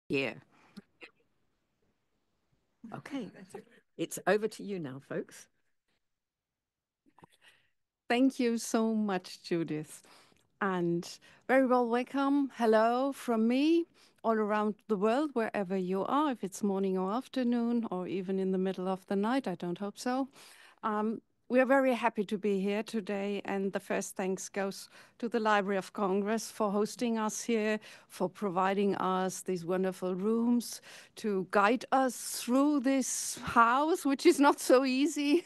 Yeah. Okay. It's over to you now, folks. Thank you so much, Judith. And very well welcome. Hello from me all around the world, wherever you are, if it's morning or afternoon, or even in the middle of the night. I don't hope so. Um, we are very happy to be here today, and the first thanks goes to the Library of Congress for hosting us here, for providing us these wonderful rooms to guide us through this house, which is not so easy.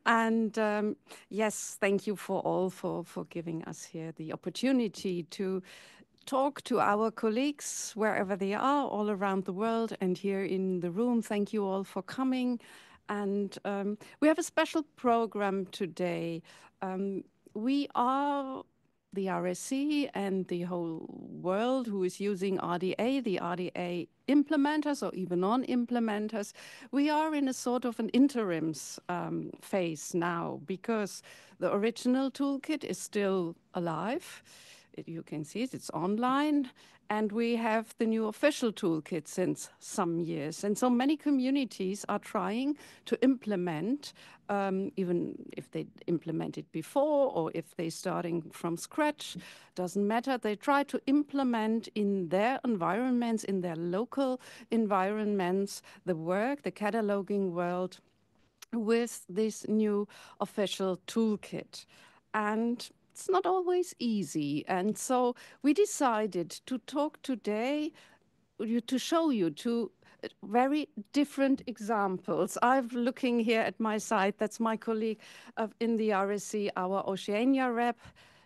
And yes, thank you for all for giving us here the opportunity to talk to our colleagues wherever they are, all around the world and here in the room. Thank you all for coming. And we have a special program today. We are the RSC and the whole world who is using RDA, the RDA implementers or even non-implementers. We are in a sort of an interims phase now because the original toolkit is still alive. You can see it, it's online. And we have the new official toolkit since some years. And so many communities are trying to implement, even if they implemented before or if they're starting from scratch, doesn't matter. They try to implement in their environments, in their local environments, the work, the cataloging world with this new official toolkit. And it's not always easy. And so we decided to talk today to show you two very different examples. I'm looking here at my side. That's my colleague in the RSC, our Oceania rep,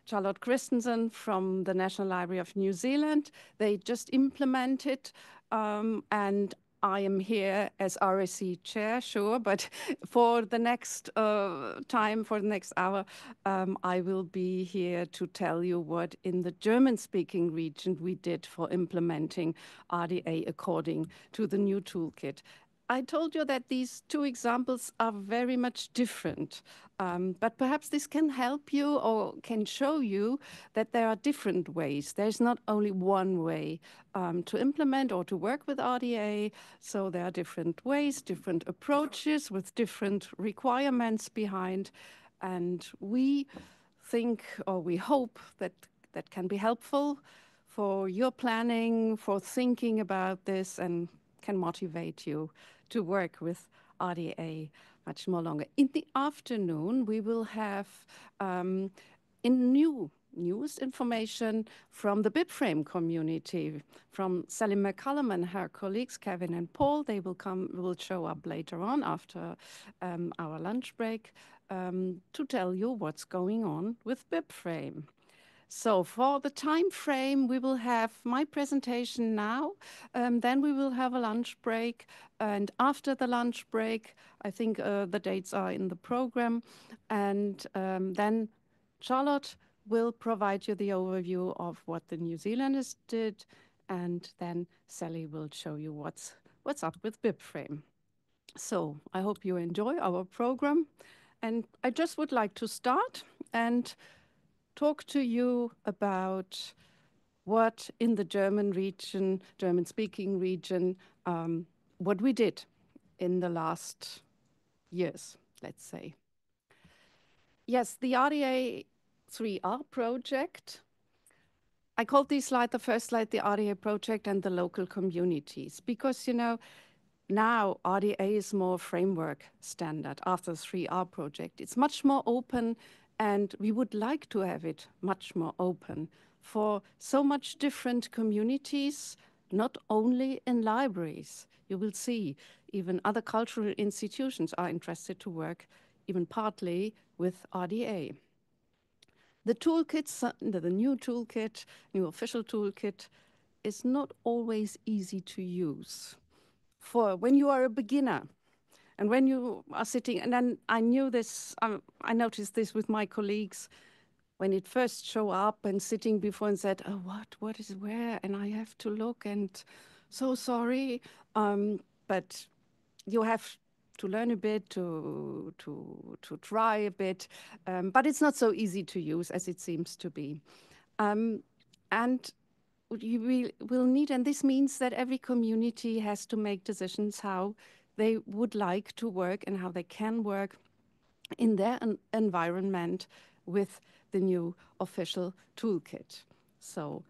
Charlotte Christensen from the National Library of New Zealand. They just implemented, and I am here as RSC chair, sure, but for the next time, for the next hour, I will be here to tell you what in the German-speaking region we did for implementing RDA according to the new toolkit. I told you that these two examples are very much different, but perhaps this can help you or can show you that there are different ways. There's not only one way to implement or to work with RDA, so there are different ways, different approaches with different requirements behind, and we think or we hope that that can be helpful for your planning, for thinking about this, and can motivate you to work with RDA much more longer. In the afternoon, we will have in news information from the Bibframe community, from Sally McCallum and her colleagues, Kevin and Paul. They will show up later on after our lunch break to tell you what's going on with Bibframe. So for the time frame, we will have my presentation now, then we will have a lunch break, and after the lunch break, I think the dates are in the program, and then Charlotte will provide you the overview of what the New Zealanders did, and then Sally will show you what's up with Bibframe. So I hope you enjoy our program, and I just would like to start and talk to you about what in the German region, German-speaking region, what we did in the last years, let's say. Yes, the RDA 3R project. I called this slide, the first slide, the RDA project and the local communities, because, you know, now RDA is more framework standard after the 3R project. It's much more open, and we would like to have it much more open for so much different communities, not only in libraries. You will see even other cultural institutions are interested to work even partly with RDA. The toolkits, the new toolkit, new official toolkit, is not always easy to use. For when you are a beginner, and when you are sitting, and then I knew this, I noticed this with my colleagues when it first showed up and sitting before and said, oh, what is where? And I have to look and so sorry. But you have to learn a bit, to try a bit, but it's not so easy to use as it seems to be. And you will need, and this means that every community has to make decisions how they would like to work and how they can work in their environment with the new official toolkit. So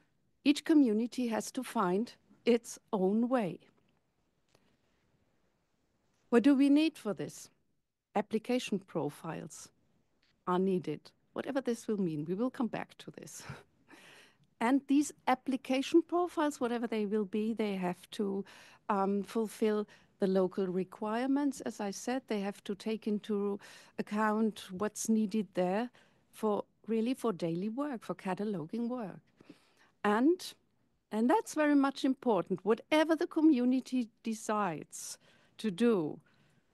each community has to find its own way. What do we need for this? Application profiles are needed. Whatever this will mean, we will come back to this. And these application profiles, whatever they will be, they have to fulfill the local requirements. As I said, they have to take into account what's needed there for really for daily work, for cataloging work. And that's very much important. Whatever the community decides to do,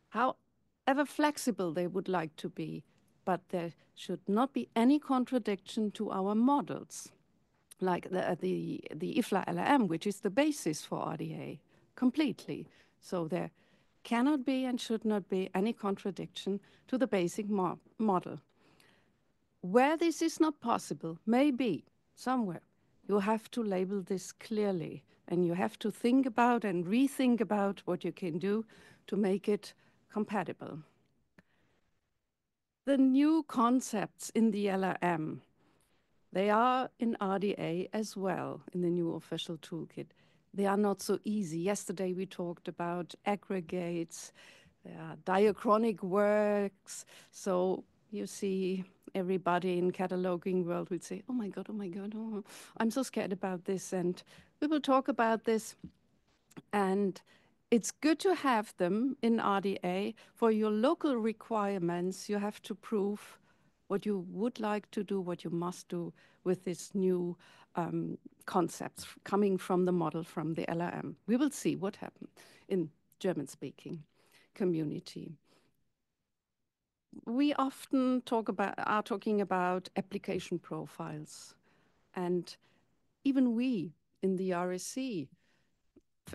however flexible they would like to be, but there should not be any contradiction to our models, like the IFLA LRM, which is the basis for RDA, completely. So there cannot be and should not be any contradiction to the basic model. Where this is not possible, maybe somewhere, you have to label this clearly, and you have to think about and rethink about what you can do to make it compatible. The new concepts in the LRM, they are in RDA as well, in the new official toolkit. They are not so easy. Yesterday we talked about aggregates, diachronic works. So you see everybody in cataloging world would say, oh my God, oh, I'm so scared about this. And we will talk about this. And it's good to have them in RDA. For your local requirements, you have to prove what you would like to do, what you must do with this new concepts coming from the model from the LRM. We will see what happens in German-speaking community. We often are talking about application profiles, and even we in the RSC,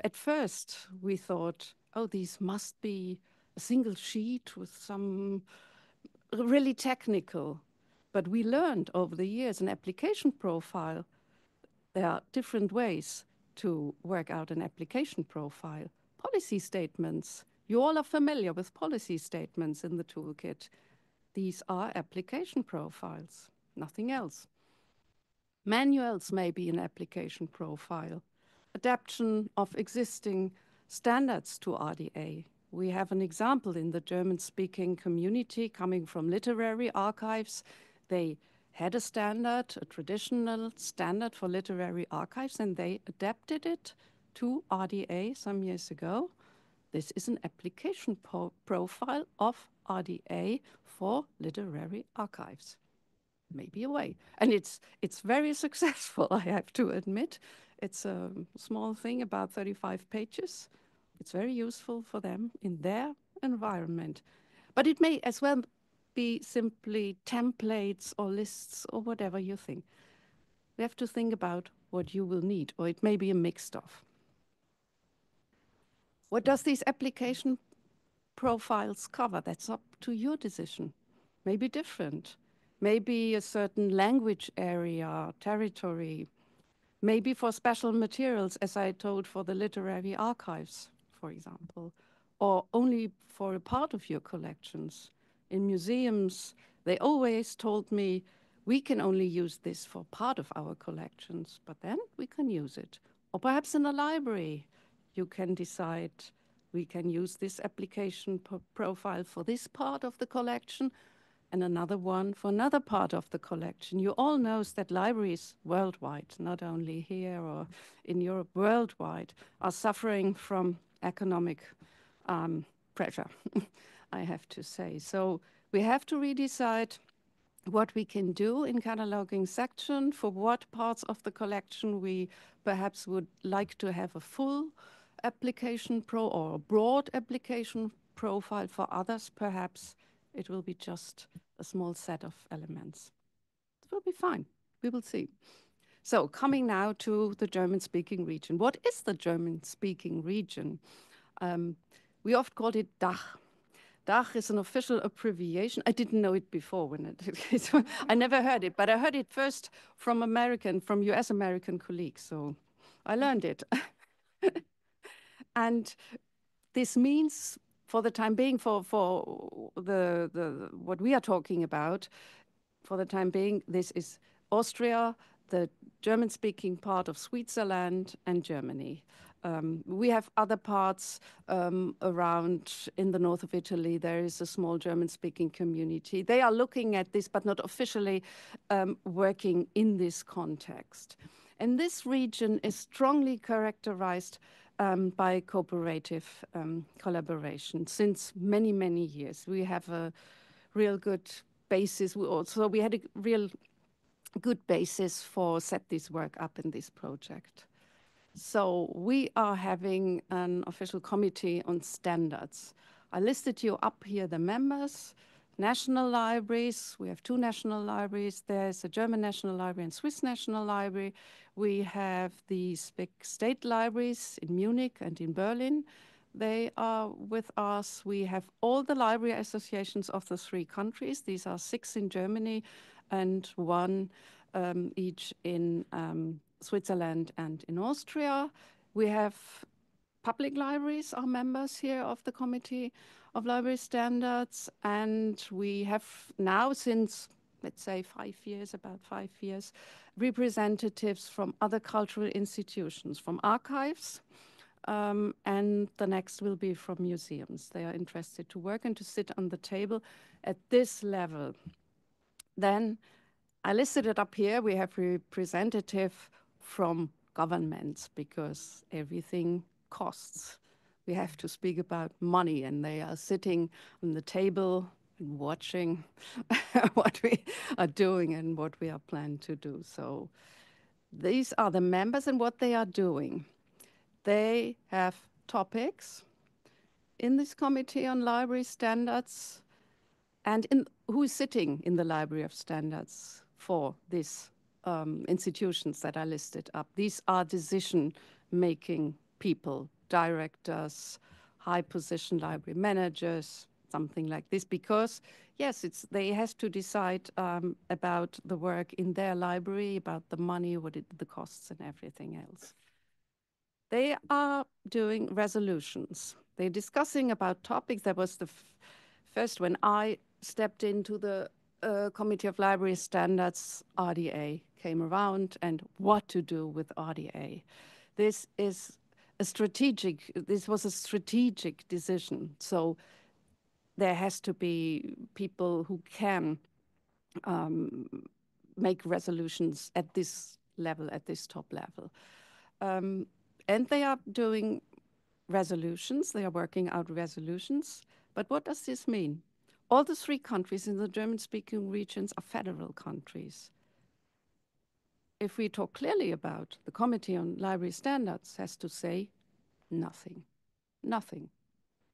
at first we thought, oh, these must be a single sheet with some really technical. But we learned over the years an application profile, there are different ways to work out an application profile. Policy statements, you all are familiar with policy statements in the toolkit. These are application profiles, nothing else. Manuals may be an application profile. Adaptation of existing standards to RDA. We have an example in the German-speaking community coming from literary archives. They had a standard, a traditional standard for literary archives, and they adapted it to RDA some years ago. This is an application profile of RDA for literary archives. Maybe a way. And it's very successful, I have to admit. It's a small thing, about 35 pages. It's very useful for them in their environment. But it may as well be simply templates or lists or whatever you think. We have to think about what you will need, or it may be a mixed of. What does these application profiles cover? That's up to your decision. Maybe different. Maybe a certain language area, territory. Maybe for special materials, as I told, for the literary archives, for example, or only for a part of your collections. In museums, they always told me, we can only use this for part of our collections, but then we can use it. Or perhaps in a library, you can decide, we can use this application profile for this part of the collection, and another one for another part of the collection. You all know that libraries worldwide, not only here or in Europe, worldwide, are suffering from economic pressure, I have to say. So we have to redecide what we can do in cataloging section, for what parts of the collection we perhaps would like to have a full application or a broad application profile. For others, perhaps it will be just a small set of elements. It will be fine. We will see. So coming now to the German-speaking region. What is the German-speaking region? We often call it DACH. DACH is an official abbreviation. I didn't know it before when I never heard it, but I heard it first from US American colleagues, so I learned it. And this means, for the time being, for the what we are talking about, for the time being, this is Austria, the German-speaking part of Switzerland, and Germany. We have other parts around in the north of Italy. There is a small German-speaking community. They are looking at this, but not officially working in this context. And this region is strongly characterized by cooperative collaboration since many, many years. We have a real good basis. We had a real good basis for set this work up in this project. So we are having an official committee on standards. I listed you up here the members, national libraries. We have 2 national libraries. There's a German National Library and Swiss National Library. We have these big state libraries in Munich and in Berlin. They are with us. We have all the library associations of the 3 countries. These are 6 in Germany and 1 each in Switzerland and in Austria. We have public libraries are members here of the Committee of Library Standards, and we have now, since let's say 5 years, about 5 years, representatives from other cultural institutions, from archives, and the next will be from museums. They are interested to work and to sit on the table at this level. Then I listed it up here. We have representative from governments because everything costs. We have to speak about money, and they are sitting on the table and watching what we are doing and what we are planning to do. So these are the members and what they are doing. They have topics in this Committee on Library Standards, and who is sitting in the Library of Standards for these institutions that I listed up. These are decision-making people, directors, high-position library managers, something like this, because yes, they have to decide about the work in their library, about the money, the costs and everything else. They are doing resolutions. They're discussing about topics. That was the first when I stepped into the Committee of Library Standards, RDA came around, and what to do with RDA. This was a strategic decision. So there has to be people who can make resolutions at this level, at this top level. And they are doing resolutions. They are working out resolutions. But what does this mean? All the 3 countries in the German-speaking regions are federal countries. If we talk clearly about the Committee on Library Standards has to say nothing, nothing,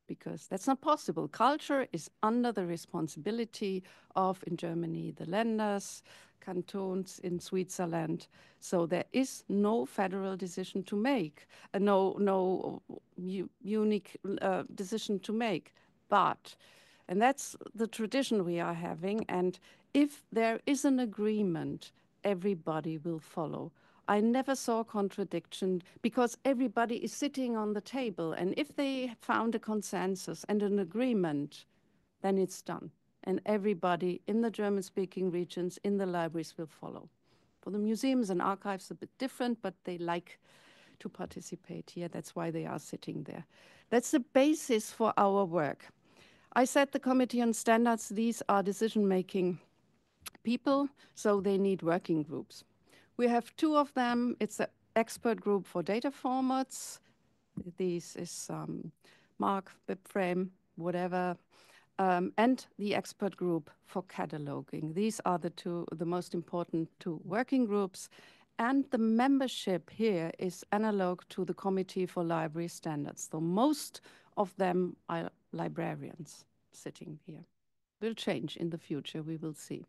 because that's not possible. Culture is under the responsibility of, in Germany, the Länders, cantons, in Switzerland. So there is no federal decision to make, no unique decision to make. But, and that's the tradition we are having, and if there is an agreement, everybody will follow. I never saw contradiction because everybody is sitting on the table, and if they found a consensus and an agreement, then it's done. And everybody in the German-speaking regions, in the libraries, will follow. For the museums and archives, a bit different, but they like to participate here. That's why they are sitting there. That's the basis for our work. I said the Committee on Standards, these are decision-making people, so they need working groups. We have 2 of them. It's an expert group for data formats. This is Mark, Bibframe, whatever, and the expert group for cataloging. These are the most important 2 working groups. And the membership here is analog to the Committee for Library Standards. So most of them are librarians sitting here. Will change in the future, we will see.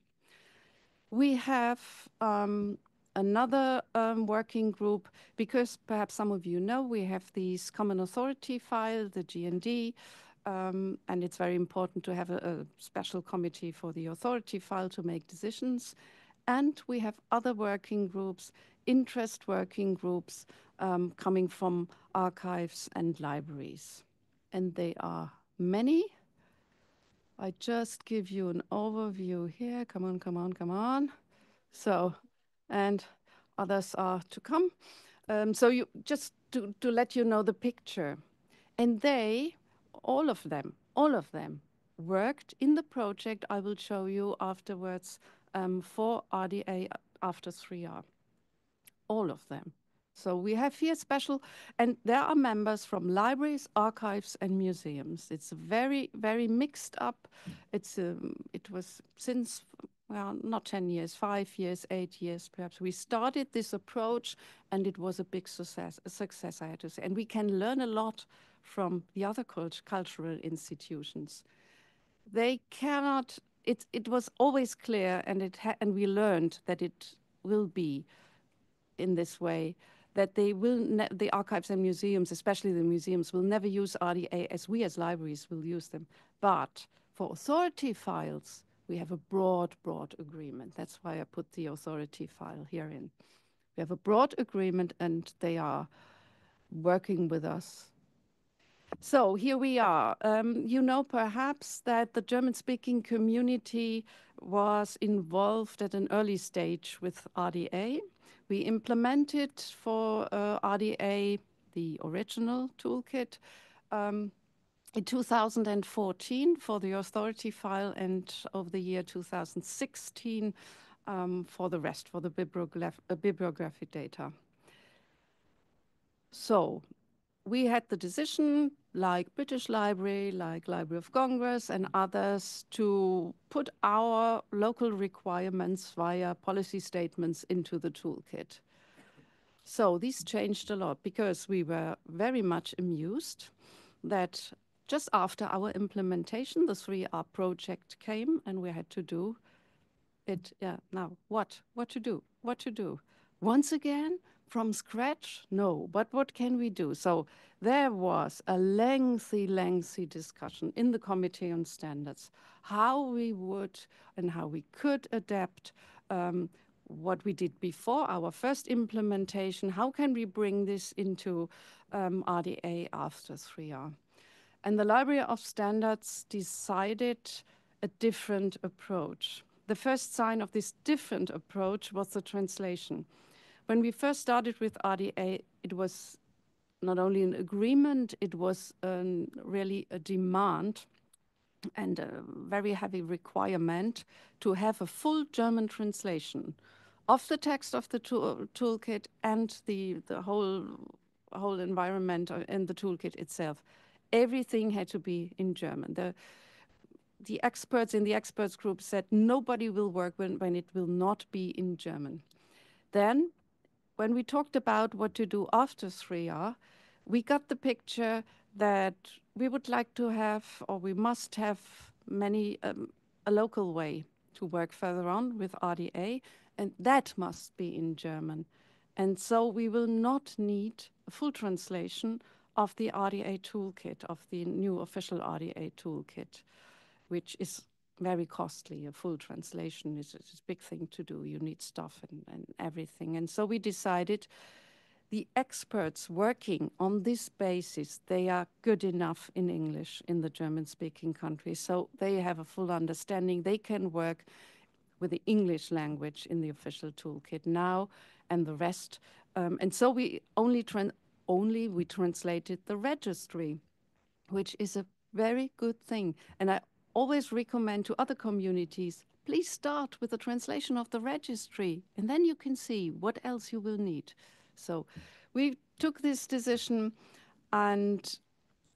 We have another working group, because perhaps some of you know, we have these common authority file, the G&D, and it's very important to have a special committee for the authority file to make decisions. And we have other working groups, interest working groups coming from archives and libraries. And they are many. I just give you an overview here. Come on, come on, come on. So, and others are to come. So you just to let you know the picture. And they, all of them worked in the project I will show you afterwards for RDA after 3R. All of them. So we have here special, and there are members from libraries, archives, and museums. It's very, very mixed up. It was since, well, not 10 years, 5 years, 8 years, perhaps. We started this approach, and it was a big success, I have to say. And we can learn a lot from the other cultural institutions. They cannot. It was always clear, and we learned that it will be in this way, that they will the archives and museums, especially the museums, will never use RDA as we as libraries will use them. But for authority files, we have a broad agreement. That's why I put the authority file here in. We have a broad agreement, and they are working with us. So here we are. You know perhaps that the German-speaking community was involved at an early stage with RDA. We implemented for RDA the original toolkit in 2014 for the authority file, and over the year 2016 for the rest, for the bibliographic data. So we had the decision, like British Library, like Library of Congress and others, to put our local requirements via policy statements into the toolkit. So this changed a lot because we were very much amused that just after our implementation, the 3R project came and we had to do it. Yeah, now what to do? What to do? Once again, from scratch? No, but what can we do? So there was a lengthy discussion in the Committee on Standards, how we would and how we could adapt what we did before our first implementation. How can we bring this into RDA after 3R? And the Library of Standards decided a different approach. The first sign of this different approach was the translation. When we first started with RDA, it was not only an agreement, it was really a demand and a very heavy requirement to have a full German translation of the text of the toolkit and the whole environment and the toolkit itself. Everything had to be in German. The experts in the experts group said nobody will work when it will not be in German. Then, when we talked about what to do after 3R, we got the picture that we would like to have, or we must have a local way to work further on with RDA, and that must be in German. And so we will not need a full translation of the RDA toolkit, of the new official RDA toolkit, which is very costly. A full translation is a big thing to do. You need stuff and everything. And so we decided the experts working on this basis, they are good enough in English in the German-speaking countries. So they have a full understanding. They can work with the English language in the official toolkit now, and the rest. And so we we translated the registry, which is a very good thing. And I always recommend to other communities, please start with the translation of the registry, and then you can see what else you will need. So we took this decision, and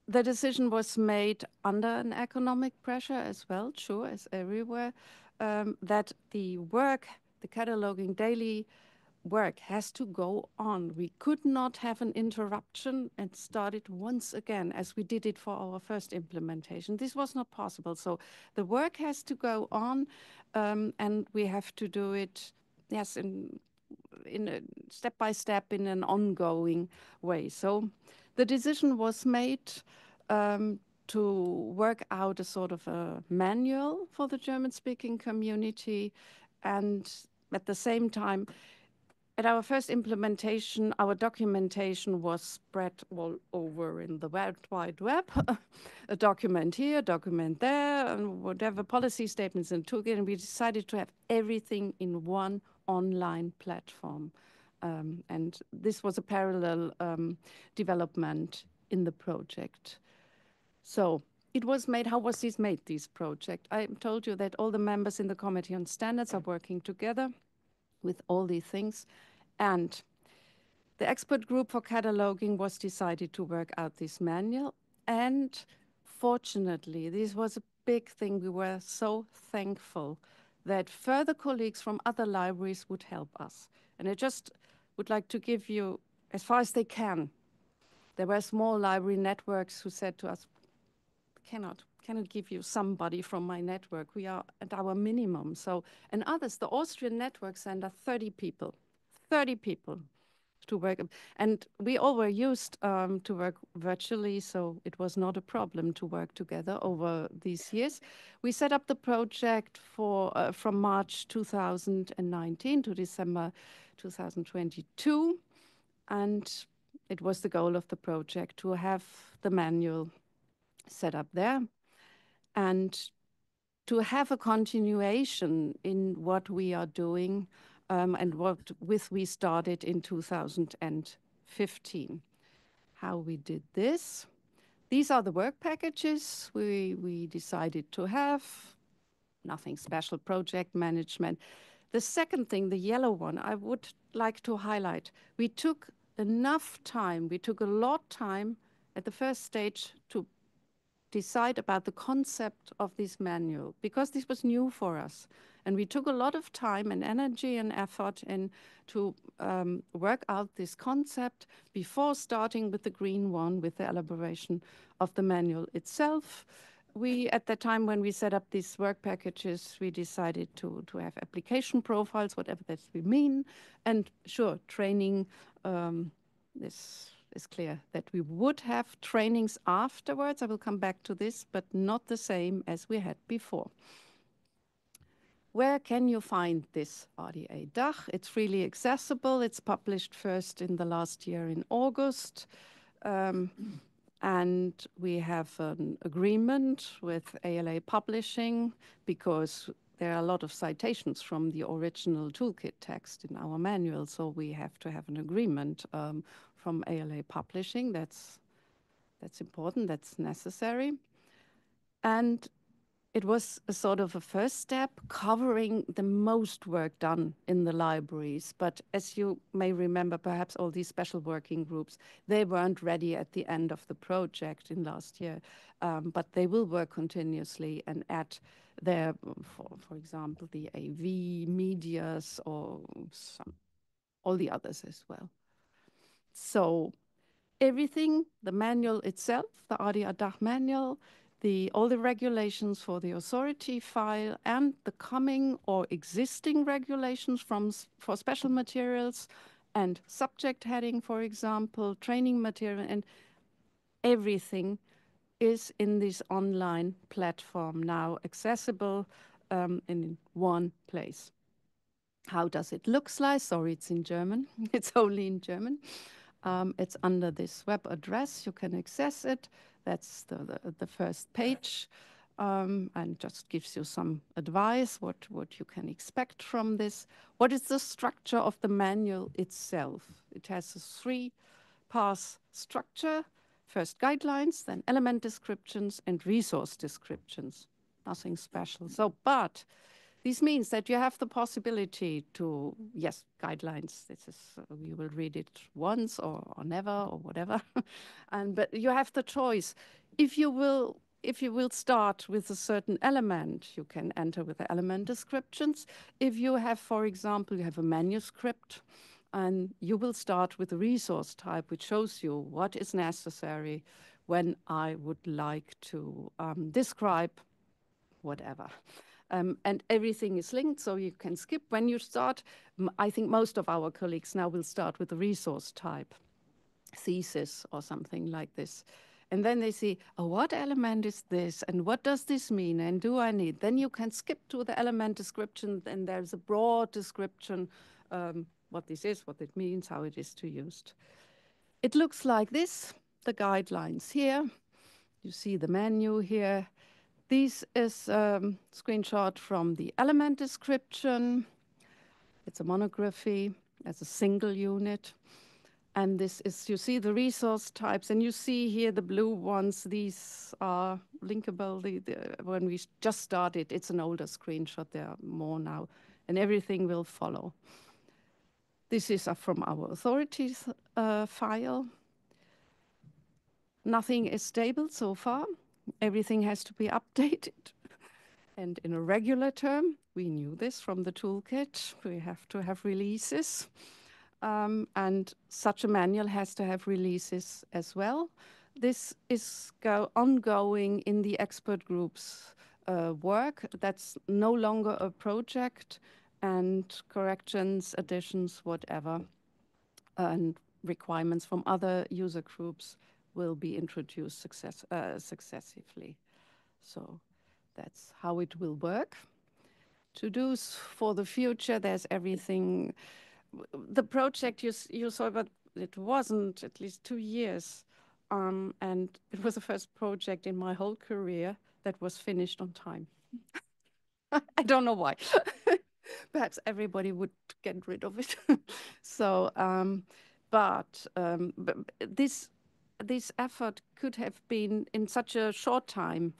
the decision was made under an economic pressure as well, sure, as everywhere, that the work, the cataloging daily work has to go on. We could not have an interruption and start it once again as we did it for our first implementation. This was not possible. So the work has to go on, and we have to do it, yes, in a step by step, in an ongoing way. So the decision was made to to work out a sort of a manual for the German-speaking community, and at the same time, at our first implementation, our documentation was spread all over in the World Wide Web. A document here, a document there, and whatever policy statements and toolkit. And we decided to have everything in one online platform. And this was a parallel development in the project. So it was made. How was this made, this project? I told you that all the members in the Committee on Standards are working together with all these things. And the expert group for cataloging was decided to work out this manual. And fortunately, this was a big thing. We were so thankful that further colleagues from other libraries would help us. And I just would like to give you, as far as they can, there were small library networks who said to us, cannot give you somebody from my network. We are at our minimum. So, and others, the Austrian network sent 30 people to work. And we all were used to work virtually, so it was not a problem to work together over these years. We set up the project for from March 2019 to December 2022. And it was the goal of the project to have the manual set up there and to have a continuation in what we are doing and what we started in 2015. How we did this. These are the work packages we decided to have. Nothing special, project management. The second thing, the yellow one, I would like to highlight. We took enough time, we took a lot time at the first stage to decide about the concept of this manual, because this was new for us. And we took a lot of time and energy and effort in to work out this concept before starting with the green one, with the elaboration of the manual itself. We, at the time when we set up these work packages, we decided to have application profiles, whatever that we mean. And sure, training, this is clear that we would have trainings afterwards. I will come back to this, but not the same as we had before. Where can you find this RDA DACH? It's freely accessible. It's published first in the last year in August. And we have an agreement with ALA Publishing because there are a lot of citations from the original toolkit text in our manual. So we have to have an agreement from ALA Publishing. That's important, that's necessary. And it was a sort of a first step covering the most work done in the libraries. But as you may remember, perhaps all these special working groups, they weren't ready at the end of the project in last year. But they will work continuously and add their, for example, the AV, medias, or all the others as well. So everything, the manual itself, the RDA DACH manual, all the regulations for the authority file and the coming or existing regulations for special materials and subject heading, for example, training material, and everything is in this online platform now accessible in one place. How does it look like? Sorry, it's in German. It's only in German. It's under this web address. You can access it. That's the first page, and just gives you some advice, what you can expect from this. What is the structure of the manual itself? It has a 3-pass structure. First guidelines, then element descriptions and resource descriptions. Nothing special. So, but this means that you have the possibility to, yes, guidelines, this is, you will read it once or never or whatever. But you have the choice. If you will start with a certain element, you can enter with the element descriptions. If you have, for example, you have a manuscript, and you will start with a resource type, which shows you what is necessary when I would like to describe whatever. And everything is linked, so you can skip when you start. I think most of our colleagues now will start with a resource type, thesis or something like this. And then they see, oh, what element is this? And what does this mean? And do I need? Then you can skip to the element description, and there's a broad description, what this is, what it means, how it is to use. It looks like this, the guidelines here. You see the menu here. This is a screenshot from the element description. It's a monography as a single unit. And this is, you see the resource types, and you see here the blue ones. These are linkable. When we just started, it's an older screenshot. There are more now, and everything will follow. This is from our authorities file. Nothing is stable so far. Everything has to be updated. And in a regular term, we knew this from the toolkit, we have to have releases. And such a manual has to have releases as well. This is ongoing in the expert group's work. That's no longer a project, and corrections, additions, whatever, and requirements from other user groups will be introduced successively. So that's how it will work. To-dos for the future, there's everything. The project you saw, but it wasn't at least 2 years. And it was the first project in my whole career that was finished on time. I don't know why. Perhaps everybody would get rid of it. So, but this effort could have been in such a short time,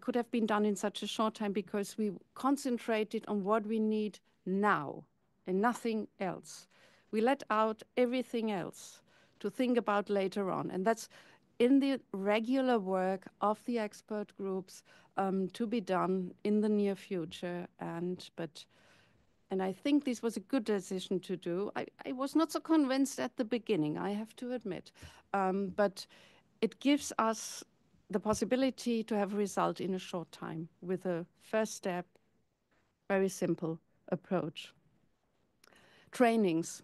could have been done in such a short time because we concentrated on what we need now and nothing else. We let out everything else to think about later on. And that's in the regular work of the expert groups to be done in the near future. And I think this was a good decision to do. I was not so convinced at the beginning, I have to admit. But it gives us the possibility to have a result in a short time with a first step, very simple approach. Trainings.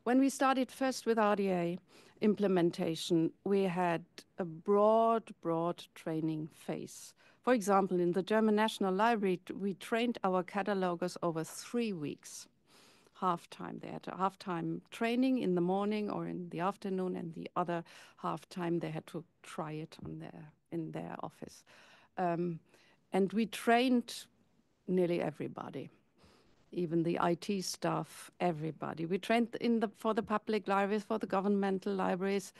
When we started first with RDA implementation, we had a broad training phase. For example, in the German National Library, we trained our catalogers over 3 weeks, half-time. They had a half-time training in the morning or in the afternoon, and the other half-time they had to try it in their office. And we trained nearly everybody, even the IT staff, everybody. We trained for the public libraries, for the governmental libraries,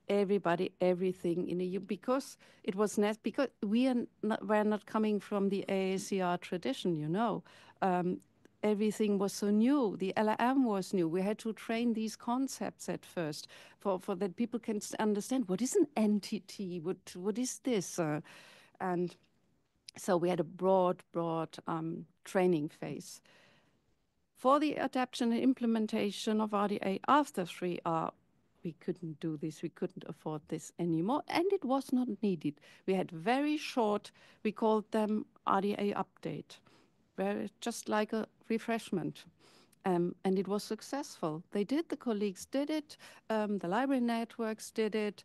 everybody, everything in EU, because it was because we're not coming from the AACR tradition, you know. Everything was so new. The LRM was new. We had to train these concepts at first for that people can understand what is an entity, what is this, and so we had a broad training phase. For the adaptation and implementation of RDA after 3R, we couldn't do this, we couldn't afford this anymore, and it was not needed. We had very short, we called them RDA update, just like a refreshment. And it was successful. They did, the colleagues did it, the library networks did it,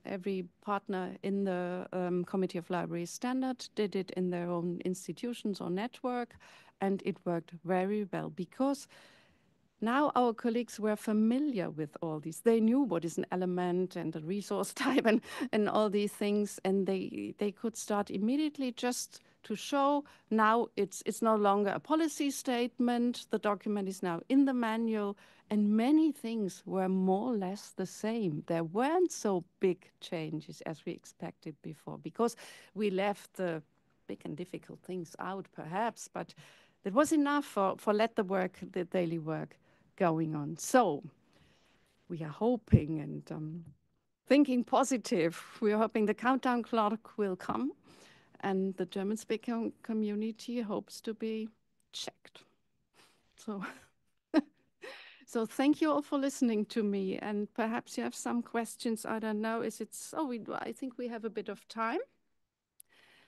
every partner in the Committee of Library Standard did it in their own institutions or network, and it worked very well because now our colleagues were familiar with all these. They knew what is an element and a resource type and all these things, and they could start immediately just to show now it's no longer a policy statement. The document is now in the manual, and many things were more or less the same. There weren't so big changes as we expected before because we left the big and difficult things out perhaps, but it was enough for let the daily work going on. So we are hoping and thinking positive. We are hoping the countdown clock will come and the German-speaking community hopes to be checked. So, so thank you all for listening to me, and perhaps you have some questions. I don't know, I think we have a bit of time.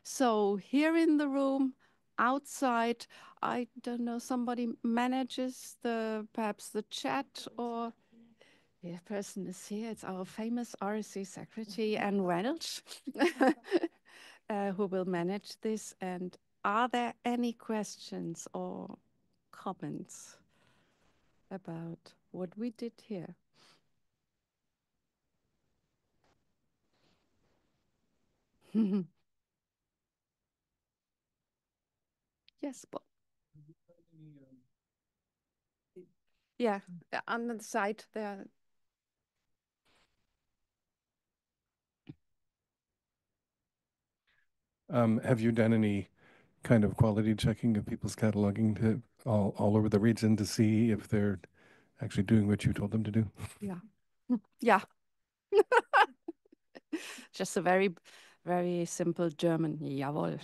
So here in the room, outside, I don't know, somebody manages perhaps the chat, or The person is here. It's our famous RSC secretary, Anne Welch, who will manage this. And are there any questions or comments about what we did here? Yes, but yeah, on the side there. Have you done any kind of quality checking of people's cataloging to all over the region to see if they're actually doing what you told them to do? Yeah. Yeah. Just a very, very simple German, jawohl.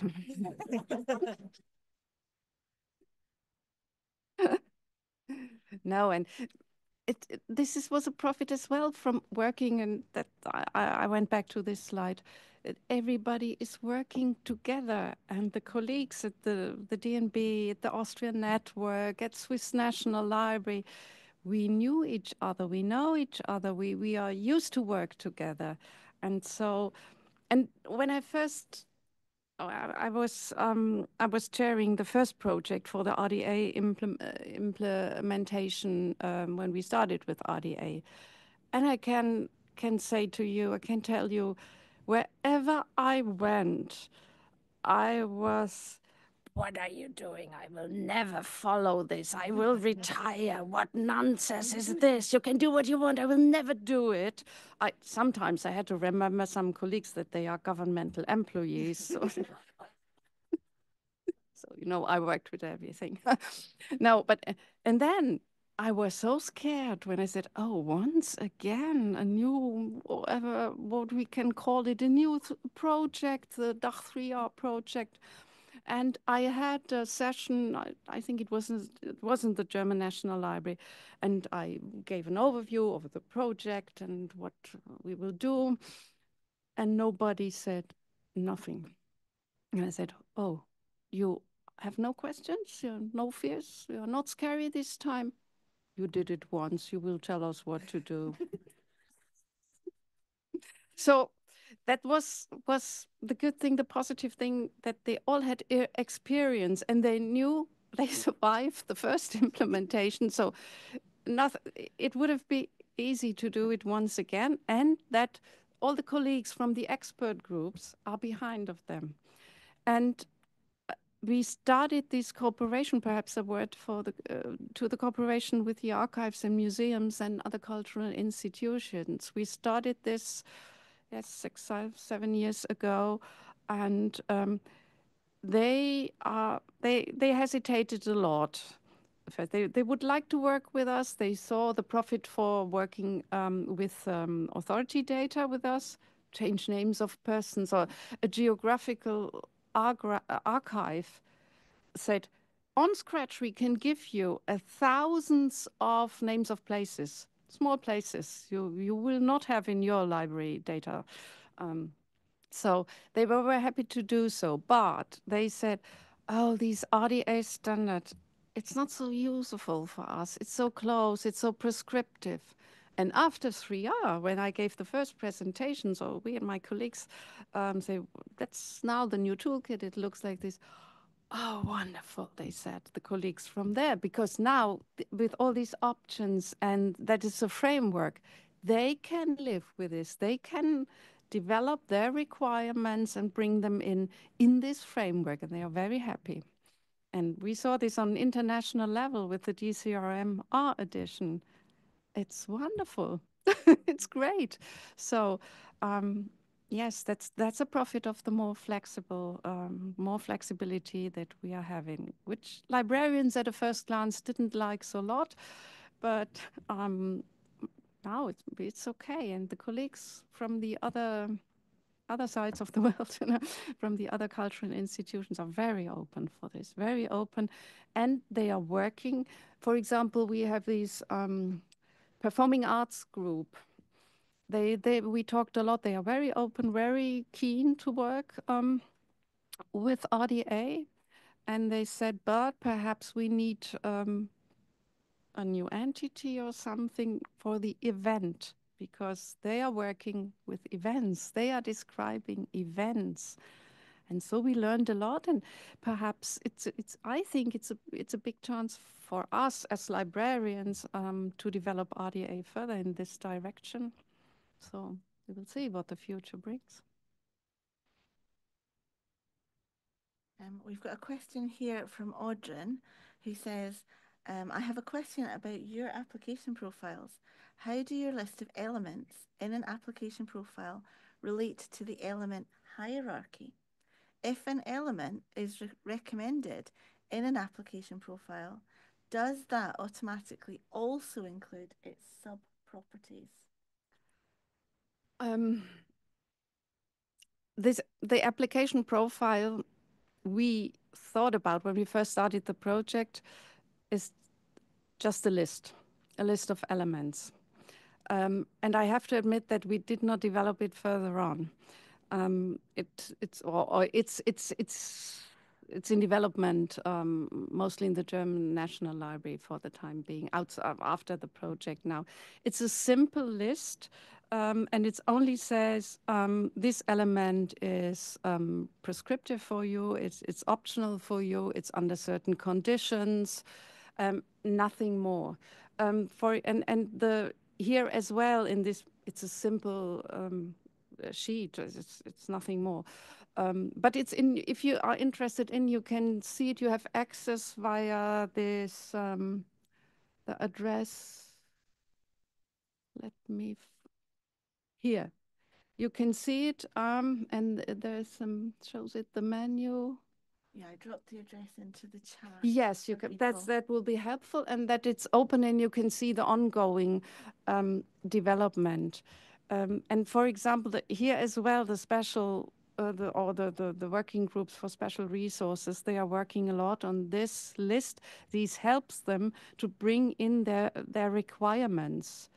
No, and this was a profit as well from working, and that I went back to this slide. Everybody is working together, and the colleagues at the DNB, at the Austrian network, at Swiss National Library, we knew each other, we know each other, we are used to work together. And so, and when I first I was chairing the first project for the RDA implementation when we started with RDA, and I can say to you, I can tell you, wherever I went, I was. What are you doing? I will never follow this. I will retire. What nonsense is this? You can do what you want. I will never do it. Sometimes I had to remember some colleagues that they are governmental employees. So. So, you know, I worked with everything. No, but, and then I was so scared when I said, oh, once again, a new, whatever, what we can call it, a new project, the DACH 3R project. And I had a session, I think it wasn't the German National Library, and I gave an overview of the project and what we will do, and nobody said nothing. And I said, oh, you have no questions, no fears, you're not scary this time. You did it once, you will tell us what to do. So that was the good thing, the positive thing, that they all had experience and they knew they survived the first implementation. So it would have been easy to do it once again, and that all the colleagues from the expert groups are behind of them. And we started this cooperation, perhaps a word for to the cooperation with the archives and museums and other cultural institutions. We started this, yes, 7 years ago, and they hesitated a lot. They would like to work with us. They saw the profit for working with authority data with us, change names of persons, or a geographical archive. Said, on Scratch, we can give you thousands of names of places, small places you will not have in your library data. So they were very happy to do so, but they said, oh, these RDA standards, it's not so useful for us. It's so close, it's so prescriptive. And after 3R, when I gave the first presentation, so we and my colleagues say, that's now the new toolkit, it looks like this. Oh, wonderful, they said, the colleagues from there, because now with all these options, and that is a framework, they can live with this. They can develop their requirements and bring them in this framework, and they are very happy. And we saw this on international level with the DCRM-R edition. It's wonderful. It's great. So, yes, that's a profit of the more flexibility that we are having, which librarians at a first glance didn't like so a lot, but now it's okay. And the colleagues from the other sides of the world, from the other cultural institutions, are very open for this, very open, and they are working. For example, we have these performing arts group. We talked a lot. They are very open, very keen to work with RDA, and they said, but perhaps we need a new entity or something for the event, because they are working with events. They are describing events. And so we learned a lot, and perhaps I think it's a big chance for us as librarians to develop RDA further in this direction. So we will see what the future brings. We've got a question here from Audrin, who says, I have a question about your application profiles. How do your list of elements in an application profile relate to the element hierarchy? If an element is recommended in an application profile, does that automatically also include its sub-properties? The application profile we thought about when we first started the project is just a list of elements. And I have to admit that we did not develop it further on. It's in development, mostly in the German National Library for the time being, after the project now. It's a simple list, and it only says this element is prescriptive for you, it's optional for you, it's under certain conditions, nothing more. Here as well in this, it's a simple sheet, it's nothing more. But it's in, if you are interested in, you can see it, you have access via this, the address, let me, here. You can see it, and there's some, shows it the menu. Yeah, I dropped the address into the chat. Yes, you can. That will be helpful, and that it's open and you can see the ongoing development. And for example, here as well, the special the working groups for special resources, they are working a lot on this list. This helps them to bring in their requirements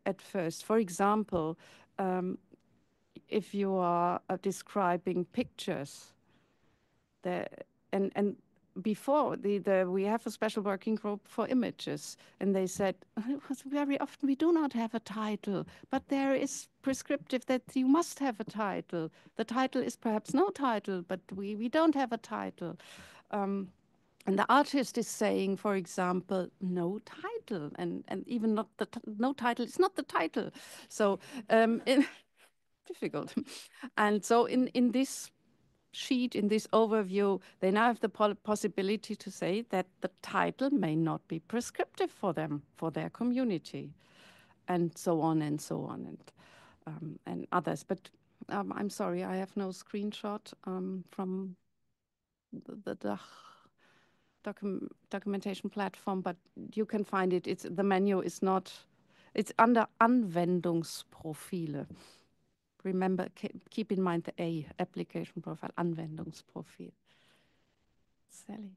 at first. For example, if you are describing pictures, and before we have a special working group for images, and they said very often we do not have a title, but there is prescriptive that you must have a title. The title is perhaps no title, but we don't have a title. And the artist is saying, for example, no title, and even not no title is not the title. So difficult. And so in this sheet, in this overview, they now have the possibility to say that the title may not be prescriptive for them, for their community, and so on and so on, and others. But I'm sorry, I have no screenshot from the DACH documentation platform, but you can find it. The menu is not, it's under Anwendungsprofile. Remember, keep in mind the A, application profile, Anwendungsprofil. Sally.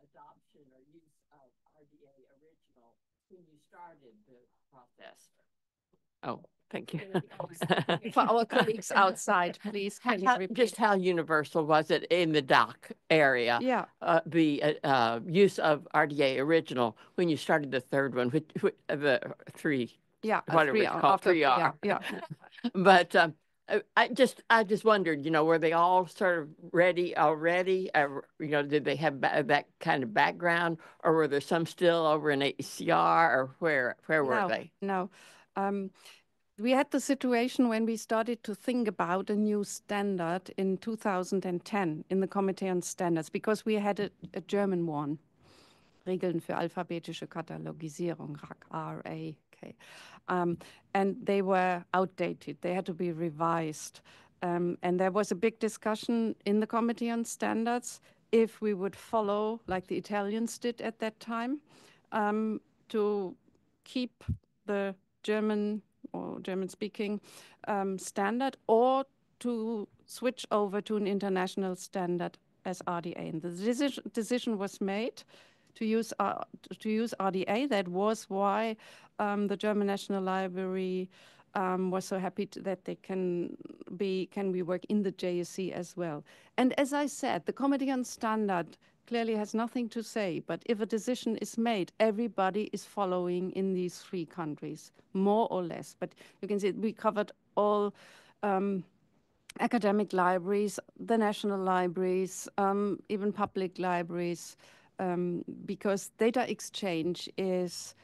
Adoption or use of RDA original when you started the process. Oh, thank you. For our colleagues outside, please. Just how universal was it in the DACH area? Yeah. The use of RDA original when you started the third one, the three. Yeah, whatever it's called, 3R. Yeah. But I just wondered, were they all sort of ready already? Did they have that kind of background, or were there some still over in ACR, or where were they? No. We had the situation when we started to think about a new standard in 2010 in the Committee on Standards, because we had a German one, Regeln für alphabetische Katalogisierung, RDA. And they were outdated. They had to be revised. And there was a big discussion in the Committee on Standards if we would follow, like the Italians did at that time, to keep the German or German-speaking standard, or to switch over to an international standard as RDA. And the decision was made to use RDA. That was why the German National Library was so happy that they can we work in the JSC as well. And as I said, the Committee on Standard clearly has nothing to say, but if a decision is made, everybody is following in these 3 countries, more or less. But you can see we covered all academic libraries, the national libraries, even public libraries, because data exchange is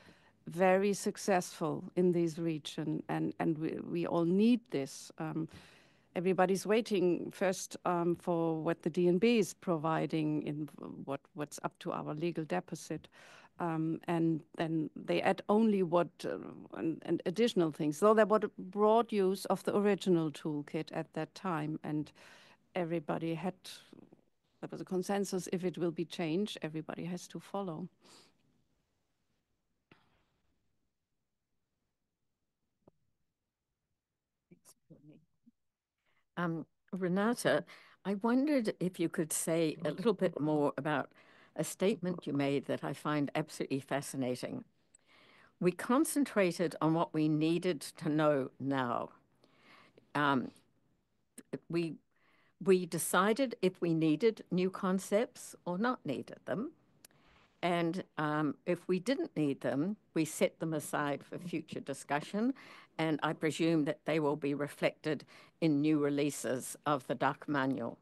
very successful in this region, and we all need this. Everybody's waiting first for what the DNB is providing in what's up to our legal deposit. And then they add only what and additional things. So there was a broad use of the original toolkit at that time, and everybody there was a consensus, if it will be changed, everybody has to follow. Renate, I wondered if you could say a little bit more about a statement you made that I find absolutely fascinating. We concentrated on what we needed to know now. We decided if we needed new concepts or not needed them. And if we didn't need them, we set them aside for future discussion. And I presume that they will be reflected in new releases of the DACH manual.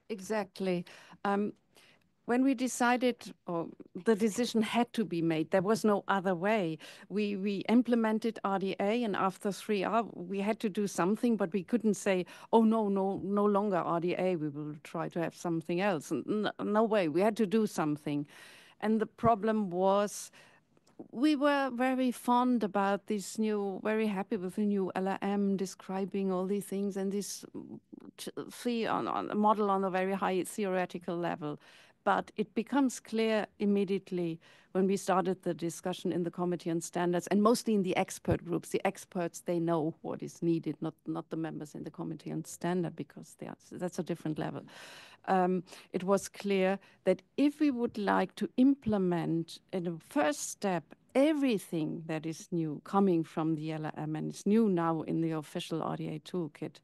Exactly. When we decided, or the decision had to be made, there was no other way. We implemented RDA, and after 3 hours, we had to do something, but we couldn't say, oh, no longer RDA, we will try to have something else. No way, we had to do something. And the problem was, we were very fond about this new, very happy with the new LLM describing all these things, and this on a model on a very high theoretical level. But it becomes clear immediately when we started the discussion in the Committee on Standards, and mostly in the expert groups. The experts, they know what is needed, not the members in the Committee on Standard, because that's a different level. It was clear that if we would like to implement in a first step everything that is new coming from the LLM and is new now in the official RDA toolkit,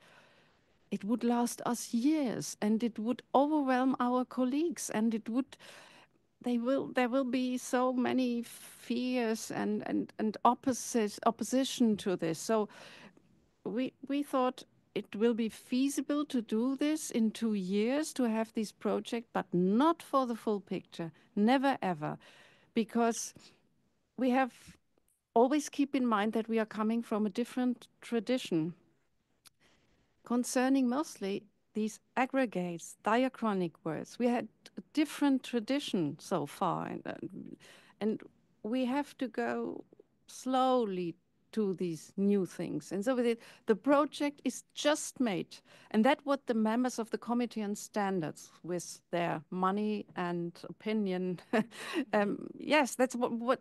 it would last us years, and it would overwhelm our colleagues, and there will be so many fears and opposition to this. So we thought it will be feasible to do this in 2 years, to have this project, but not for the full picture, never ever, because we have always keep in mind that we are coming from a different tradition concerning mostly these aggregates, diachronic words. We had a different tradition so far, and we have to go slowly to these new things. And so the project is just made, and that's what the members of the Committee on Standards, with their money and opinion, yes, that's what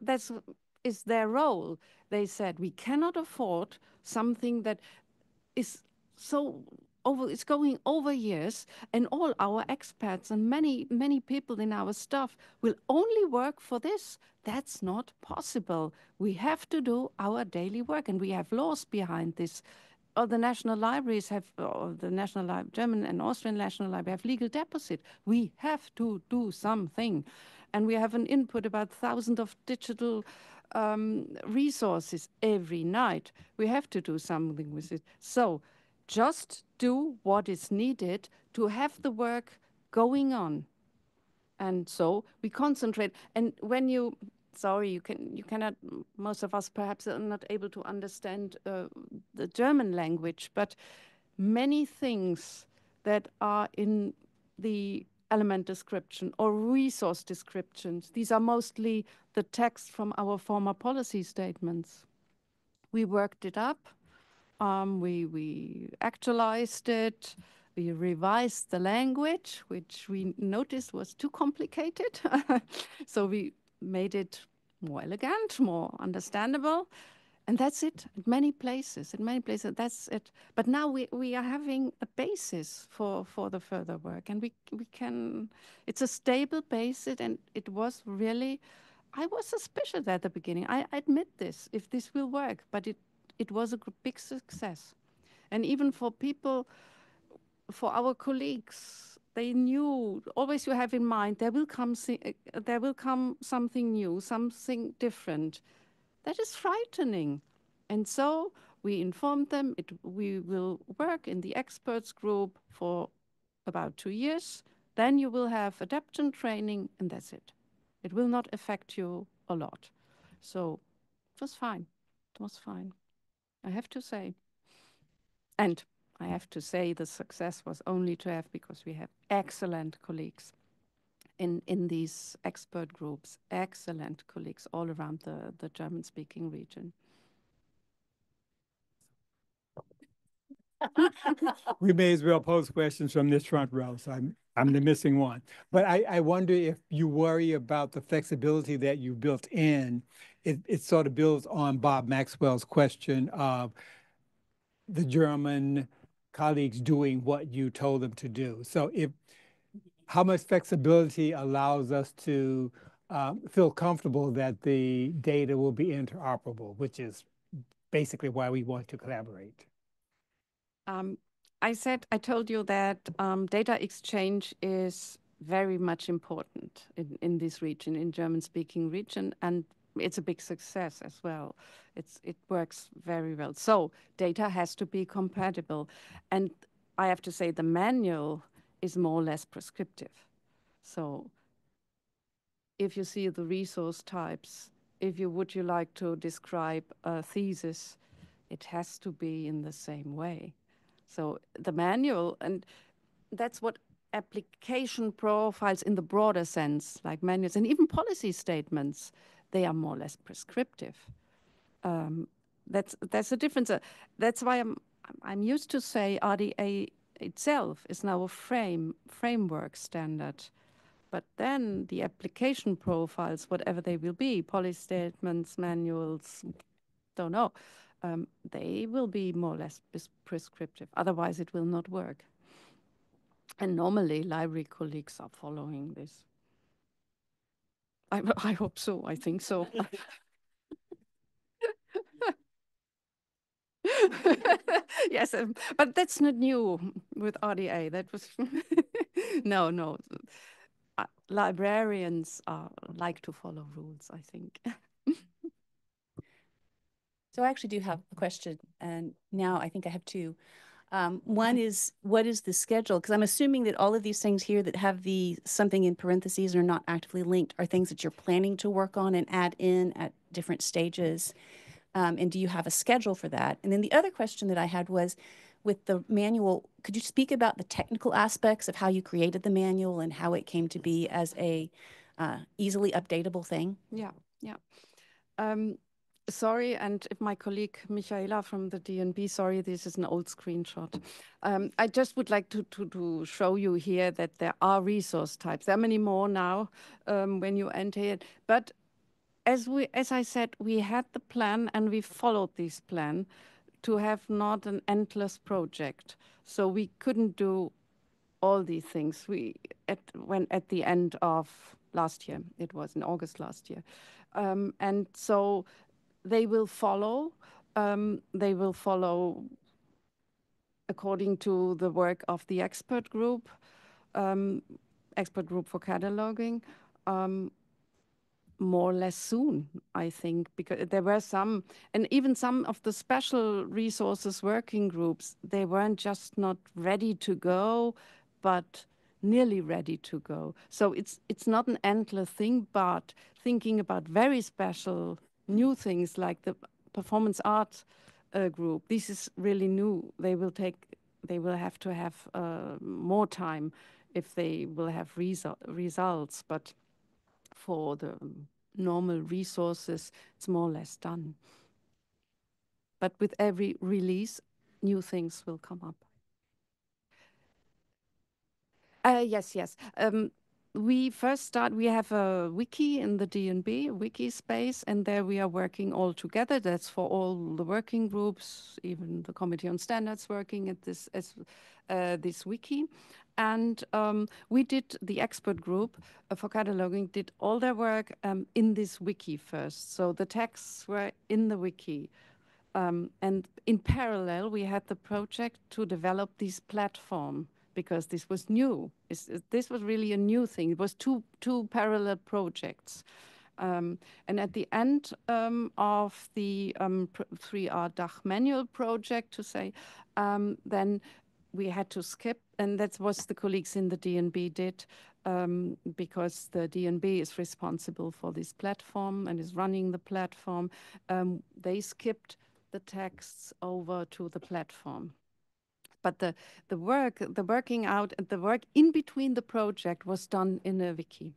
is their role. They said we cannot afford something that is so it's going over years, and all our experts and many people in our staff will only work for this. That's not possible. We have to do our daily work, and we have laws behind this. The national libraries have, the German and Austrian national library have legal deposit. We have to do something, and we have an input about thousands of digital resources every night. We have to do something with it. So just do what is needed to have the work going on. And so we concentrate. And when you cannot, most of us perhaps are not able to understand the German language, but many things that are in the element description or resource descriptions, these are mostly the text from our former policy statements. We worked it up. We actualized it, we revised the language, which we noticed was too complicated. So we made it more elegant, more understandable. And that's it, in many places, that's it. But now we are having a basis for the further work, and we can, it's a stable basis, and it was really, I was suspicious at the beginning. I admit this, if this will work, but it was a big success. And even for people, for our colleagues, they knew, always you have in mind, there will come something new, something different. That is frightening. And so we informed them we will work in the experts group for about 2 years. Then you will have adaptation training, and that's it. It will not affect you a lot. So it was fine. It was fine, I have to say. And I have to say the success was only to have because we have excellent colleagues in these expert groups, excellent colleagues all around the German-speaking region. We may as well pose questions from this front row, so I'm the missing one. But I wonder if you worry about the flexibility that you built in. It sort of builds on Bob Maxwell's question of the German colleagues doing what you told them to do. So how much flexibility allows us to feel comfortable that the data will be interoperable, which is basically why we want to collaborate. I told you that data exchange is very much important in this region, in German-speaking region, and it's a big success as well. It works very well. So data has to be compatible, and I have to say the manual is more or less prescriptive. So if you see the resource types, would you like to describe a thesis, it has to be in the same way. So the manual, and that's what application profiles in the broader sense, like manuals and even policy statements, they are more or less prescriptive. That's the difference. That's why I'm used to say RDA itself is now a framework standard. But then the application profiles, whatever they will be, policy statements, manuals, don't know, they will be more or less prescriptive. Otherwise, it will not work. And normally, library colleagues are following this. I hope so. I think so. Yes, but that's not new with RDA. That was no. Librarians like to follow rules, I think. So I actually do have a question, and now I think I have two. One is, what is the schedule? Because I'm assuming that all of these things here that have the something in parentheses are not actively linked are things that you're planning to work on and add in at different stages. And do you have a schedule for that? And then the other question that I had was, with the manual, could you speak about the technical aspects of how you created the manual and how it came to be as a easily updatable thing? Yeah. Sorry, and if my colleague Michaela from the DNB, sorry, this is an old screenshot. I just would like to show you here that there are resource types. There are many more now when you enter it. But as I said, we had the plan and we followed this plan to have not an endless project. So we couldn't do all these things. When at the end of last year, it was in August last year. And so they will follow according to the work of the expert group for cataloging, more or less soon, I think, because there were some, and even some of the special resources working groups, they weren't just not ready to go, but nearly ready to go. So it's not an endless thing, but thinking about very special new things like the performance art group, this is really new. They will have to have more time if they will have results, but for the normal resources, it's more or less done. But with every release, new things will come up. Yes. We have a wiki in the DNB, wiki space, and there we are working all together. That's for all the working groups, even the Committee on Standards working at this wiki. And we did, the expert group for cataloging did all their work in this wiki first. So the texts were in the wiki. And in parallel, we had the project to develop this platform because this was new. This was really a new thing. It was two parallel projects. And at the end of the 3R DACH manual project, to say, then we had to skip, and that's what the colleagues in the DNB did, because the DNB is responsible for this platform and is running the platform. They skipped the texts over to the platform. But the working out and the work in between the project was done in a wiki,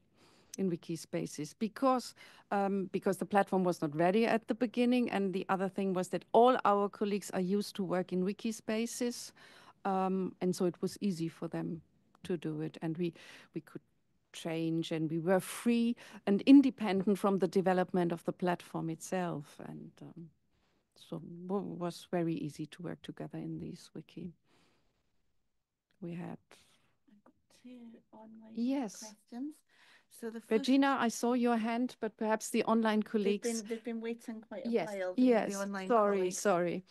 in wiki spaces, because the platform was not ready at the beginning, and the other thing was that all our colleagues are used to work in wiki spaces, and so it was easy for them to do it, and we could change, and we were free and independent from the development of the platform itself, and so it was very easy to work together in this wiki. We had two online yes questions. So the first, Regina, I saw your hand, but perhaps the online colleagues. they've been waiting quite a Yes, while. yes. The online Sorry, colleagues. sorry.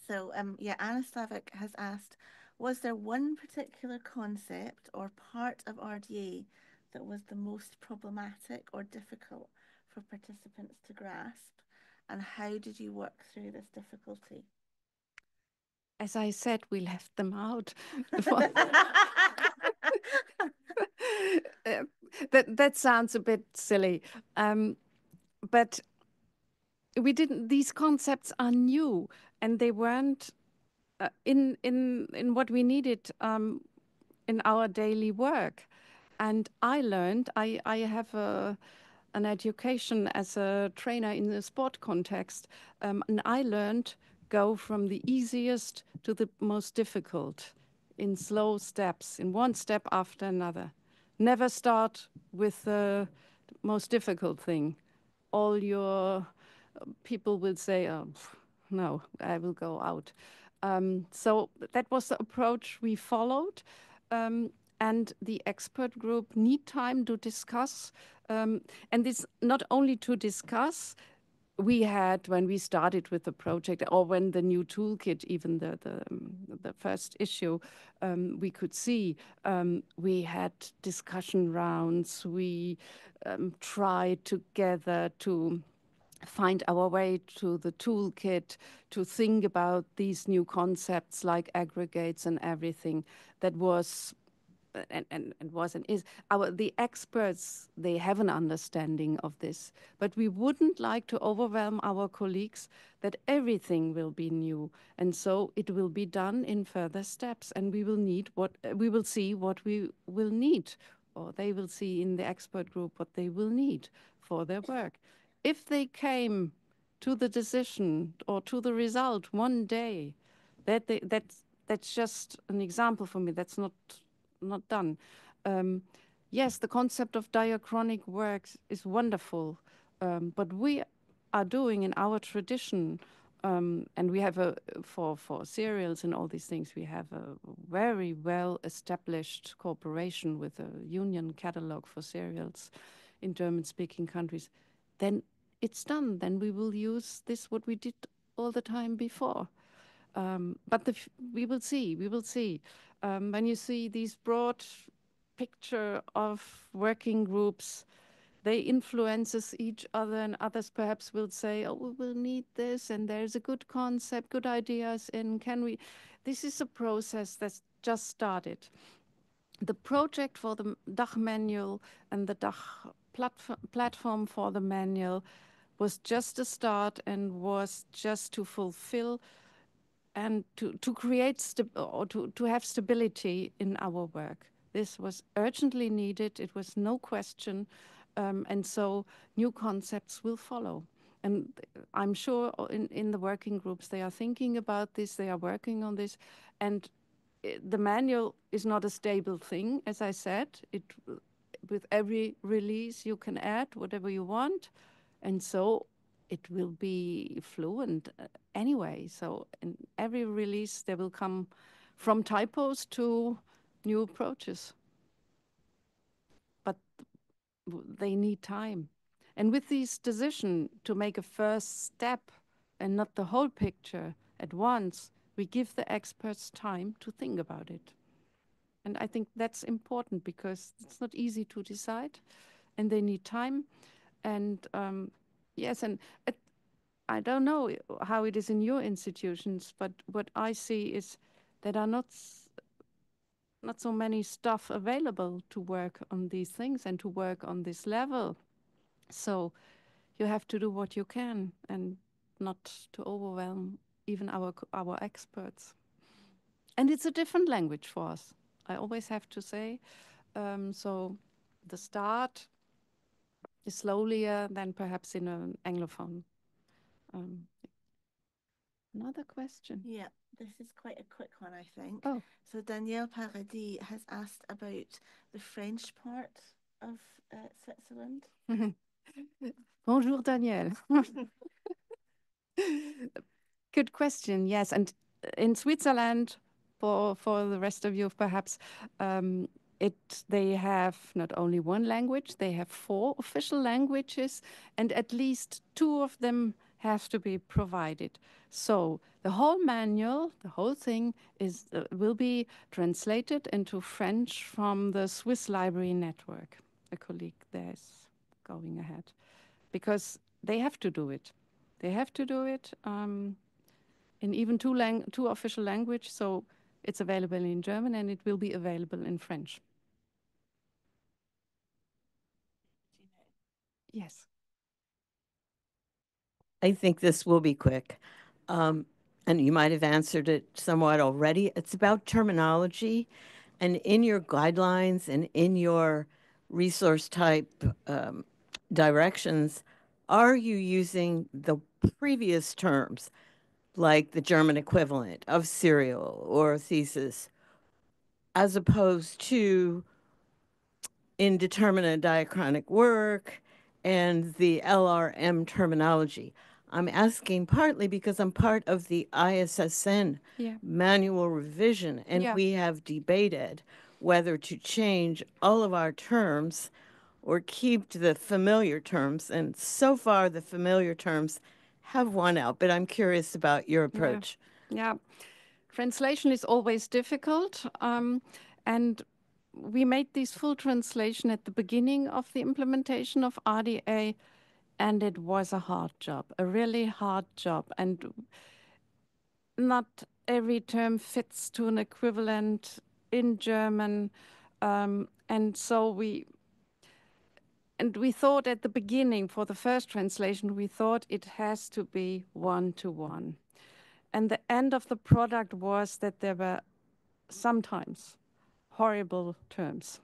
So yeah, Anna Slavic has asked, was there one particular concept or part of RDA that was the most problematic or difficult for participants to grasp, and how did you work through this difficulty? As I said, we left them out. That sounds a bit silly, but we didn't. These concepts are new, and they weren't in what we needed in our daily work. And I learned. I have an education as a trainer in the sport context, and I learned go from the easiest to the most difficult in slow steps, in one step after another. Never start with the most difficult thing. All your people will say, oh, no, I will go out. So that was the approach we followed. And the expert group need time to discuss. And it's not only to discuss. We had, when we started with the project, or when the new toolkit, even the first issue, we could see, we had discussion rounds. We tried together to find our way to the toolkit, to think about these new concepts like aggregates and everything. That was and was and is the experts. They have an understanding of this, but we wouldn't like to overwhelm our colleagues that everything will be new, and so it will be done in further steps, and we will see what we will need, or they will see in the expert group what they will need for their work. If they came to the decision or to the result one day, that's just an example for me. That's not done. Yes, the concept of diachronic works is wonderful, but we are doing in our tradition, and we have for serials and all these things, we have a very well established cooperation with a union catalog for serials in German-speaking countries. Then it's done. Then we will use this what we did all the time before. But we will see. We will see. When you see these broad picture of working groups, they influences each other, and others perhaps will say, oh, we will need this, and there's a good concept, good ideas, and can we... This is a process that's just started. The project for the DACH manual and the DACH platform for the manual was just a start, and was just to fulfill and to create or to have stability in our work. This was urgently needed. It was no question. And so new concepts will follow. And I'm sure in the working groups, they are thinking about this, they are working on this. And the manual is not a stable thing, as I said. With every release, you can add whatever you want. And so it will be fluent anyway. So in every release, there will come from typos to new approaches. But they need time. And with this decision to make a first step and not the whole picture at once, we give the experts time to think about it. And I think that's important because it's not easy to decide and they need time. And yes, and I don't know how it is in your institutions, but what I see is there are not so many stuff available to work on these things and to work on this level. So you have to do what you can and not to overwhelm even our experts. And it's a different language for us, I always have to say. So the start is slowlier than perhaps in an Anglophone. Another question. Yeah, this is quite a quick one, I think. Oh. So Danielle Paradis has asked about the French part of Switzerland. Bonjour, Danielle. Good question. Yes, and in Switzerland, for the rest of you, perhaps, they have not only one language; they have 4 official languages, and at least 2 of them have to be provided. So the whole manual, the whole thing, will be translated into French from the Swiss Library Network. A colleague there is going ahead, because they have to do it. They have to do it in even 2 official languages, so it's available in German and it will be available in French. Yes. I think this will be quick. And you might have answered it somewhat already. It's about terminology. And in your guidelines and in your resource type directions, are you using the previous terms, like the German equivalent of serial or thesis, as opposed to indeterminate diachronic work and the LRM terminology? I'm asking partly because I'm part of the ISSN manual revision, and we have debated whether to change all of our terms or keep the familiar terms. And so far, the familiar terms have won out, but I'm curious about your approach. Yeah. Translation is always difficult. And we made this full translation at the beginning of the implementation of RDA, and it was a hard job, a really hard job. And not every term fits to an equivalent in German. And so we thought at the beginning, for the first translation, we thought it has to be one-to-one. And the end of the product was that there were sometimes horrible terms,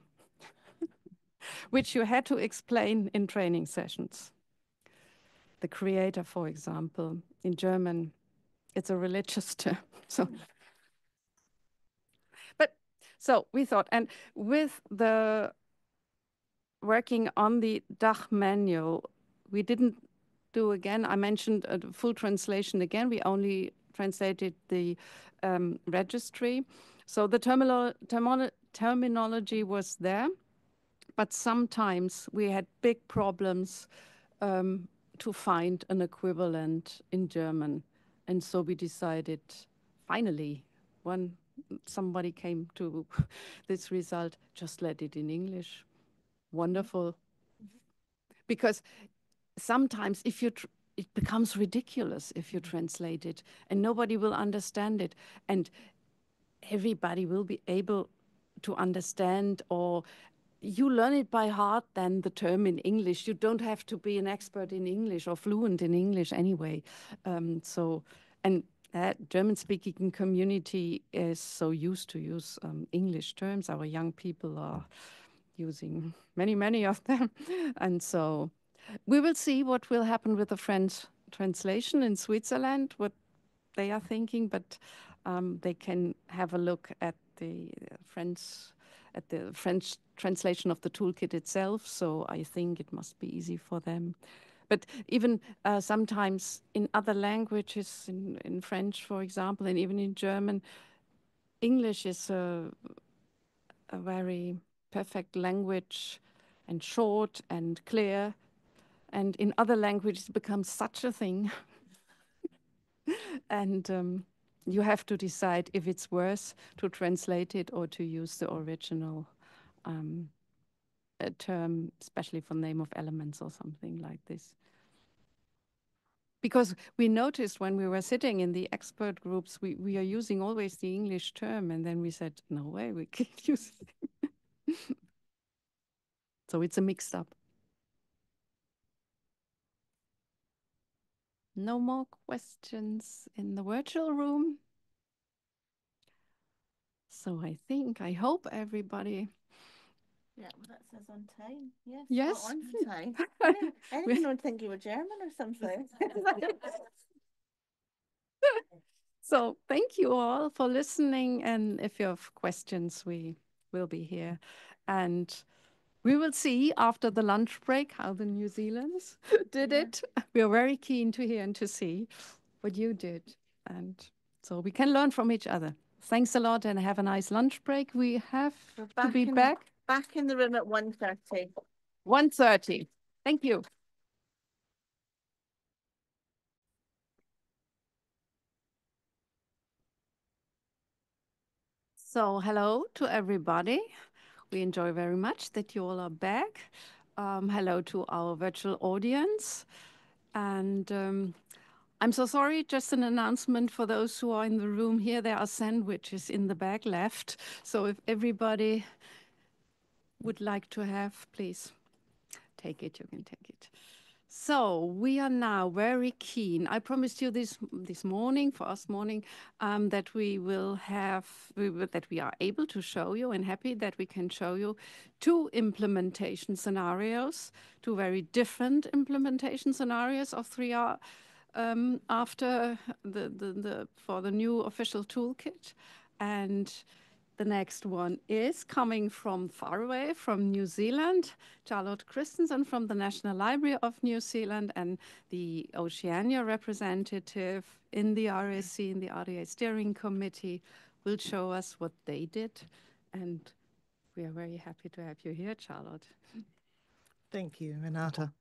which you had to explain in training sessions. The creator, for example, in German, it's a religious term. So we thought, and with the working on the DACH manual, we didn't do again. I mentioned a full translation again. We only translated the registry. So the terminology was there, but sometimes we had big problems to find an equivalent in German. And so we decided, finally, when somebody came to this result, just let it in English. Wonderful. Because sometimes if you it becomes ridiculous if you translate it, and nobody will understand it, and everybody will be able to understand, or you learn it by heart then the term in English. You don't have to be an expert in English or fluent in English anyway. And German-speaking community is so used to use English terms. Our young people are using many of them. And so we will see what will happen with the French translation in Switzerland, what they are thinking, but they can have a look at the French translation of the toolkit itself. So I think it must be easy for them. But even sometimes in other languages, in French, for example, and even in German, English is a very perfect language and short and clear. And in other languages, it becomes such a thing. And you have to decide if it's worth to translate it or to use the original term, especially for name of elements or something like this. Because we noticed when we were sitting in the expert groups, we are using always the English term, and then we said, no way, we can't use it. So it's a mixed up. No more questions in the virtual room. So I hope everybody. Yeah, well, that says on time. Yes. Yes. On for time. Yeah. I didn't think you were German or something. So thank you all for listening. And if you have questions, we will be here. And we will see after the lunch break how the New Zealanders did it. We are very keen to hear and to see what you did. And so we can learn from each other. Thanks a lot and have a nice lunch break. We have to be back in the room at 1:30. 1:30. Thank you. So hello to everybody. We enjoy very much that you all are back. Hello to our virtual audience. And I'm so sorry, just an announcement for those who are in the room here. There are sandwiches in the back left. So if everybody would like to have, please take it, you can take it. So we are now very keen. I promised you this morning, for us morning, that we are able to show you, and happy that we can show you 2 implementation scenarios, 2 very different implementation scenarios of 3R after for the new official toolkit. And the next one is coming from far away, from New Zealand, Charlotte Christensen from the National Library of New Zealand, and the Oceania representative in the RSC, in the RDA Steering Committee, will show us what they did. And we are very happy to have you here, Charlotte. Thank you, Renate.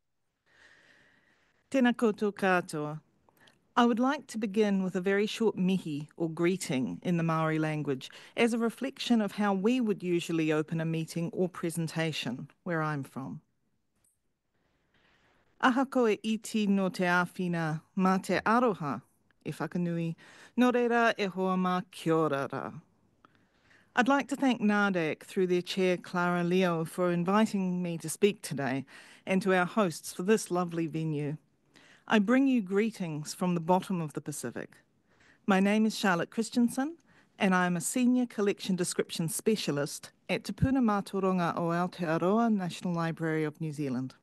Tēnā koutou katoa. I would like to begin with a very short mihi, or greeting, in the Maori language, as a reflection of how we would usually open a meeting or presentation where I'm from. Aha koe iti no te āwhina mā te aroha, e whakanui, no reira e hoa mā kia ora rā. I'd like to thank DACH through their chair, Clara Leo, for inviting me to speak today, and to our hosts for this lovely venue. I bring you greetings from the bottom of the Pacific. My name is Charlotte Christensen, and I am a Senior Collection Description Specialist at Te Puna Mātauranga o Aotearoa National Library of New Zealand.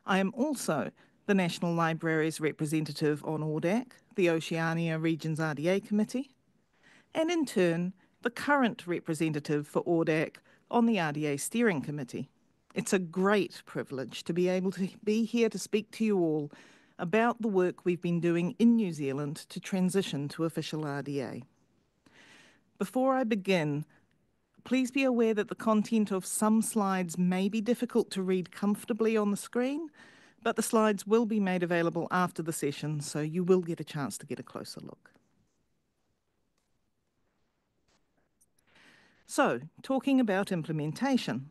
I am also the National Library's representative on RDAC, the Oceania Region's RDA Committee, and in turn, the current representative for RDAC on the RDA Steering Committee. It's a great privilege to be able to be here to speak to you all about the work we've been doing in New Zealand to transition to official RDA. Before I begin, please be aware that the content of some slides may be difficult to read comfortably on the screen, but the slides will be made available after the session, so you will get a chance to get a closer look. So, talking about implementation.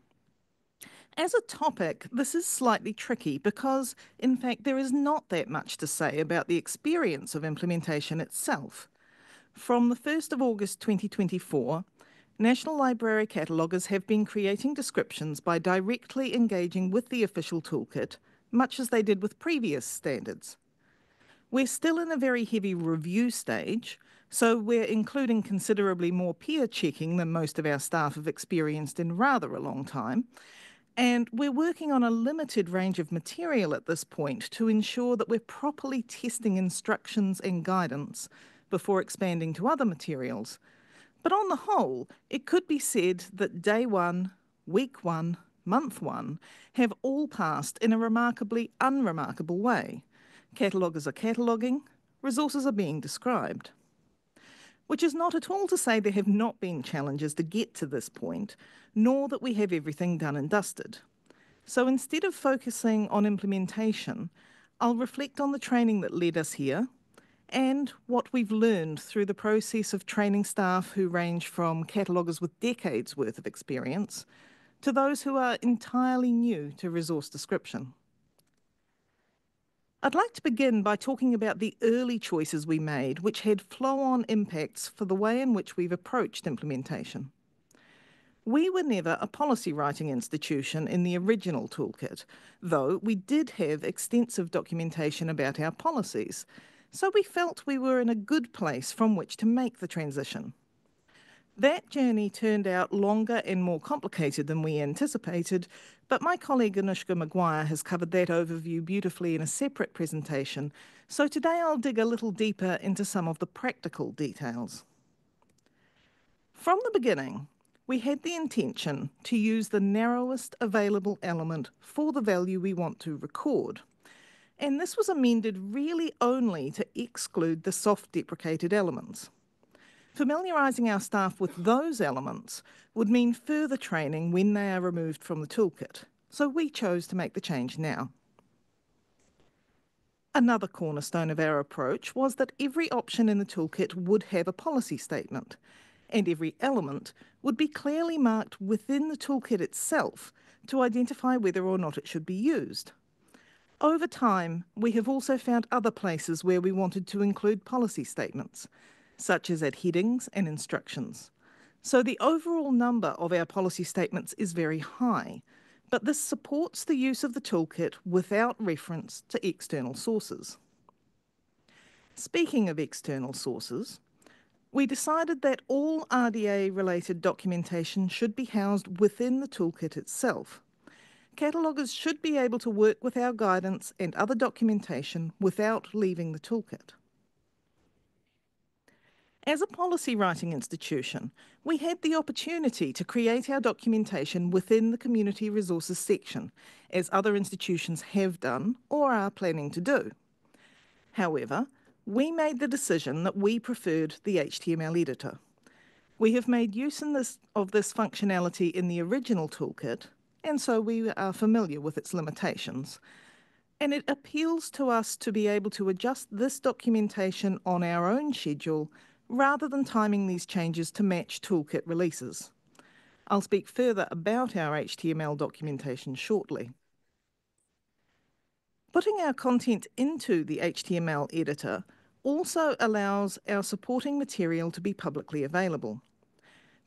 As a topic, this is slightly tricky because, in fact, there is not that much to say about the experience of implementation itself. From the 1st of August 2024, National Library cataloguers have been creating descriptions by directly engaging with the official toolkit, much as they did with previous standards. We're still in a very heavy review stage, so we're including considerably more peer checking than most of our staff have experienced in rather a long time. And we're working on a limited range of material at this point to ensure that we're properly testing instructions and guidance before expanding to other materials. But on the whole, it could be said that day 1, week 1, month 1 have all passed in a remarkably unremarkable way. Cataloguers are cataloguing, resources are being described. Which is not at all to say there have not been challenges to get to this point, nor that we have everything done and dusted. So instead of focusing on implementation, I'll reflect on the training that led us here and what we've learned through the process of training staff who range from cataloguers with decades worth of experience to those who are entirely new to resource description. I'd like to begin by talking about the early choices we made, which had flow-on impacts for the way in which we've approached implementation. We were never a policy writing institution in the original toolkit, though we did have extensive documentation about our policies, so we felt we were in a good place from which to make the transition. That journey turned out longer and more complicated than we anticipated, but my colleague Anushka Maguire has covered that overview beautifully in a separate presentation, so today I'll dig a little deeper into some of the practical details. From the beginning, we had the intention to use the narrowest available element for the value we want to record, and this was amended really only to exclude the soft deprecated elements. Familiarising our staff with those elements would mean further training when they are removed from the toolkit, so we chose to make the change now. Another cornerstone of our approach was that every option in the toolkit would have a policy statement, and every element would be clearly marked within the toolkit itself to identify whether or not it should be used. Over time, we have also found other places where we wanted to include policy statements, such as at headings and instructions. So the overall number of our policy statements is very high, but this supports the use of the toolkit without reference to external sources. Speaking of external sources, we decided that all RDA-related documentation should be housed within the toolkit itself. Cataloguers should be able to work with our guidance and other documentation without leaving the toolkit. As a policy writing institution, we had the opportunity to create our documentation within the Community Resources section, as other institutions have done or are planning to do. However, we made the decision that we preferred the HTML editor. We have made use of this functionality in the original toolkit, and so we are familiar with its limitations. And it appeals to us to be able to adjust this documentation on our own schedule rather than timing these changes to match toolkit releases. I'll speak further about our HTML documentation shortly. Putting our content into the HTML editor also allows our supporting material to be publicly available.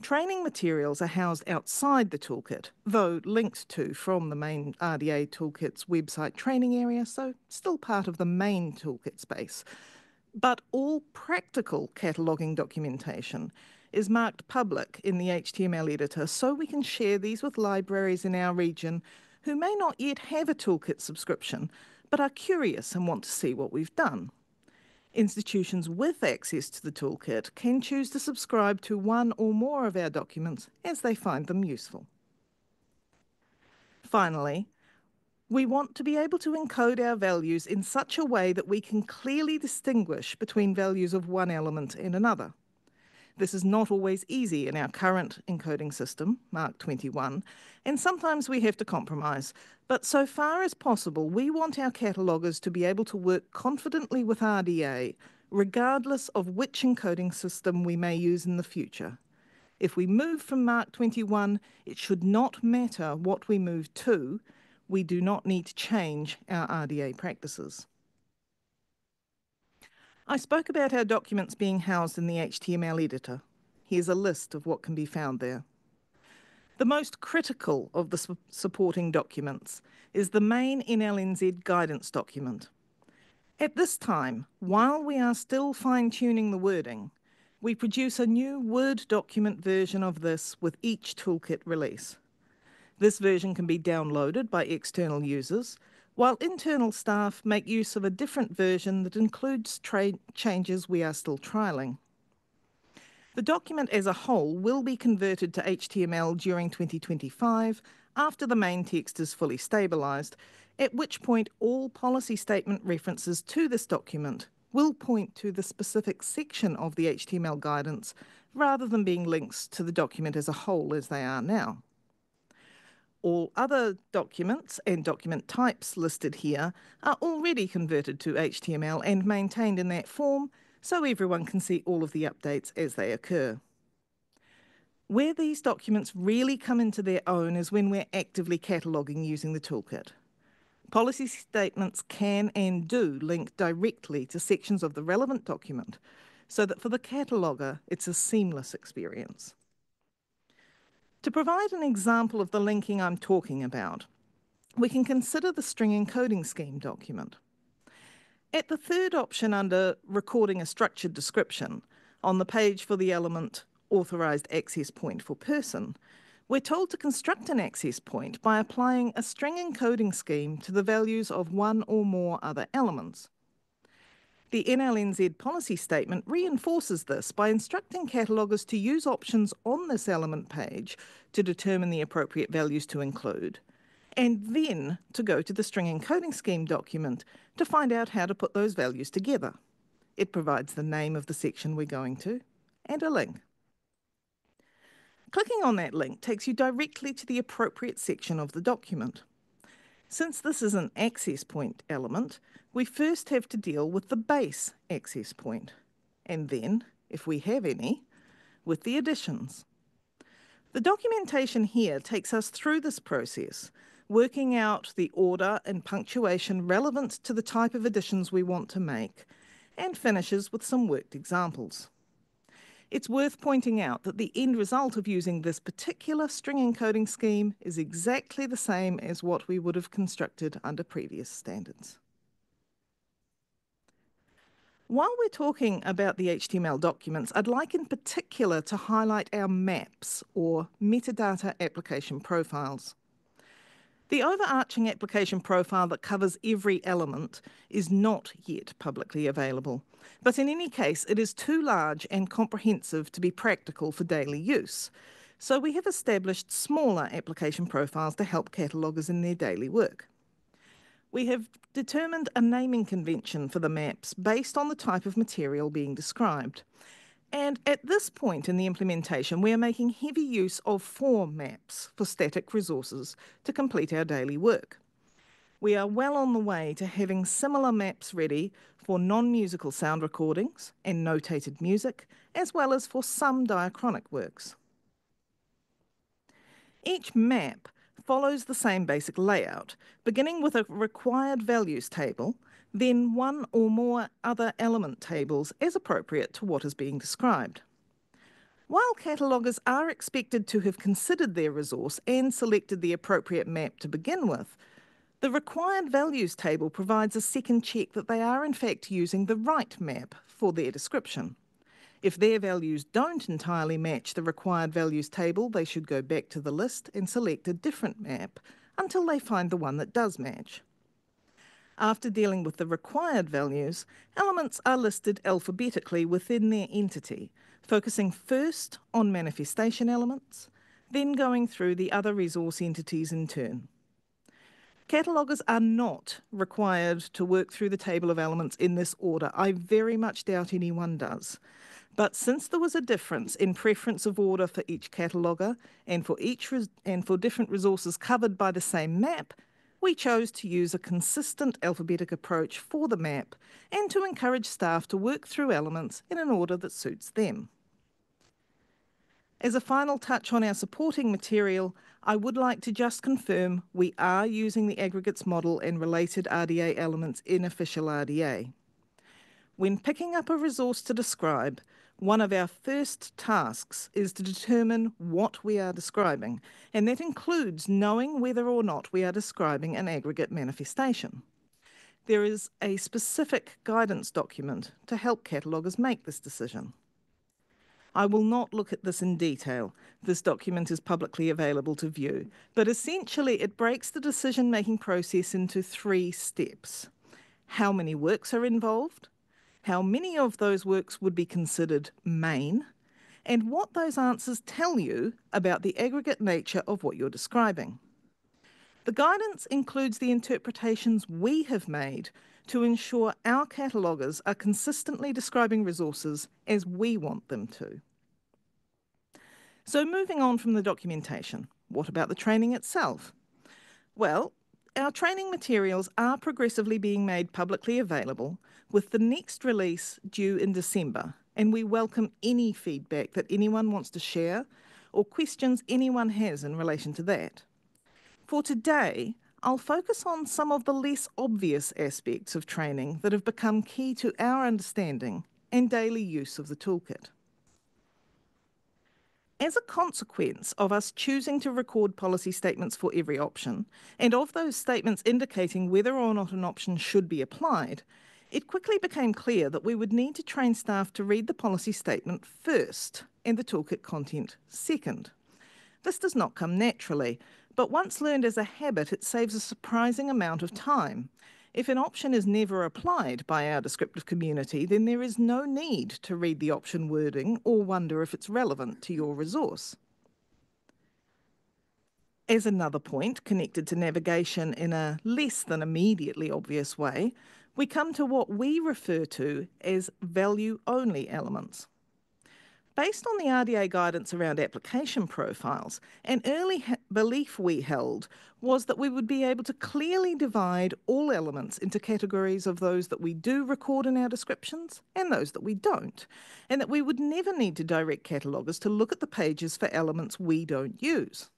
Training materials are housed outside the toolkit, though linked to from the main RDA toolkit's website training area, so still part of the main toolkit space. But all practical cataloguing documentation is marked public in the HTML editor, so we can share these with libraries in our region who may not yet have a toolkit subscription, but are curious and want to see what we've done. Institutions with access to the toolkit can choose to subscribe to one or more of our documents as they find them useful. Finally, we want to be able to encode our values in such a way that we can clearly distinguish between values of one element and another. This is not always easy in our current encoding system, Mark 21, and sometimes we have to compromise. But so far as possible, we want our cataloguers to be able to work confidently with RDA, regardless of which encoding system we may use in the future. If we move from Mark 21, it should not matter what we move to. We do not need to change our RDA practices. I spoke about our documents being housed in the HTML editor. Here's a list of what can be found there. The most critical of the supporting documents is the main NLNZ guidance document. At this time, while we are still fine-tuning the wording, we produce a new Word document version of this with each toolkit release. This version can be downloaded by external users, while internal staff make use of a different version that includes changes we are still trialling. The document as a whole will be converted to HTML during 2025 after the main text is fully stabilised, at which point all policy statement references to this document will point to the specific section of the HTML guidance rather than being links to the document as a whole as they are now. All other documents and document types listed here are already converted to HTML and maintained in that form, so everyone can see all of the updates as they occur. Where these documents really come into their own is when we're actively cataloguing using the toolkit. Policy statements can and do link directly to sections of the relevant document, so that for the cataloguer, it's a seamless experience. To provide an example of the linking I'm talking about, we can consider the string encoding scheme document. At the third option under Recording a Structured Description, on the page for the element Authorized Access Point for Person, we're told to construct an access point by applying a string encoding scheme to the values of one or more other elements. The NLNZ policy statement reinforces this by instructing cataloguers to use options on this element page to determine the appropriate values to include, and then to go to the string encoding scheme document to find out how to put those values together. It provides the name of the section we're going to and a link. Clicking on that link takes you directly to the appropriate section of the document. Since this is an access point element, we first have to deal with the base access point, and then, if we have any, with the additions. The documentation here takes us through this process, working out the order and punctuation relevant to the type of additions we want to make, and finishes with some worked examples. It's worth pointing out that the end result of using this particular string encoding scheme is exactly the same as what we would have constructed under previous standards. While we're talking about the HTML documents, I'd like in particular to highlight our maps, or metadata application profiles. The overarching application profile that covers every element is not yet publicly available, but in any case it is too large and comprehensive to be practical for daily use, so we have established smaller application profiles to help cataloguers in their daily work. We have determined a naming convention for the maps based on the type of material being described. And at this point in the implementation, we are making heavy use of form maps for static resources to complete our daily work. We are well on the way to having similar maps ready for non-musical sound recordings and notated music, as well as for some diachronic works. Each map follows the same basic layout, beginning with a required values table, then one or more other element tables as appropriate to what is being described. While cataloguers are expected to have considered their resource and selected the appropriate map to begin with, the required values table provides a second check that they are in fact using the right map for their description. If their values don't entirely match the required values table, they should go back to the list and select a different map until they find the one that does match. After dealing with the required values, elements are listed alphabetically within their entity, focusing first on manifestation elements, then going through the other resource entities in turn. Cataloguers are not required to work through the table of elements in this order. I very much doubt anyone does. But since there was a difference in preference of order for each cataloguer and for different resources covered by the same map, we chose to use a consistent alphabetic approach for the map and to encourage staff to work through elements in an order that suits them. As a final touch on our supporting material, I would like to just confirm we are using the aggregates model and related RDA elements in official RDA. When picking up a resource to describe, one of our first tasks is to determine what we are describing, and that includes knowing whether or not we are describing an aggregate manifestation. There is a specific guidance document to help cataloguers make this decision. I will not look at this in detail. This document is publicly available to view, but essentially it breaks the decision-making process into 3 steps. How many works are involved? How many of those works would be considered main, and what those answers tell you about the aggregate nature of what you're describing. The guidance includes the interpretations we have made to ensure our cataloguers are consistently describing resources as we want them to. So moving on from the documentation, What about the training itself? Well, our training materials are progressively being made publicly available, with the next release due in December, and we welcome any feedback that anyone wants to share or questions anyone has in relation to that. For today, I'll focus on some of the less obvious aspects of training that have become key to our understanding and daily use of the toolkit. As a consequence of us choosing to record policy statements for every option, and of those statements indicating whether or not an option should be applied, it quickly became clear that we would need to train staff to read the policy statement first and the toolkit content second. This does not come naturally, but once learned as a habit, it saves a surprising amount of time. If an option is never applied by our descriptive community, then there is no need to read the option wording or wonder if it's relevant to your resource. As another point connected to navigation in a less than immediately obvious way, we come to what we refer to as value-only elements. Based on the RDA guidance around application profiles, an early belief we held was that we would be able to clearly divide all elements into categories of those that we do record in our descriptions and those that we don't, and that we would never need to direct cataloguers to look at the pages for elements we don't use.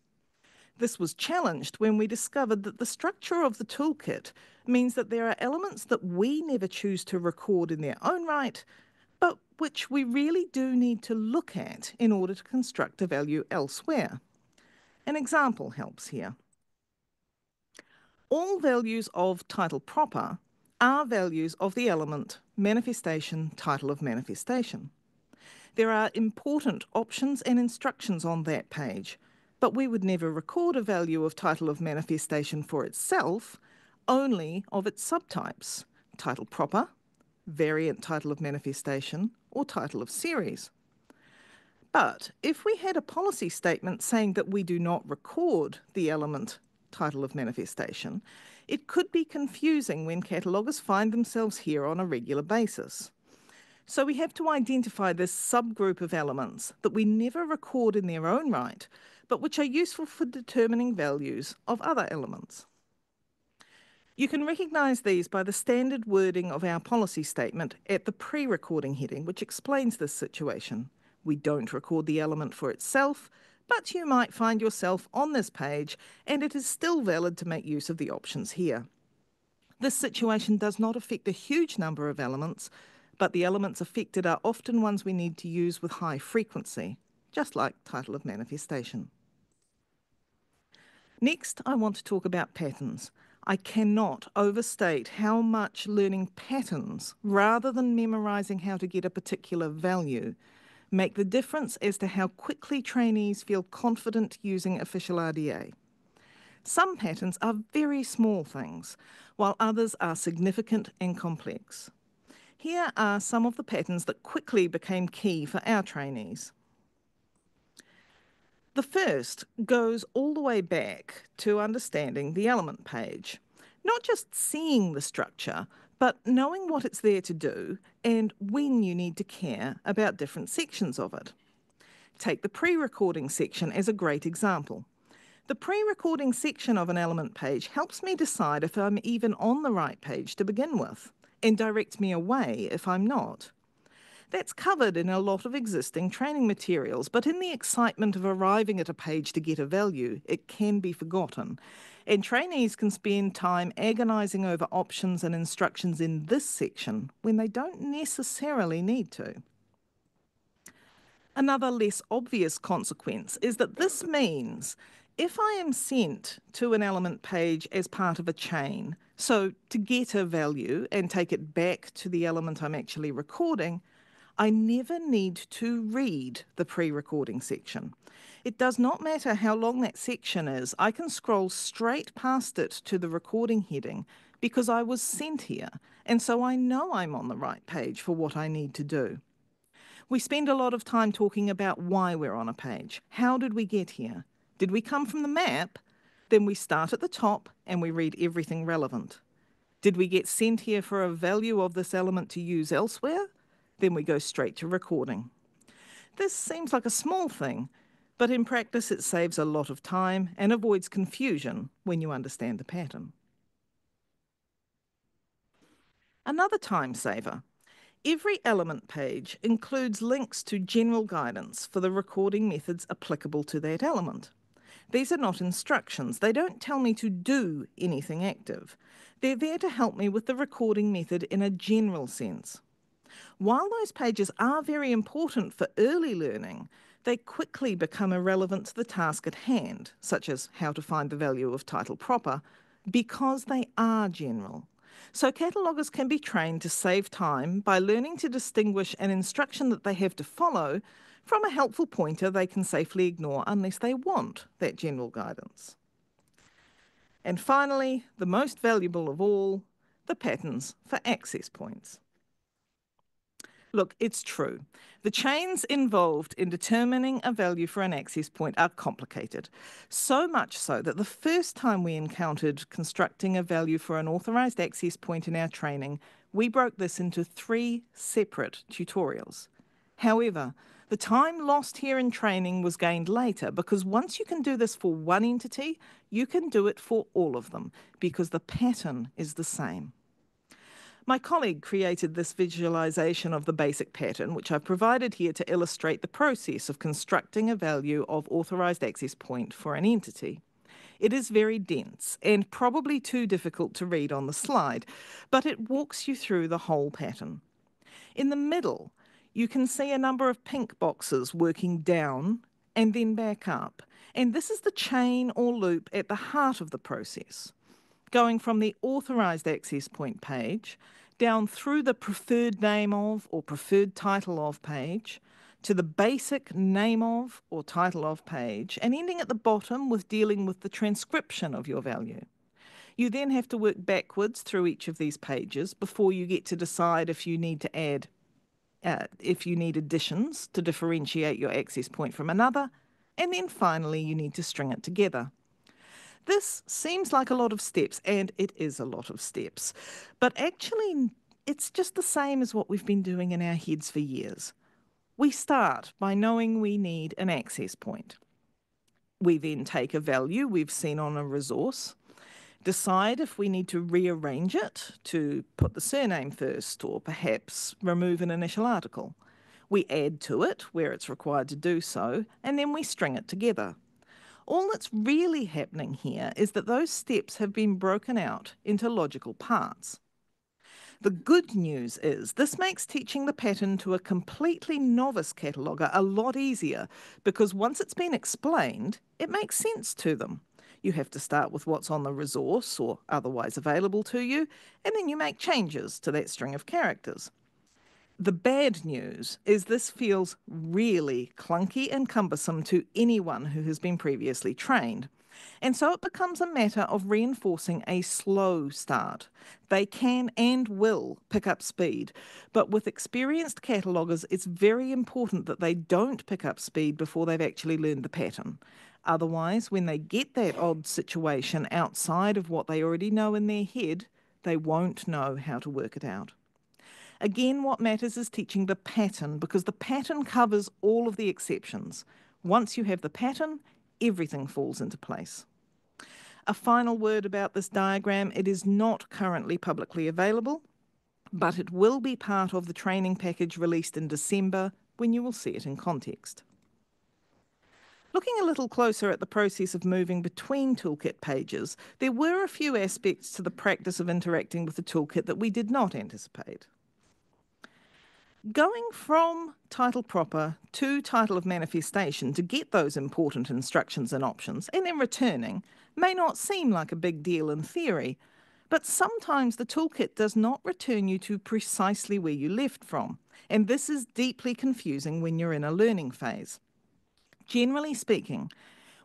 This was challenged when we discovered that the structure of the toolkit means that there are elements that we never choose to record in their own right, but which we really do need to look at in order to construct a value elsewhere. An example helps here. All values of title proper are values of the element manifestation title of manifestation. There are important options and instructions on that page, but we would never record a value of title of manifestation for itself, only of its subtypes, title proper, variant title of manifestation, or title of series. But if we had a policy statement saying that we do not record the element title of manifestation, it could be confusing when cataloguers find themselves here on a regular basis. So we have to identify this subgroup of elements that we never record in their own right, but which are useful for determining values of other elements. You can recognise these by the standard wording of our policy statement at the pre-recording heading, which explains this situation. We don't record the element for itself, but you might find yourself on this page and it is still valid to make use of the options here. This situation does not affect a huge number of elements, but the elements affected are often ones we need to use with high frequency, just like title of manifestation. Next, I want to talk about patterns. I cannot overstate how much learning patterns, rather than memorising how to get a particular value, make the difference as to how quickly trainees feel confident using official RDA. Some patterns are very small things, while others are significant and complex. Here are some of the patterns that quickly became key for our trainees. The first goes all the way back to understanding the element page. Not just seeing the structure, but knowing what it's there to do and when you need to care about different sections of it. Take the pre-recording section as a great example. The pre-recording section of an element page helps me decide if I'm even on the right page to begin with, and directs me away if I'm not. That's covered in a lot of existing training materials, but in the excitement of arriving at a page to get a value, it can be forgotten. And trainees can spend time agonising over options and instructions in this section when they don't necessarily need to. Another less obvious consequence is that this means if I am sent to an element page as part of a chain, so to get a value and take it back to the element I'm actually recording, I never need to read the pre-recording section. It does not matter how long that section is, I can scroll straight past it to the recording heading because I was sent here, and so I know I'm on the right page for what I need to do. We spend a lot of time talking about why we're on a page. How did we get here? Did we come from the map? Then we start at the top and we read everything relevant. Did we get sent here for a value of this element to use elsewhere? Then we go straight to recording. This seems like a small thing, but in practice it saves a lot of time and avoids confusion when you understand the pattern. Another time saver. Every element page includes links to general guidance for the recording methods applicable to that element. These are not instructions. They don't tell me to do anything active. They're there to help me with the recording method in a general sense. While those pages are very important for early learning, they quickly become irrelevant to the task at hand, such as how to find the value of title proper, because they are general. So cataloguers can be trained to save time by learning to distinguish an instruction that they have to follow from a helpful pointer they can safely ignore unless they want that general guidance. And finally, the most valuable of all, the patterns for access points. Look, it's true. The chains involved in determining a value for an access point are complicated, so much so that the first time we encountered constructing a value for an authorized access point in our training, we broke this into 3 separate tutorials. However, the time lost here in training was gained later because once you can do this for one entity, you can do it for all of them because the pattern is the same. My colleague created this visualization of the basic pattern, which I've provided here to illustrate the process of constructing a value of authorized access point for an entity. It is very dense and probably too difficult to read on the slide, but it walks you through the whole pattern. In the middle, you can see a number of pink boxes working down and then back up, and this is the chain or loop at the heart of the process, going from the authorized access point page down through the preferred name of or preferred title of page to the basic name of or title of page and ending at the bottom with dealing with the transcription of your value. You then have to work backwards through each of these pages before you get to decide if you need to add if you need additions to differentiate your access point from another, and then finally you need to string it together. This seems like a lot of steps, and it is a lot of steps, but actually it's just the same as what we've been doing in our heads for years. We start by knowing we need an access point. We then take a value we've seen on a resource, decide if we need to rearrange it to put the surname first or perhaps remove an initial article. We add to it where it's required to do so, and then we string it together. All that's really happening here is that those steps have been broken out into logical parts. The good news is this makes teaching the pattern to a completely novice cataloguer a lot easier because once it's been explained, it makes sense to them. You have to start with what's on the resource or otherwise available to you, and then you make changes to that string of characters. The bad news is this feels really clunky and cumbersome to anyone who has been previously trained. And so it becomes a matter of reinforcing a slow start. They can and will pick up speed, but with experienced cataloguers, it's very important that they don't pick up speed before they've actually learned the pattern. Otherwise, when they get that odd situation outside of what they already know in their head, they won't know how to work it out. Again, what matters is teaching the pattern because the pattern covers all of the exceptions. Once you have the pattern, everything falls into place. A final word about this diagram, it is not currently publicly available, but it will be part of the training package released in December when you will see it in context. Looking a little closer at the process of moving between toolkit pages, there were a few aspects to the practice of interacting with the toolkit that we did not anticipate. Going from title proper to title of manifestation to get those important instructions and options, and then returning, may not seem like a big deal in theory, but sometimes the toolkit does not return you to precisely where you left from, and this is deeply confusing when you're in a learning phase. Generally speaking,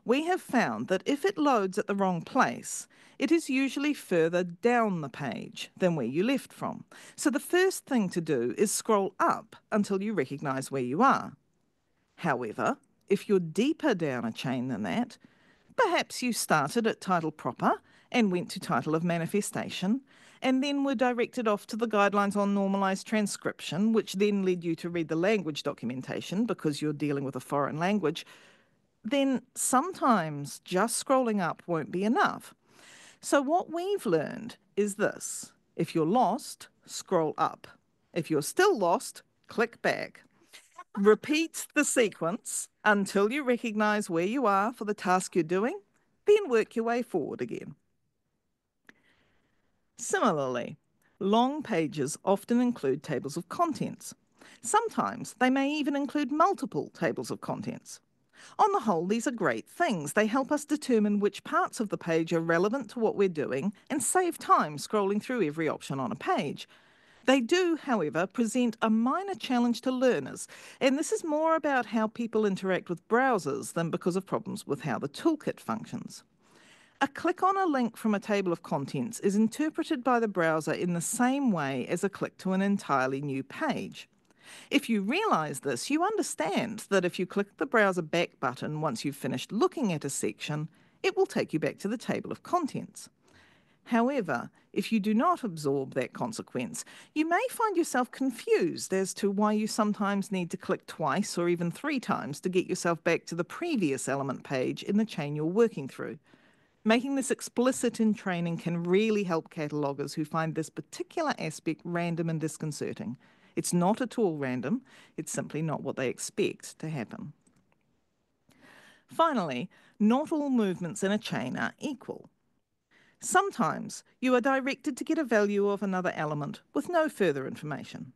we have found that if it loads at the wrong place, it is usually further down the page than where you left from. So the first thing to do is scroll up until you recognise where you are. However, if you're deeper down a chain than that, perhaps you started at title proper and went to title of manifestation, and then were directed off to the guidelines on normalised transcription, which then led you to read the language documentation because you're dealing with a foreign language. then sometimes just scrolling up won't be enough. So what we've learned is this. If you're lost, scroll up. If you're still lost, click back. Repeat the sequence until you recognize where you are for the task you're doing, then work your way forward again. Similarly, long pages often include tables of contents. Sometimes they may even include multiple tables of contents. On the whole, these are great things. They help us determine which parts of the page are relevant to what we're doing and save time scrolling through every option on a page. They do, however, present a minor challenge to learners, and this is more about how people interact with browsers than because of problems with how the toolkit functions. A click on a link from a table of contents is interpreted by the browser in the same way as a click to an entirely new page. If you realise this, you understand that if you click the browser back button once you've finished looking at a section, it will take you back to the table of contents. However, if you do not absorb that consequence, you may find yourself confused as to why you sometimes need to click twice or even 3 times to get yourself back to the previous element page in the chain you're working through. Making this explicit in training can really help cataloguers who find this particular aspect random and disconcerting. It's not at all random, it's simply not what they expect to happen. Finally, not all movements in a chain are equal. Sometimes you are directed to get a value of another element with no further information.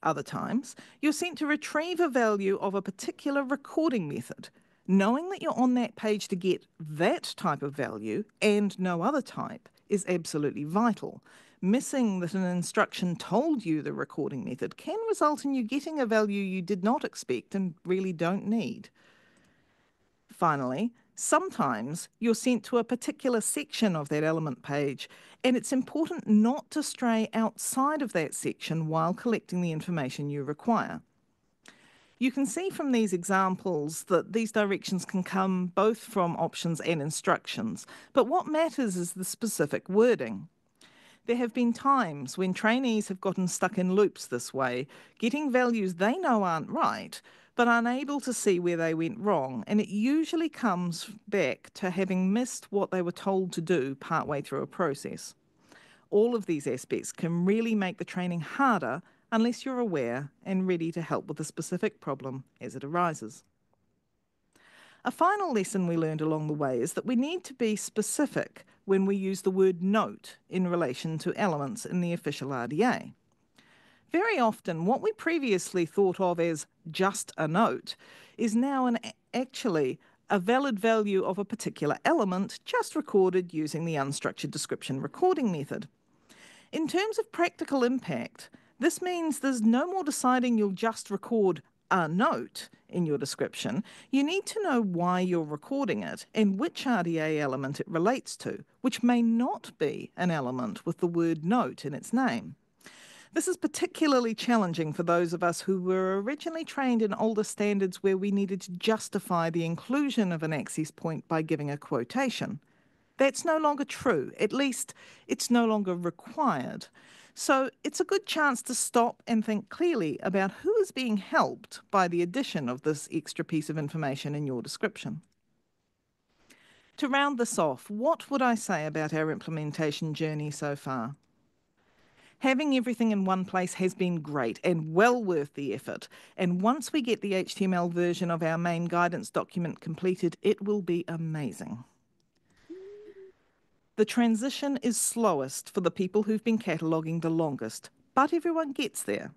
Other times, you're sent to retrieve a value of a particular recording method. Knowing that you're on that page to get that type of value and no other type is absolutely vital. Missing that an instruction told you the recording method can result in you getting a value you did not expect and really don't need. Finally, sometimes you're sent to a particular section of that element page, and it's important not to stray outside of that section while collecting the information you require. You can see from these examples that these directions can come both from options and instructions, but what matters is the specific wording. There have been times when trainees have gotten stuck in loops this way, getting values they know aren't right, but unable to see where they went wrong, and it usually comes back to having missed what they were told to do partway through a process. All of these aspects can really make the training harder unless you're aware and ready to help with a specific problem as it arises. A final lesson we learned along the way is that we need to be specific when we use the word note in relation to elements in the official RDA. Very often, what we previously thought of as just a note is now actually a valid value of a particular element just recorded using the unstructured description recording method. In terms of practical impact, this means there's no more deciding you'll just record a note in your description. You need to know why you're recording it and which RDA element it relates to, which may not be an element with the word note in its name. This is particularly challenging for those of us who were originally trained in older standards where we needed to justify the inclusion of an access point by giving a quotation. That's no longer true, at least it's no longer required. So it's a good chance to stop and think clearly about who is being helped by the addition of this extra piece of information in your description. To round this off, what would I say about our implementation journey so far? Having everything in one place has been great and well worth the effort. And once we get the HTML version of our main guidance document completed, it will be amazing. The transition is slowest for the people who've been cataloguing the longest, but everyone gets there.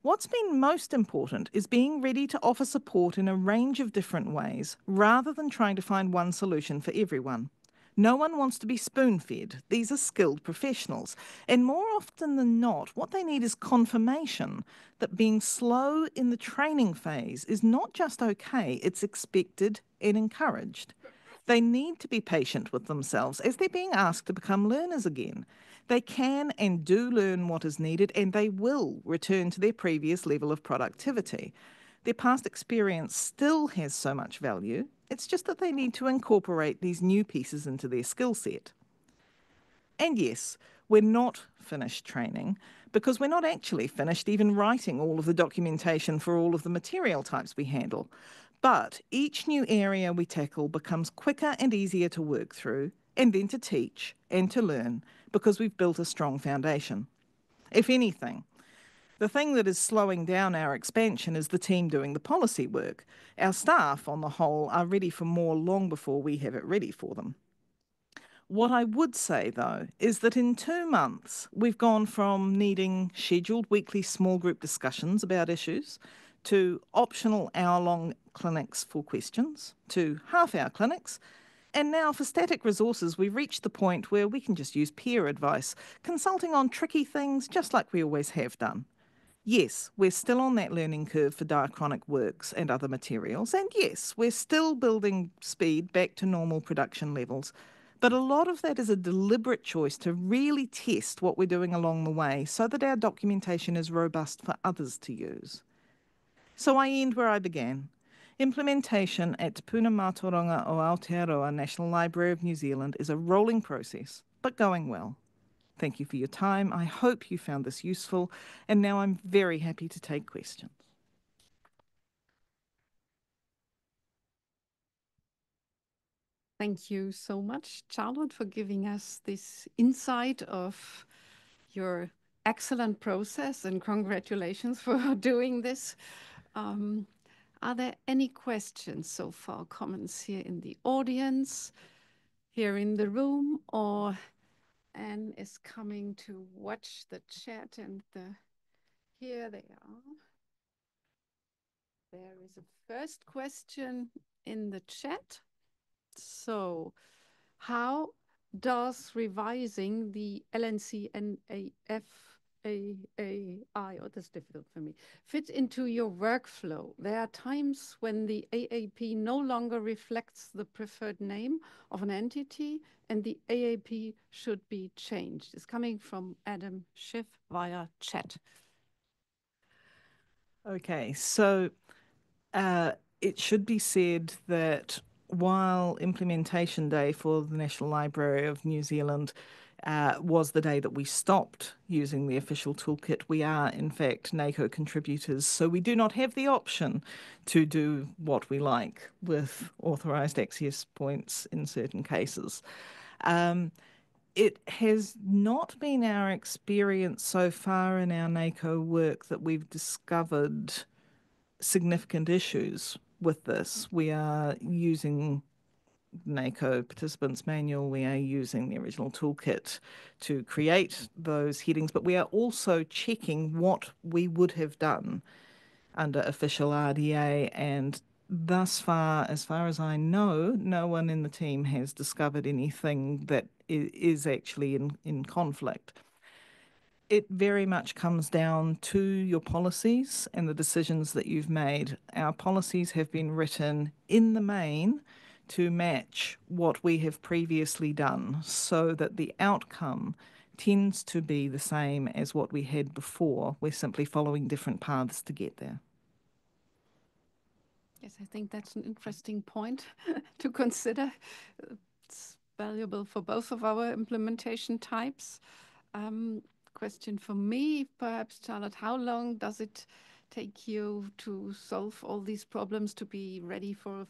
What's been most important is being ready to offer support in a range of different ways, rather than trying to find one solution for everyone. No one wants to be spoon-fed. These are skilled professionals. And more often than not, what they need is confirmation that being slow in the training phase is not just okay, it's expected and encouraged. They need to be patient with themselves as they're being asked to become learners again. They can and do learn what is needed, and they will return to their previous level of productivity. Their past experience still has so much value. It's just that they need to incorporate these new pieces into their skill set. And yes, we're not finished training because we're not actually finished even writing all of the documentation for all of the material types we handle. But each new area we tackle becomes quicker and easier to work through, and then to teach and to learn, because we've built a strong foundation. If anything, the thing that is slowing down our expansion is the team doing the policy work. Our staff, on the whole, are ready for more long before we have it ready for them. What I would say, though, is that in 2 months, we've gone from needing scheduled weekly small group discussions about issues to optional hour-long clinics for questions, to half-hour clinics, and now for static resources, we've reached the point where we can just use peer advice, consulting on tricky things just like we always have done. Yes, we're still on that learning curve for diachronic works and other materials, and yes, we're still building speed back to normal production levels, but a lot of that is a deliberate choice to really test what we're doing along the way so that our documentation is robust for others to use. So I end where I began. Implementation at Te Puna Mātauranga o Aotearoa National Library of New Zealand is a rolling process, but going well. Thank you for your time. I hope you found this useful, and now I'm very happy to take questions. Thank you so much, Charlotte, for giving us this insight of your excellent process, and congratulations for doing this. Are there any questions so far, comments here in the audience, here in the room, or Anne is coming to watch the chat and here they are. There is a first question in the chat. So, how does revising the LNC AAI, oh, that's difficult for me, fit into your workflow? There are times when the AAP no longer reflects the preferred name of an entity and the AAP should be changed. It's coming from Adam Schiff via chat. Okay, so it should be said that while implementation day for the National Library of New Zealand was the day that we stopped using the official toolkit, we are in fact NACO contributors, so we do not have the option to do what we like with authorised access points in certain cases. It has not been our experience so far in our NACO work that we've discovered significant issues with this. We are using NACO Participants Manual, we are using the original toolkit to create those headings, but we are also checking what we would have done under official RDA, and thus far as I know, no one in the team has discovered anything that is actually in conflict. It very much comes down to your policies and the decisions that you've made. Our policies have been written in the main to match what we have previously done, so that the outcome tends to be the same as what we had before. We're simply following different paths to get there. Yes, I think that's an interesting point to consider. It's valuable for both of our implementation types. Question for me, perhaps, Charlotte, how long does it take you to solve all these problems to be ready for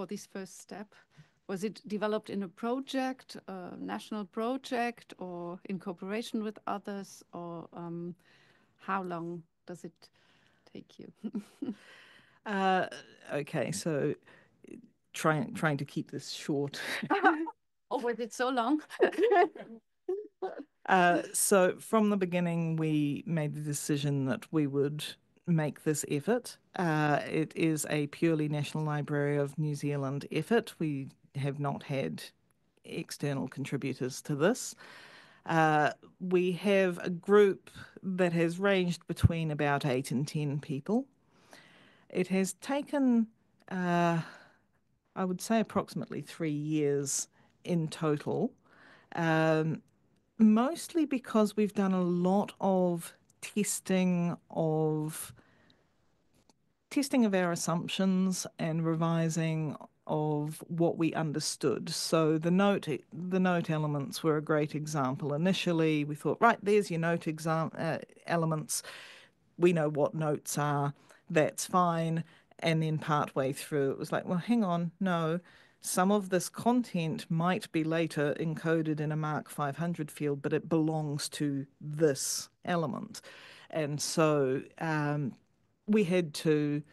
this first step? Was it developed in a project, a national project, or in cooperation with others, or how long does it take you? Okay, so trying to keep this short. Oh, was it so long? So from the beginning, we made the decision that we would make this effort. It is a purely National Library of New Zealand effort. We have not had external contributors to this. We have a group that has ranged between about 8 and 10 people. It has taken, I would say, approximately 3 years in total. Mostly because we've done a lot of testing of our assumptions and revising of what we understood. So the note elements were a great example. Initially, we thought, right, there's your note elements. We know what notes are. That's fine. And then partway through, it was like, well, hang on, no, some of this content might be later encoded in a Mark 500 field, but it belongs to this element. And so we had to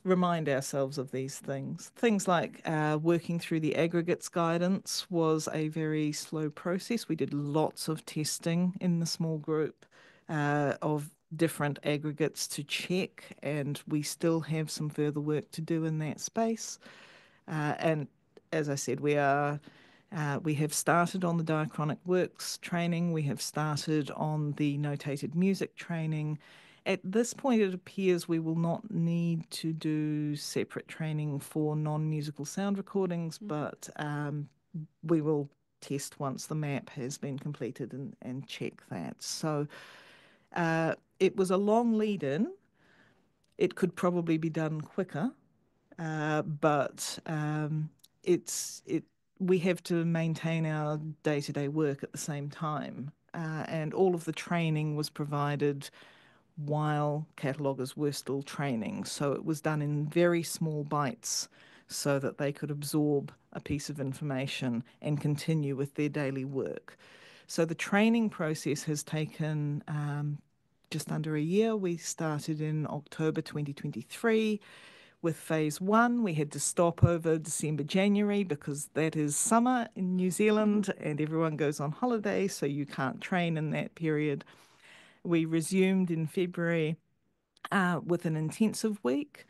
remind ourselves of these things. Things like working through the aggregates guidance was a very slow process. We did lots of testing in the small group of different aggregates to check, and we still have some further work to do in that space. And as I said, we have started on the diachronic works training. We have started on the notated music training. At this point, it appears we will not need to do separate training for non-musical sound recordings, but we will test once the map has been completed and check that. So it was a long lead-in. It could probably be done quicker, but we have to maintain our day-to-day work at the same time. And all of the training was provided while cataloguers were still training. So it was done in very small bites so that they could absorb a piece of information and continue with their daily work. So the training process has taken just under a year. We started in October 2023. With phase 1, we had to stop over December, January because that is summer in New Zealand and everyone goes on holiday, so you can't train in that period. We resumed in February with an intensive week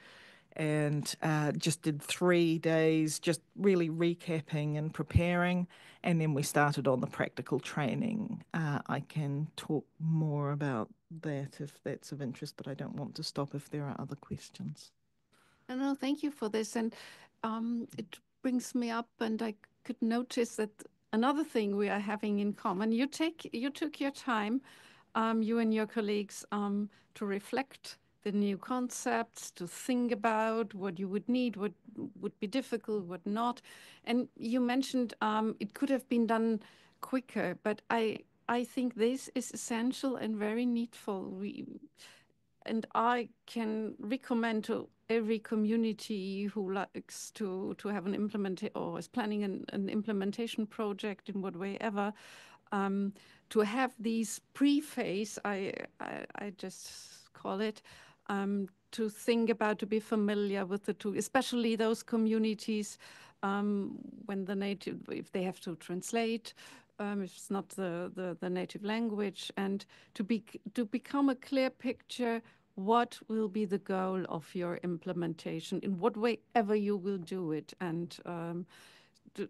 and just did 3 days, just really recapping and preparing. And then we started on the practical training. I can talk more about that if that's of interest, but I don't want to stop if there are other questions. No, thank you for this. And it brings me up, and I could notice that another thing we are having in common, you took your time, you and your colleagues, to reflect the new concepts, to think about what you would need, what would be difficult, what not. And you mentioned it could have been done quicker, but I think this is essential and very needful. And I can recommend to every community who likes to have an or is planning an implementation project in what way ever, to have these pre-phase, I just call it, to think about, to be familiar with the tool, especially those communities when the native, if they have to translate, if it's not the native language, and to become a clear picture what will be the goal of your implementation in what way ever you will do it, and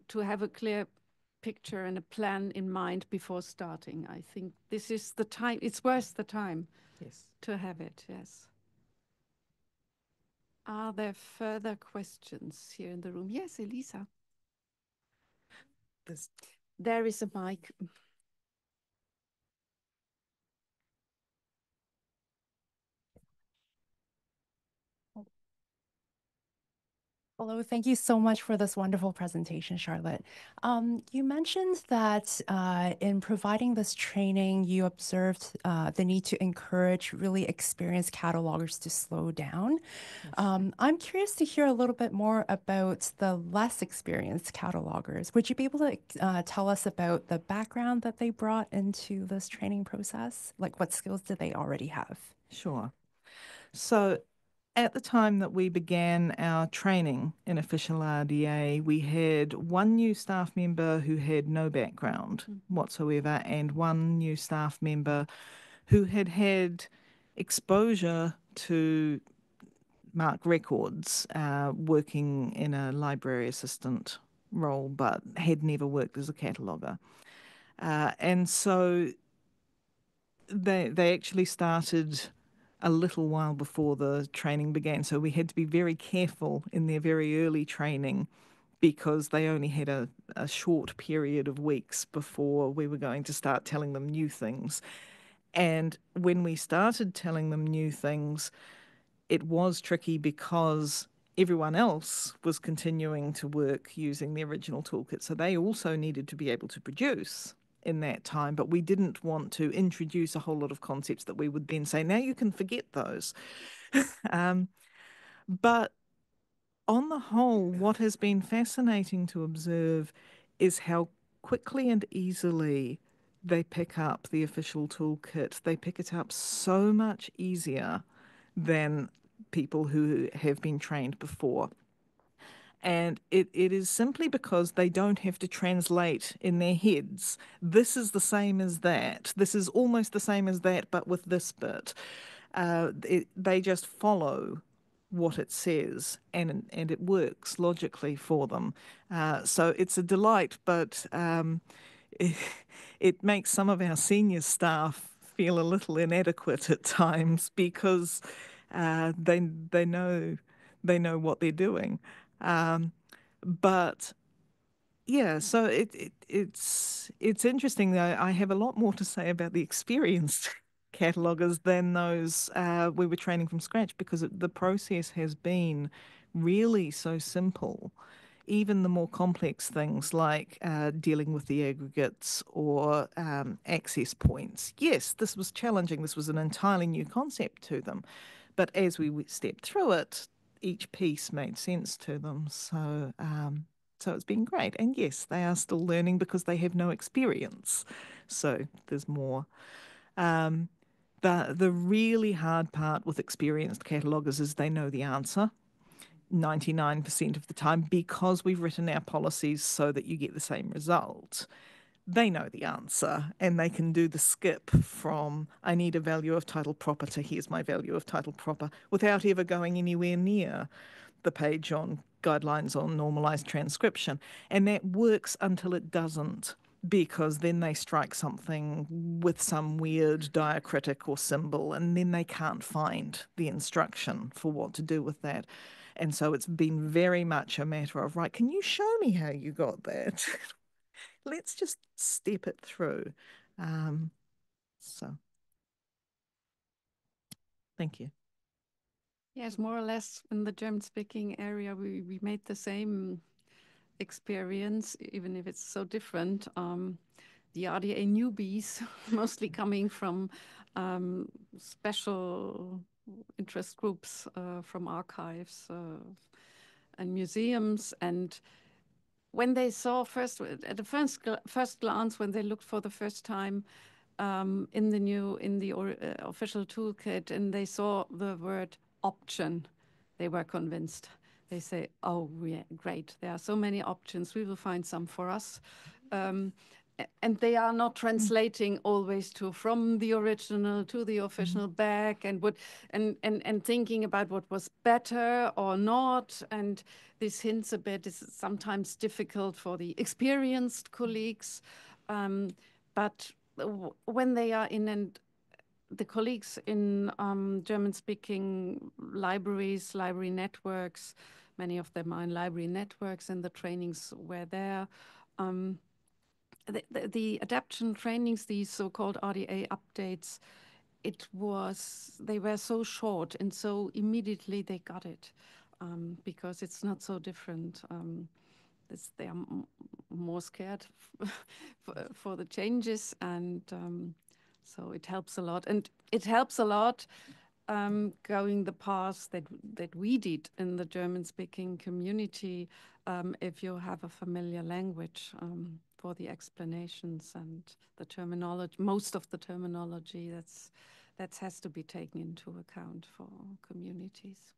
to have a clear picture and a plan in mind before starting. I think this is the time, it's worth the time to have it, yes. Are there further questions here in the room? Yes, Elisa. There is a mic. Hello, thank you so much for this wonderful presentation, Charlotte. You mentioned that in providing this training, you observed the need to encourage really experienced catalogers to slow down. I'm curious to hear a little bit more about the less experienced catalogers. Would you be able to tell us about the background that they brought into this training process? Like, what skills did they already have? Sure. So at the time that we began our training in official RDA, we had one new staff member who had no background whatsoever, and one new staff member who had had exposure to mark records, working in a library assistant role, but had never worked as a cataloger. And so they actually started a little while before the training began. So we had to be very careful in their very early training because they only had a short period of weeks before we were going to start telling them new things. And when we started telling them new things, it was tricky because everyone else was continuing to work using the original toolkit. So they also needed to be able to produce in that time, but we didn't want to introduce a whole lot of concepts that we would then say, now you can forget those. But on the whole, what has been fascinating to observe is how quickly and easily they pick up the official toolkit. They pick it up so much easier than people who have been trained before. And it is simply because they don't have to translate in their heads. This is the same as that. This is almost the same as that, but with this bit. They just follow what it says, and it works logically for them. So it's a delight, but it makes some of our senior staff feel a little inadequate at times because they know what they're doing. But yeah, so it's interesting though. I have a lot more to say about the experienced catalogers than those we were training from scratch, because the process has been really so simple. Even the more complex things like dealing with the aggregates or access points. Yes, this was challenging. This was an entirely new concept to them. But as we stepped through it, each piece made sense to them. So it's been great. And yes, they are still learning because they have no experience. So there's more. The really hard part with experienced cataloguers is they know the answer 99% of the time, because we've written our policies so that you get the same result. They know the answer and they can do the skip from I need a value of title proper to here's my value of title proper without ever going anywhere near the page on guidelines on normalized transcription. And that works until it doesn't, because then they strike something with some weird diacritic or symbol and then they can't find the instruction for what to do with that. And so it's been very much a matter of, right, can you show me how you got that? Let's just step it through. So thank you. Yes, more or less in the German-speaking area, we made the same experience, even if it's so different. The RDA newbies, mostly coming from special interest groups from archives and museums, and when they saw at the first glance, when they looked for the first time in the official toolkit, and they saw the word option, they were convinced. They say, "Oh, yeah, great! There are so many options. We will find some for us." And they are not translating always from the original to the official back, and thinking about what was better or not. And this hints a bit. Is sometimes difficult for the experienced colleagues, but when they are the colleagues in German-speaking libraries, library networks, many of them are in library networks, and the trainings were there. The adaptation trainings, these so-called RDA updates, they were so short, and so immediately they got it, because it's not so different. They are more scared for the changes, and so it helps a lot. And it helps a lot going the path that we did in the German-speaking community, if you have a familiar language for the explanations and the terminology. Most of the terminology that has to be taken into account for communities.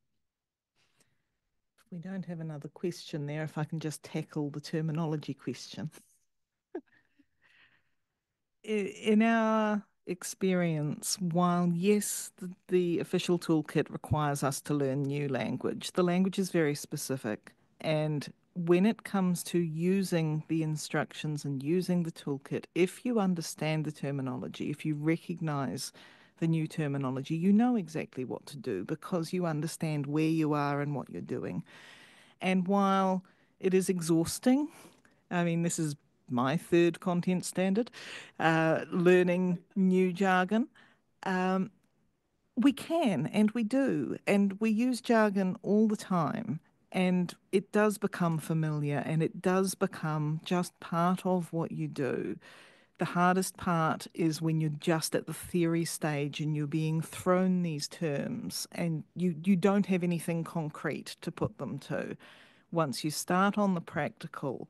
We don't have another question there, if I can just tackle the terminology question. In our experience, while yes, the official toolkit requires us to learn new language, the language is very specific. And when it comes to using the instructions and using the toolkit, if you understand the terminology, if you recognize the new terminology, you know exactly what to do because you understand where you are and what you're doing. And while it is exhausting, I mean, this is my third content standard, learning new jargon, we can and we do, and we use jargon all the time, and it does become familiar and it does become just part of what you do. The hardest part is when you're just at the theory stage and you're being thrown these terms and you don't have anything concrete to put them to. Once you start on the practical,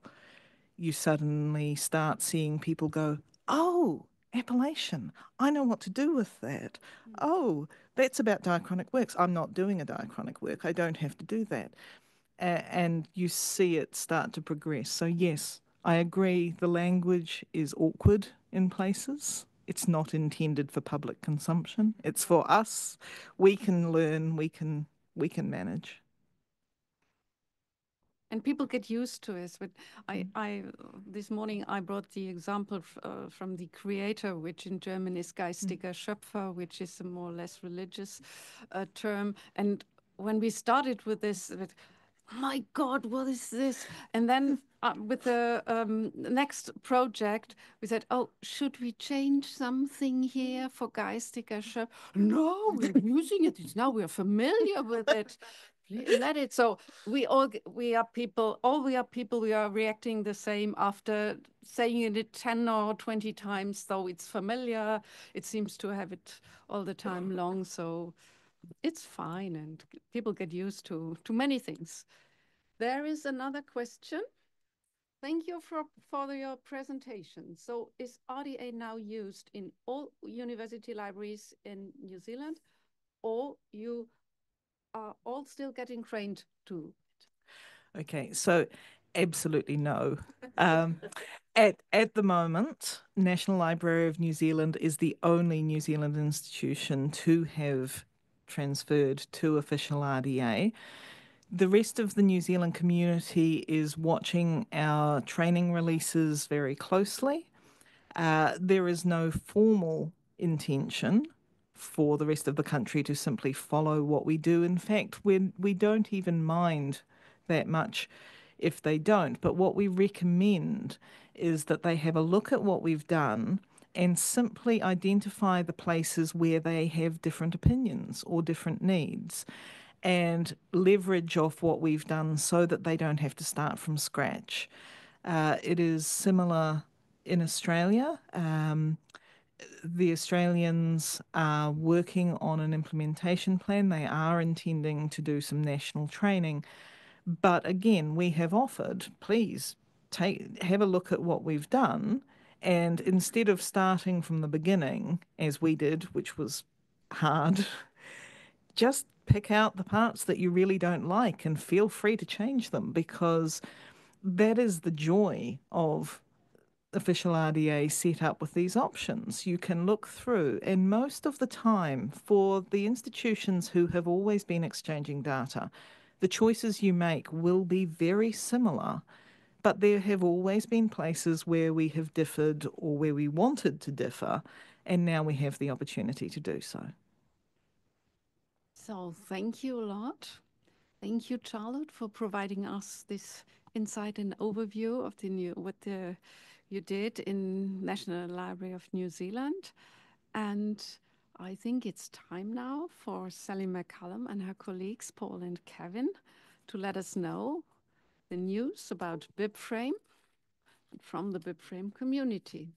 you suddenly start seeing people go, oh, appellation, I know what to do with that. Oh, that's about diachronic works. I'm not doing a diachronic work. I don't have to do that. And you see it start to progress. So yes, I agree, the language is awkward in places. It's not intended for public consumption. It's for us. We can learn, we can manage. And people get used to it. But I this morning I brought the example from the creator, which in German is geistiger Schöpfer, which is a more or less religious term. And when we started with this, my God, what is this? And then with the next project, we said, oh, should we change something here for geistiger Schöpfer? No, we're using it. Now we're familiar with it. Let it. So we are people, we are reacting the same after saying it 10 or 20 times, though it's familiar. It seems to have it all the time long. So it's fine, and people get used to many things. There is another question. Thank you for your presentation. So is RDA now used in all university libraries in New Zealand, or you are all still getting trained to it? Okay, so absolutely no. At the moment, National Library of New Zealand is the only New Zealand institution to have transferred to official RDA. The rest of the New Zealand community is watching our training releases very closely. There is no formal intention for the rest of the country to simply follow what we do. In fact, we don't even mind that much if they don't. But what we recommend is that they have a look at what we've done and simply identify the places where they have different opinions or different needs, and leverage off what we've done so that they don't have to start from scratch. It is similar in Australia. The Australians are working on an implementation plan. They are intending to do some national training. But again, we have offered, please have a look at what we've done, and instead of starting from the beginning, as we did, which was hard, just pick out the parts that you really don't like and feel free to change them, because that is the joy of official RDA set up with these options. You can look through, and most of the time for the institutions who have always been exchanging data, the choices you make will be very similar, but there have always been places where we have differed or where we wanted to differ, and now we have the opportunity to do so. So thank you a lot. Thank you, Charlotte, for providing us this insight and overview of you did in National Library of New Zealand. And I think it's time now for Sally McCallum and her colleagues, Paul and Kevin, to let us know the news about Bibframe from the Bibframe community.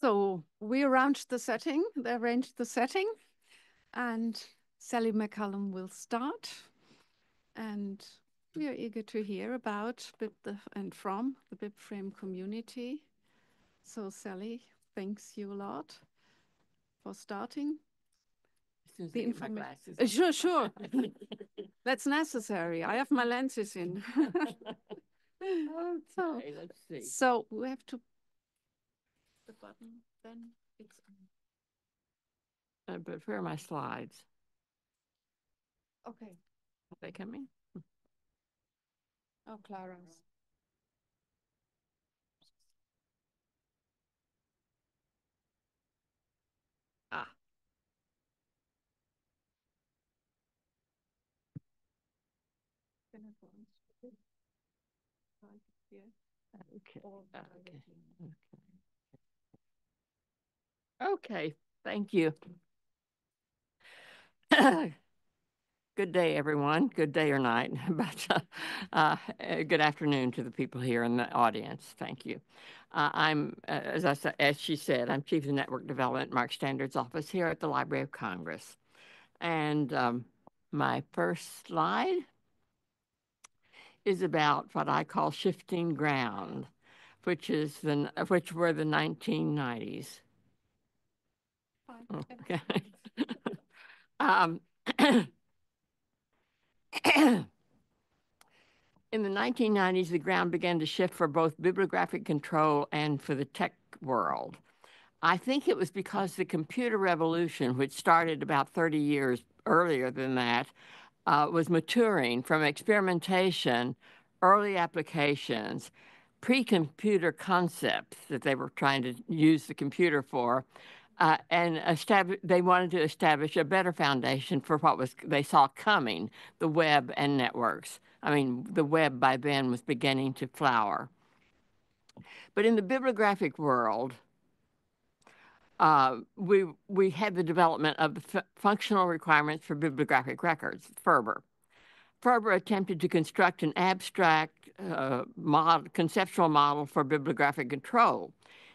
So we arranged the setting, and Sally McCallum will start. And we are eager to hear about and from the Bibframe community. So Sally, thanks you a lot for starting. The information. Sure. That's necessary. I have my lenses in. Okay, let's see. So we have to the button, then it's but where are my slides? okay. Are they coming? Oh, Clara's. Ah. Okay, thank you. Good day, everyone. Good day or night, but good afternoon to the people here in the audience. Thank you. I'm, as she said, I'm Chief of Network Development Mark Standards Office here at the Library of Congress. And my first slide is about what I call shifting ground, which were the 1990s. Okay. In the 1990s, the ground began to shift for both bibliographic control and for the tech world. I think it was because the computer revolution, which started about 30 years earlier than that, was maturing from experimentation, early applications, pre-computer concepts that they were trying to use the computer for, and they wanted to establish a better foundation for what they saw coming, the web and networks. I mean, the web by then was beginning to flower. But in the bibliographic world, we had the development of the functional requirements for bibliographic records, FRBR. FRBR attempted to construct an abstract conceptual model for bibliographic control.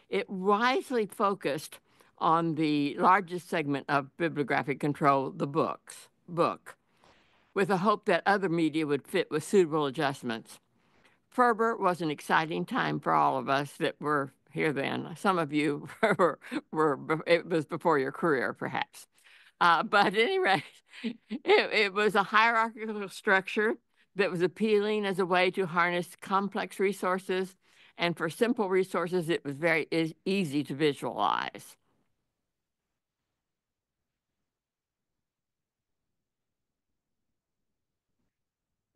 It wisely focused on the largest segment of bibliographic control, the book, with a hope that other media would fit with suitable adjustments. FRBR was an exciting time for all of us that were here then. Some of you it was before your career, perhaps. But at any rate, it was a hierarchical structure that was appealing as a way to harness complex resources. And for simple resources, it was very easy to visualize.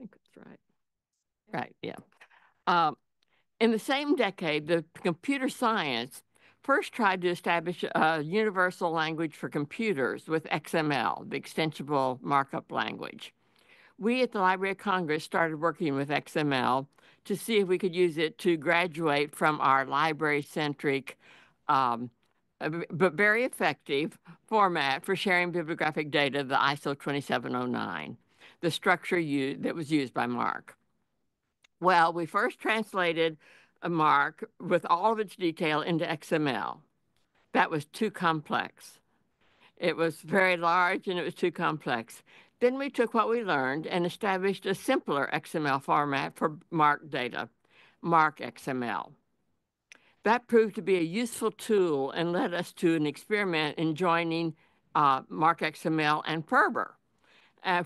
I think that's right. Right, yeah. In the same decade, the computer science first tried to establish a universal language for computers with XML, the extensible markup language. We at the Library of Congress started working with XML to see if we could use it to graduate from our library-centric, but very effective format for sharing bibliographic data, the ISO 2709, the structure that was used by Mark. Well, we first translated a Mark with all of its detail into XML. That was too complex. It was very large and it was too complex. Then we took what we learned and established a simpler XML format for Mark data, Mark XML. That proved to be a useful tool and led us to an experiment in joining Mark XML and FRBR,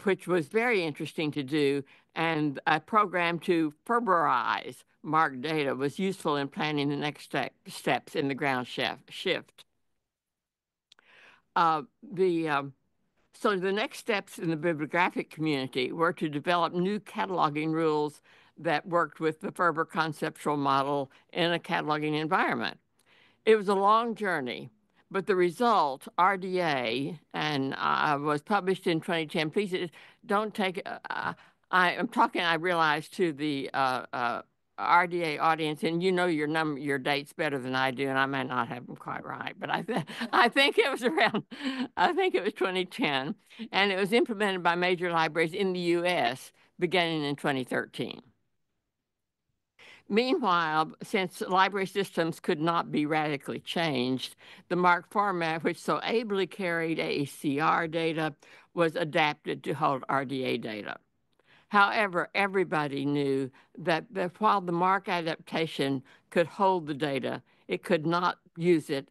which was very interesting to do, and a program to FRBRize Mark data was useful in planning the next steps in the ground shift. So the next steps in the bibliographic community were to develop new cataloging rules that worked with the FRBR conceptual model in a cataloging environment. It was a long journey, but the result, RDA, and was published in 2010. Please don't take, I'm talking, I realize, to the RDA audience, and you know your dates better than I do, and I may not have them quite right, but I think it was I think it was 2010, and it was implemented by major libraries in the U.S. beginning in 2013. Meanwhile, since library systems could not be radically changed, the MARC format, which so ably carried AACR data, was adapted to hold RDA data. However, everybody knew that while the MARC adaptation could hold the data, it could not use it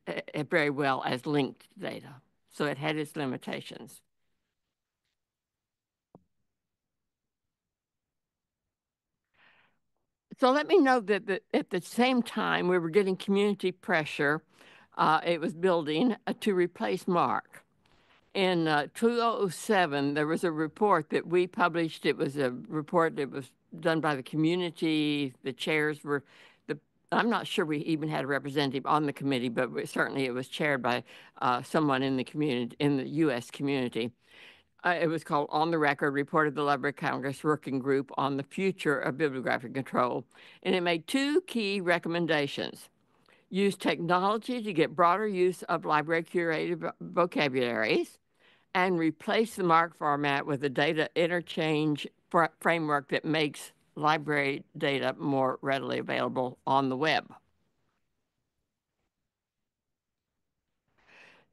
very well as linked data. So it had its limitations. So let me note that at the same time, we were getting community pressure. It was building to replace MARC. In 2007, there was a report that we published. It was a report that was done by the community. The chairs were, I'm not sure we even had a representative on the committee, but certainly it was chaired by someone in the community, in the U.S. community. It was called On the Record, Report of the Library of Congress Working Group on the Future of Bibliographic Control. And it made two key recommendations. Use technology to get broader use of library curated vocabularies, and replace the MARC format with a data interchange framework that makes library data more readily available on the web.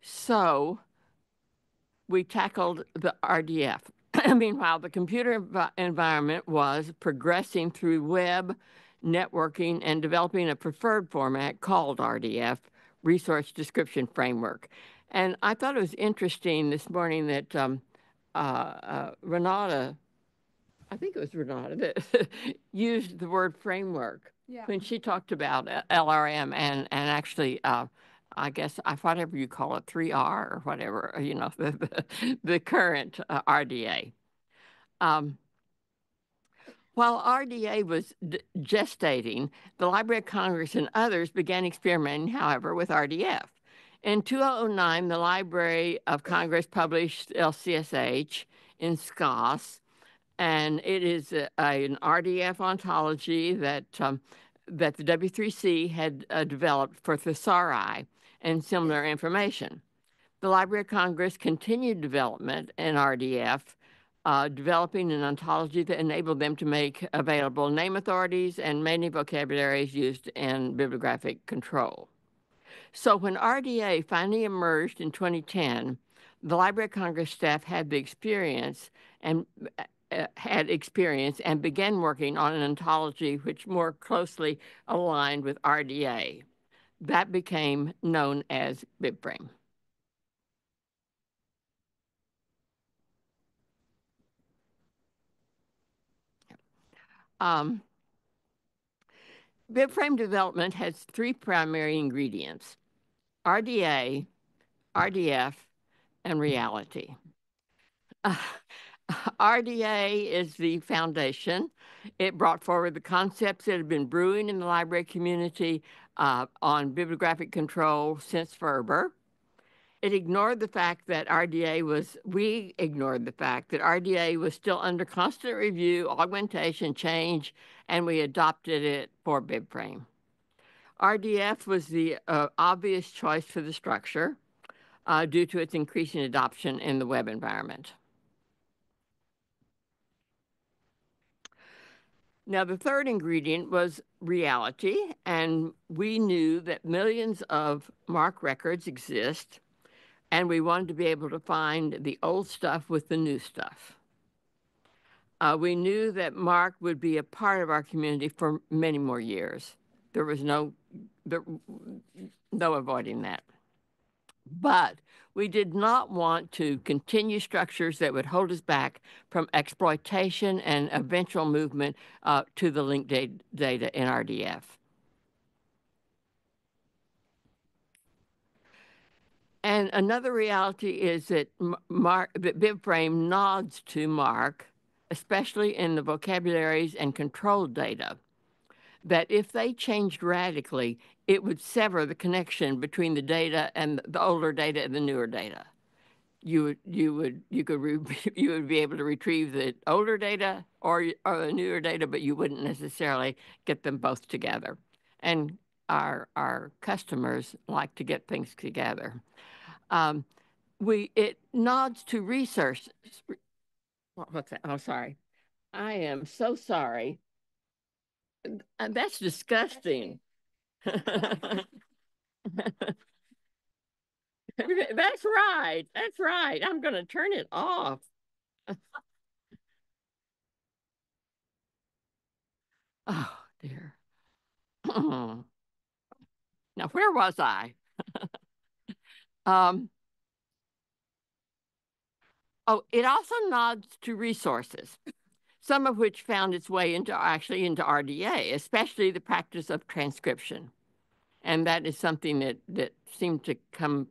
So we tackled the RDF. Meanwhile, the computer environment was progressing through web, networking, and developing a preferred format called RDF, Resource Description Framework. And I thought it was interesting this morning that Renate, I think it was Renate, that used the word framework when she talked about LRM and actually I guess whatever you call it, 3R or whatever, you know, the current RDA. While RDA was gestating, the Library of Congress and others began experimenting, however, with RDF. In 2009, the Library of Congress published LCSH in SCOS, and it is an RDF ontology that the W3C had developed for thesauri and similar information. The Library of Congress continued development in RDF, developing an ontology that enabled them to make available name authorities and many vocabularies used in bibliographic control. So when RDA finally emerged in 2010, the Library of Congress staff had the experience and began working on an ontology which more closely aligned with RDA. That became known as Bibframe. Bibframe development has three primary ingredients: RDA, RDF, and reality. RDA is the foundation. It brought forward the concepts that had been brewing in the library community on bibliographic control since Ferber. We ignored the fact that RDA was still under constant review, augmentation, change, and we adopted it for Bibframe. RDF was the obvious choice for the structure due to its increasing adoption in the web environment. Now, the third ingredient was reality, and we knew that millions of MARC records exist, and we wanted to be able to find the old stuff with the new stuff. We knew that MARC would be a part of our community for many more years. There was no avoiding that. But we did not want to continue structures that would hold us back from exploitation and eventual movement to the linked data in RDF. And another reality is that that Bibframe nods to MARC, especially in the vocabularies and control data, that if they changed radically, it would sever the connection between the data and the older data and the newer data. You would be able to retrieve the older data or the newer data, but you wouldn't necessarily get them both together. And our customers like to get things together. It nods to research. What's that? Oh, sorry. I am so sorry. That's disgusting. That's right. That's right. I'm going to turn it off. Oh, dear. Now, where was I? Oh, it also nods to resources, some of which found its way into RDA, especially the practice of transcription. And that is something that seemed to come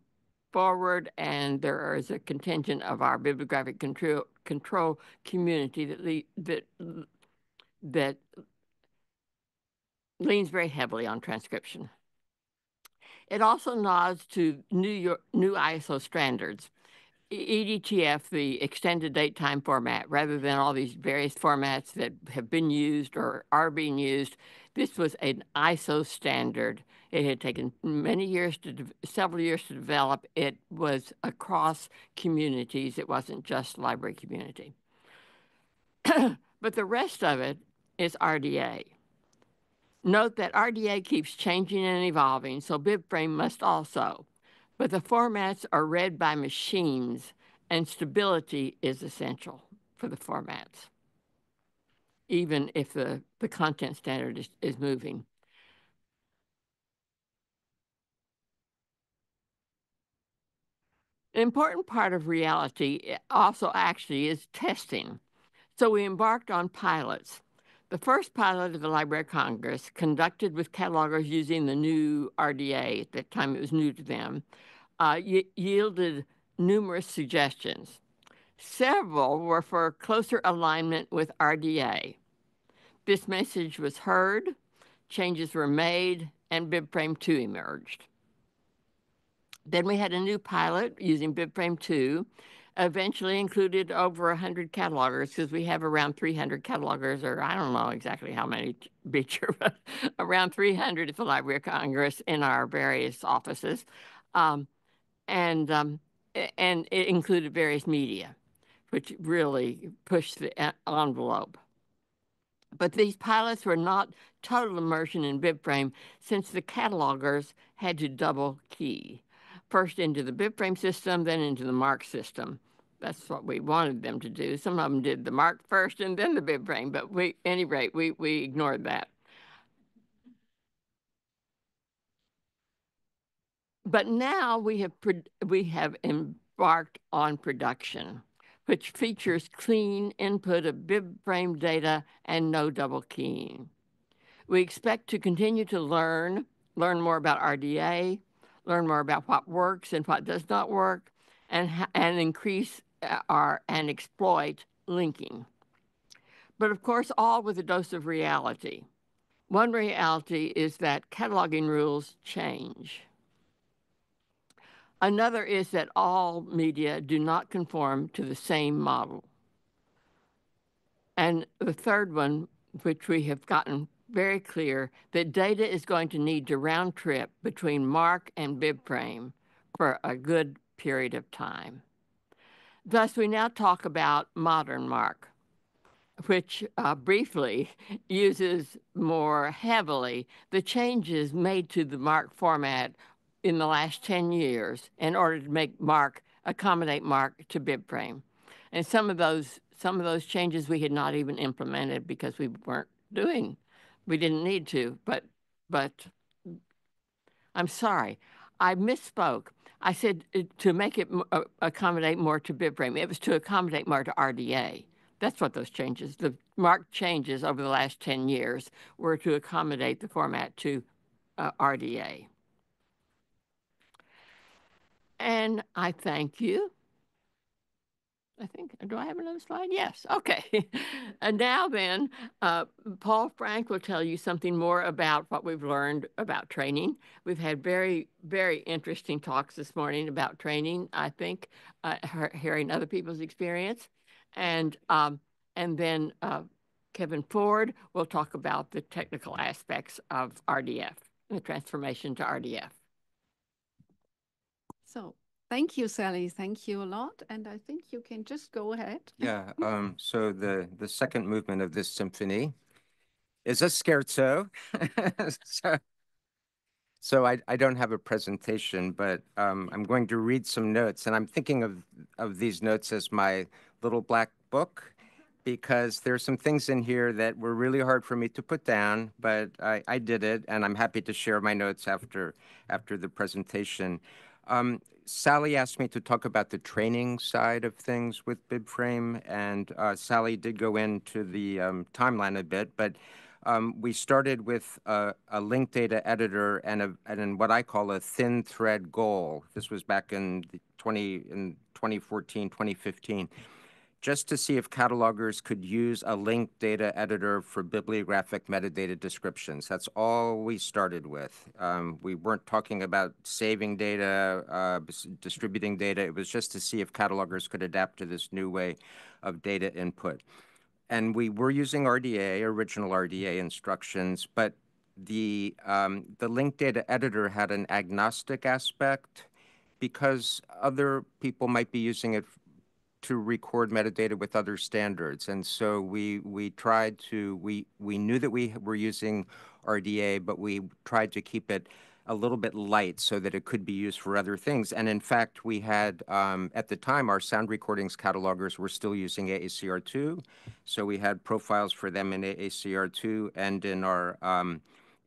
forward, and there is a contingent of our bibliographic control community that leans very heavily on transcription. It also nods to new ISO standards, EDTF, the extended date time format, rather than all these various formats that have been used or are being used. This was an ISO standard. It had taken several years to develop. It was across communities. It wasn't just library community. But the rest of it is RDA. Note that RDA keeps changing and evolving, so Bibframe must also. But the formats are read by machines, and stability is essential for the formats, even if the content standard is moving. An important part of reality also actually is testing. So we embarked on pilots. The first pilot of the Library of Congress, conducted with catalogers using the new RDA, at that time it was new to them, yielded numerous suggestions. Several were for closer alignment with RDA. This message was heard, changes were made, and Bibframe 2 emerged. Then we had a new pilot using Bibframe 2, eventually included over 100 catalogers, because we have around 300 catalogers, or I don't know exactly how many Beecher, but around 300 at the Library of Congress in our various offices. And it included various media, which really pushed the envelope. But these pilots were not total immersion in Bibframe, since the catalogers had to double key. First into the Bibframe system, then into the MARC system. That's what we wanted them to do. Some of them did the MARC first and then the Bibframe, but at any rate, we ignored that. But now we have embarked on production, which features clean input of Bibframe data and no double keying. We expect to continue to learn more about RDA, learn more about what works and what does not work, and increase and exploit linking. But of course, all with a dose of reality. One reality is that cataloging rules change. Another is that all media do not conform to the same model. And the third one, which we have gotten very clear, that data is going to need to round trip between MARC and Bibframe for a good period of time. Thus, we now talk about modern MARC, which briefly uses more heavily the changes made to the MARC format in the last 10 years in order to make accommodate MARC to Bibframe. And some of those changes we had not even implemented because we didn't need to, but I'm sorry, I misspoke. I said to make it accommodate more to Bibframe. It was to accommodate more to RDA. That's what those changes, the MARC changes over the last 10 years, were to accommodate the format to RDA. And I thank you. Do I have another slide? Yes, okay. And now then, Paul Frank will tell you something more about what we've learned about training. We've had very, very interesting talks this morning about training, I think, hearing other people's experience. And then Kevin Ford will talk about the technical aspects of RDF, the transformation to RDF. So thank you, Sally. Thank you a lot. And I think you can just go ahead. Yeah. So the second movement of this symphony is a scherzo. So I don't have a presentation, but I'm going to read some notes, and I'm thinking of these notes as my little black book, because there's some things in here that were really hard for me to put down, but I did it, and I'm happy to share my notes after the presentation. Sally asked me to talk about the training side of things with Bibframe, and Sally did go into the timeline a bit, but we started with a linked data editor and what I call a thin thread goal. This was back in 2014, 2015. Just to see if catalogers could use a linked data editor for bibliographic metadata descriptions. That's all we started with. We weren't talking about saving data, distributing data. It was just to see if catalogers could adapt to this new way of data input. And we were using RDA, original RDA instructions, but the linked data editor had an agnostic aspect because other people might be using it to record metadata with other standards. And so we knew that we were using RDA, but we tried to keep it a little bit light so that it could be used for other things. And in fact, we had, at the time, our sound recordings catalogers were still using AACR2. So we had profiles for them in AACR2, and in our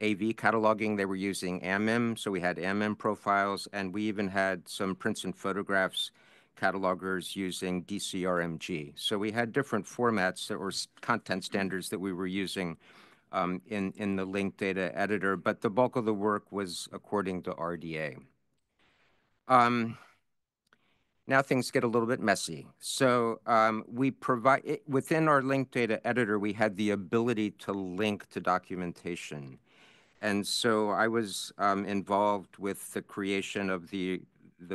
AV cataloging, they were using AMIM. So we had AMIM profiles, and we even had some prints and photographs catalogers using DCRMG. So we had different formats or content standards that we were using in the linked data editor, but the bulk of the work was according to RDA. Now things get a little bit messy. So we provide, within our linked data editor, we had the ability to link to documentation. And so I was involved with the creation of the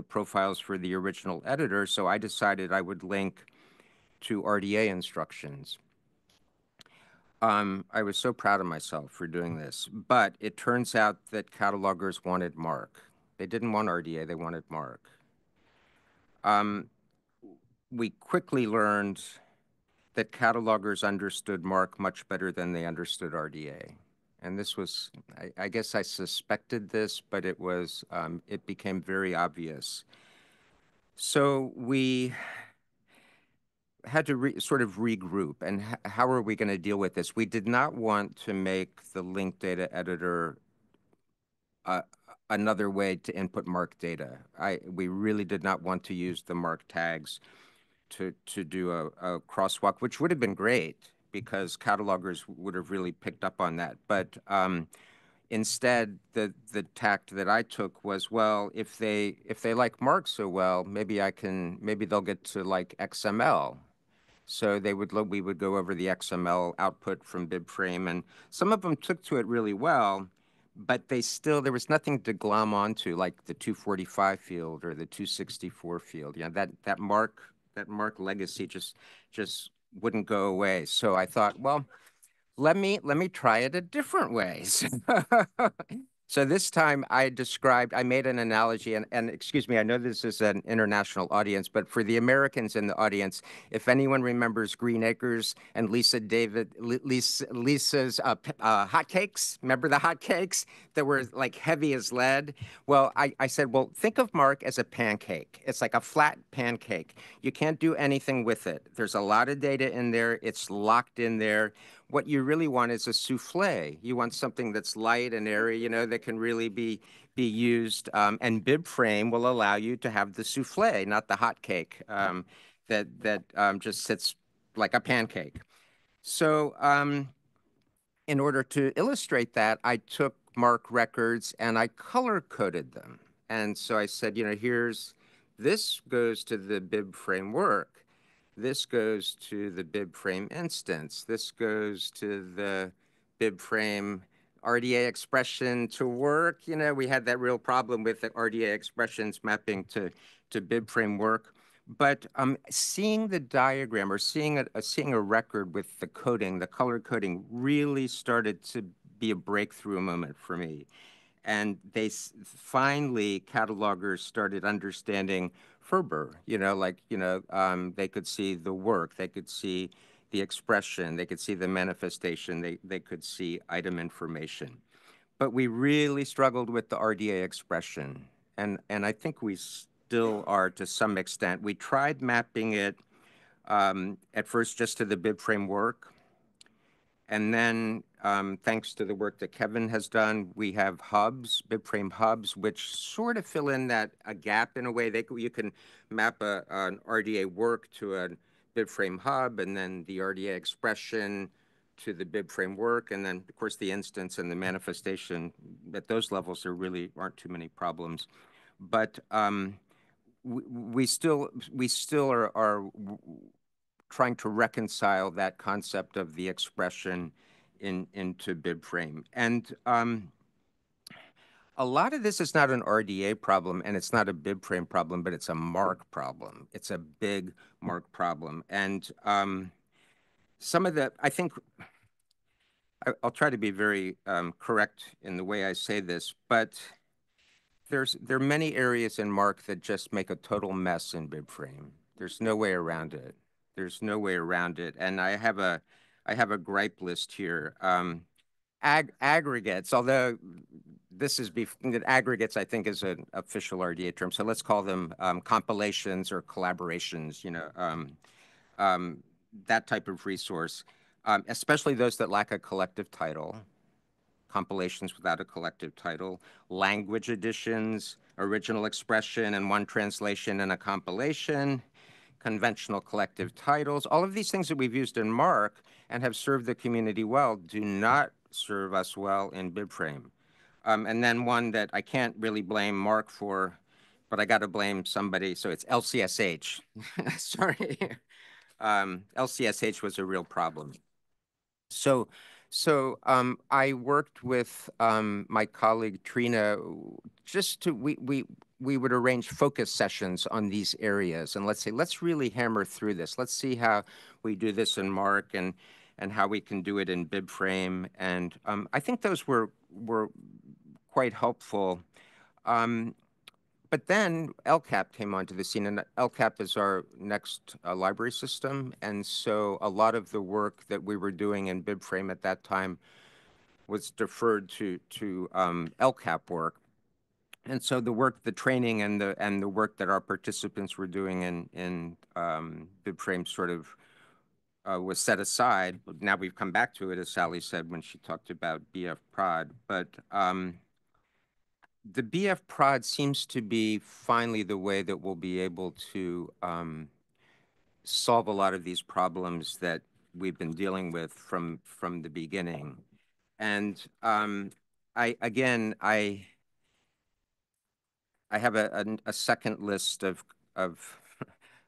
profiles for the original editor, so I decided I would link to RDA instructions. I was so proud of myself for doing this, but it turns out that catalogers wanted MARC. They didn't want RDA, they wanted MARC. We quickly learned that catalogers understood MARC much better than they understood RDA. And this was, I guess I suspected this, but it was, it became very obvious. So we had to sort of regroup, and how are we going to deal with this? We did not want to make the linked data editor another way to input MARC data. We really did not want to use the MARC tags to do a crosswalk, which would have been great because catalogers would have really picked up on that. But instead, the tact that I took was, well, if they like MARC so well, maybe they'll get to like XML. So we would go over the XML output from Bibframe, and some of them took to it really well, but there was nothing to glom onto, like the 245 field or the 264 field. You know, that MARC legacy just wouldn't go away. So I thought, well, let me try it a different way. So this time I made an analogy, and excuse me, I know this is an international audience, but for the Americans in the audience, if anyone remembers Green Acres and Lisa's hotcakes, remember the hotcakes that were like heavy as lead? Well, I said, well, think of MARC as a pancake. It's like a flat pancake. You can't do anything with it. There's a lot of data in there. It's locked in there. What you really want is a souffle. You want something that's light and airy, you know, that can really be used. And Bibframe will allow you to have the souffle, not the hot cake that just sits like a pancake. So in order to illustrate that, I took MARC records and I color-coded them. And so I said, you know, this goes to the Bibframe work. This goes to the Bibframe instance. This goes to the Bibframe RDA expression to work. You know, we had that real problem with the RDA expressions mapping to Bibframe work. But seeing the diagram or seeing a record with the coding, the color coding, really started to be a breakthrough moment for me. And finally, catalogers started understanding Ferber, you know, like, you know, they could see the work, they could see the expression, they could see the manifestation, they could see item information. But we really struggled with the RDA expression, and I think we still are to some extent. We tried mapping it at first just to the Bibframe work, and then thanks to the work that Kevin has done, we have hubs, Bibframe hubs, which sort of fill in a gap in a way. You can map an RDA work to a Bibframe hub, and then the RDA expression to the Bibframe work, and then of course the instance and the manifestation. At those levels, there really aren't too many problems, but we still are trying to reconcile that concept of the expression into Bibframe. And a lot of this is not an RDA problem, and it's not a Bibframe problem, but it's a mark problem. It's a big mark problem. And some of the, I think, I'll try to be very correct in the way I say this, but there are many areas in mark that just make a total mess in Bibframe. There's no way around it. There's no way around it. And I have a gripe list here. Aggregates, although this is aggregates, I think, is an official RDA term. So let's call them compilations or collaborations, that type of resource, especially those that lack a collective title, compilations without a collective title, language editions, original expression and one translation and a compilation, conventional collective titles. All of these things that we've used in mark and have served the community well do not serve us well in Bibframe. And then one that I can't really blame mark for, but I got to blame somebody, so it's LCSH. Sorry. LCSH was a real problem. So I worked with my colleague Trina just to, we would arrange focus sessions on these areas and let's really hammer through this. Let's see how we do this in mark and how we can do it in Bibframe. And I think those were quite helpful. But then LCAP came onto the scene, and LCAP is our next library system. And so a lot of the work that we were doing in Bibframe at that time was deferred to LCAP work. And so the training and the work that our participants were doing in Bibframe sort of was set aside. Now we've come back to it, as Sally said when she talked about BF Prod. But the BF Prod seems to be finally the way that we'll be able to solve a lot of these problems that we've been dealing with from the beginning. And I have a second list of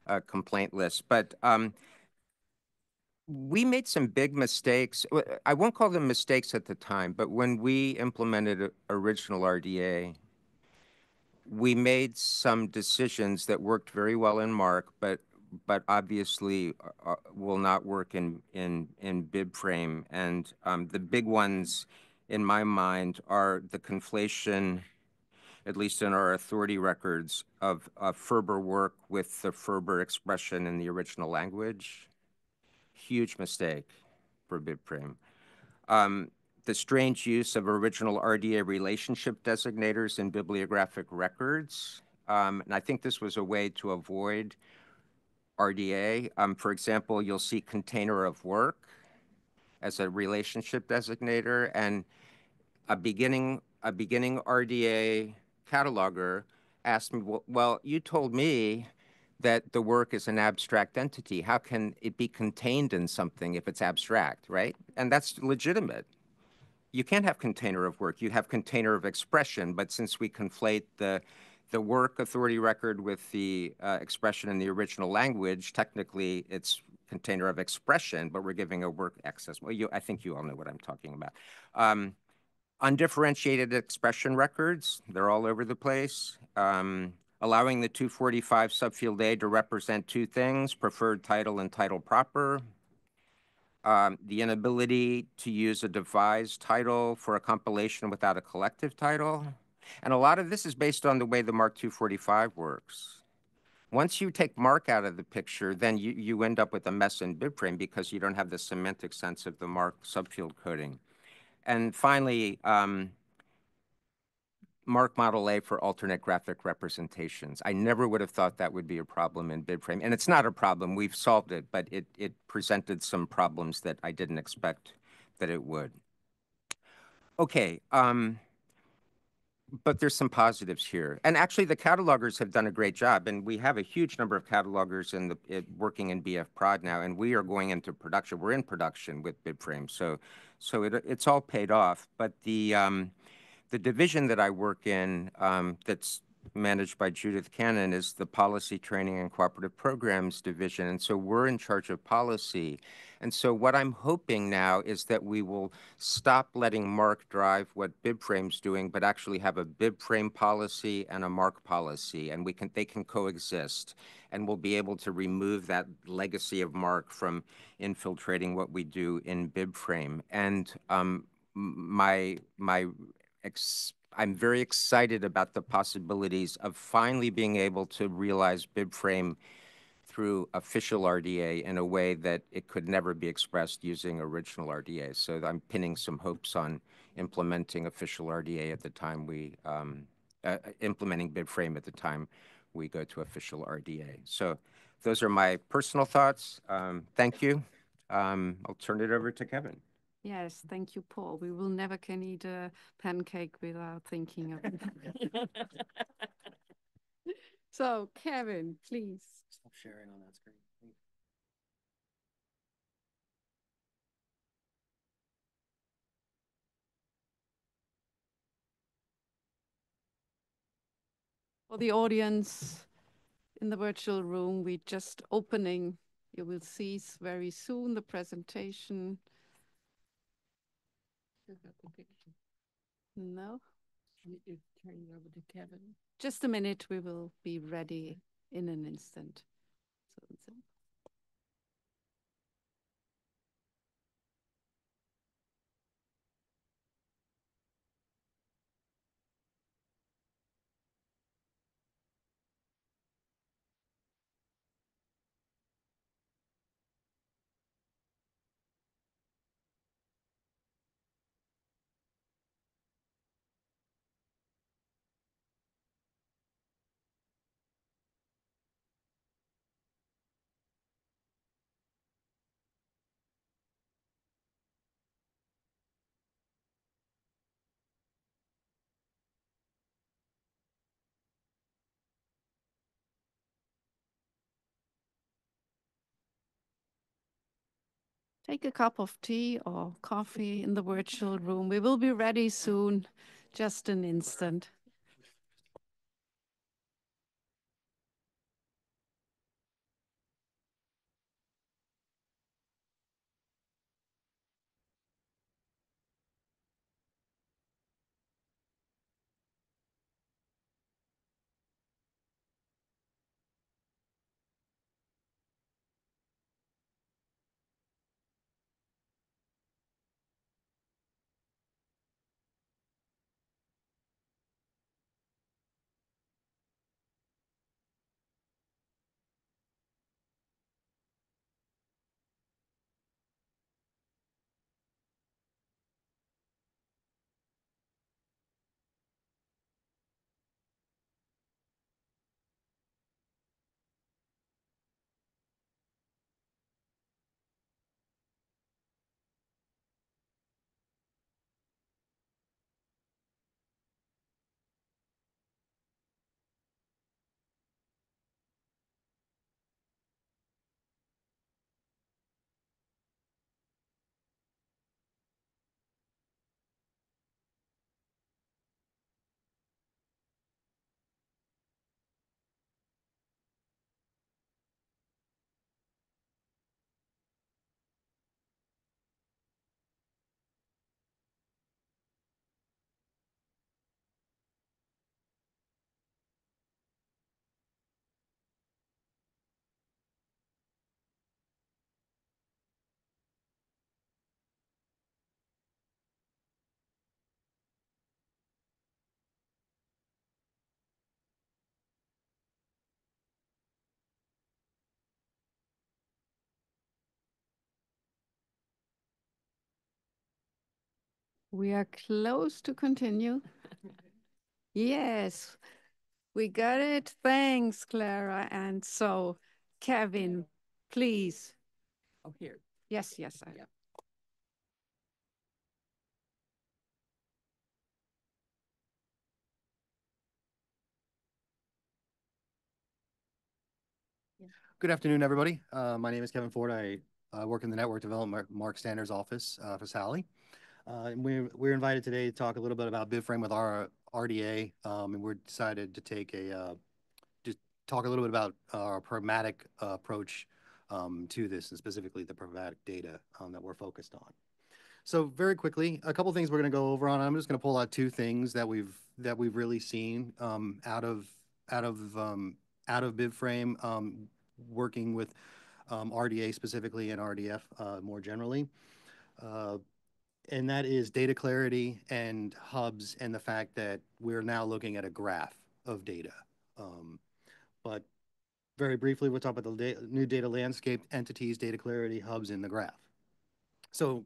a complaint list, but we made some big mistakes. I won't call them mistakes at the time, but when we implemented original RDA, we made some decisions that worked very well in mark, but obviously will not work in Bibframe. And the big ones in my mind are the conflation, at least in our authority records, of Ferber work with the Ferber expression in the original language. Huge mistake for Bibframe. The strange use of original RDA relationship designators in bibliographic records. And I think this was a way to avoid RDA. For example, you'll see container of work as a relationship designator, and a beginning RDA cataloger asked me, well, you told me that the work is an abstract entity. How can it be contained in something if it's abstract, right? And that's legitimate. You can't have container of work. You have container of expression, but since we conflate the work authority record with the expression in the original language, technically it's container of expression, but we're giving a work access. Well, I think you all know what I'm talking about. Undifferentiated expression records, they're all over the place. Allowing the 245 subfield A to represent two things, preferred title and title proper. The inability to use a devised title for a compilation without a collective title. And a lot of this is based on the way the Mark 245 works. Once you take Mark out of the picture, then you end up with a mess in Bibframe because you don't have the semantic sense of the Mark subfield coding. And finally, Mark Model A for alternate graphic representations. I never would have thought that would be a problem in Bibframe. And it's not a problem. We've solved it, but it presented some problems that I didn't expect that it would. Okay. But there's some positives here. And actually, the catalogers have done a great job. And we have a huge number of catalogers working in BF Prod now. And we are going into production. We're in production with Bibframe. So it's all paid off. But the division that I work in that's managed by Judith Cannon is the Policy Training and Cooperative Programs Division. And so we're in charge of policy. And so what I'm hoping now is that we will stop letting Mark drive what Bibframe's doing, but actually have a Bibframe policy and a Mark policy, and they can coexist. And we'll be able to remove that legacy of Mark from infiltrating what we do in Bibframe. And I'm very excited about the possibilities of finally being able to realize Bibframe through official RDA in a way that it could never be expressed using original RDA. So I'm pinning some hopes on implementing official RDA at the time implementing Bibframe at the time we go to official RDA. So those are my personal thoughts. Thank you. I'll turn it over to Kevin. Yes, thank you, Paul. We will never can eat a pancake without thinking of it. So, Kevin, please. Stop sharing on that screen. For the audience in the virtual room, we're just opening. You will see very soon the presentation. No? You're turning over to Kevin. Just a minute, we will be ready in an instant. So. Take a cup of tea or coffee in the virtual room. We will be ready soon, just an instant. We are close to continue. Yes, we got it. Thanks, Clara. And so, Kevin, please. Oh, here. Yes, yes. Yeah. Good afternoon, everybody. My name is Kevin Ford. I work in the Network Development Mark Standards office for Sally. And we're invited today to talk a little bit about Bibframe with our RDA, and we're decided to take just talk a little bit about our pragmatic approach to this, and specifically the pragmatic data that we're focused on. So very quickly, a couple things we're going to go over on. I'm just going to pull out two things that we've really seen out of Bibframe, working with RDA specifically and RDF more generally. And that is data clarity and hubs, and the fact that we're now looking at a graph of data. But very briefly, we'll talk about the new data landscape, entities, data clarity, hubs in the graph. So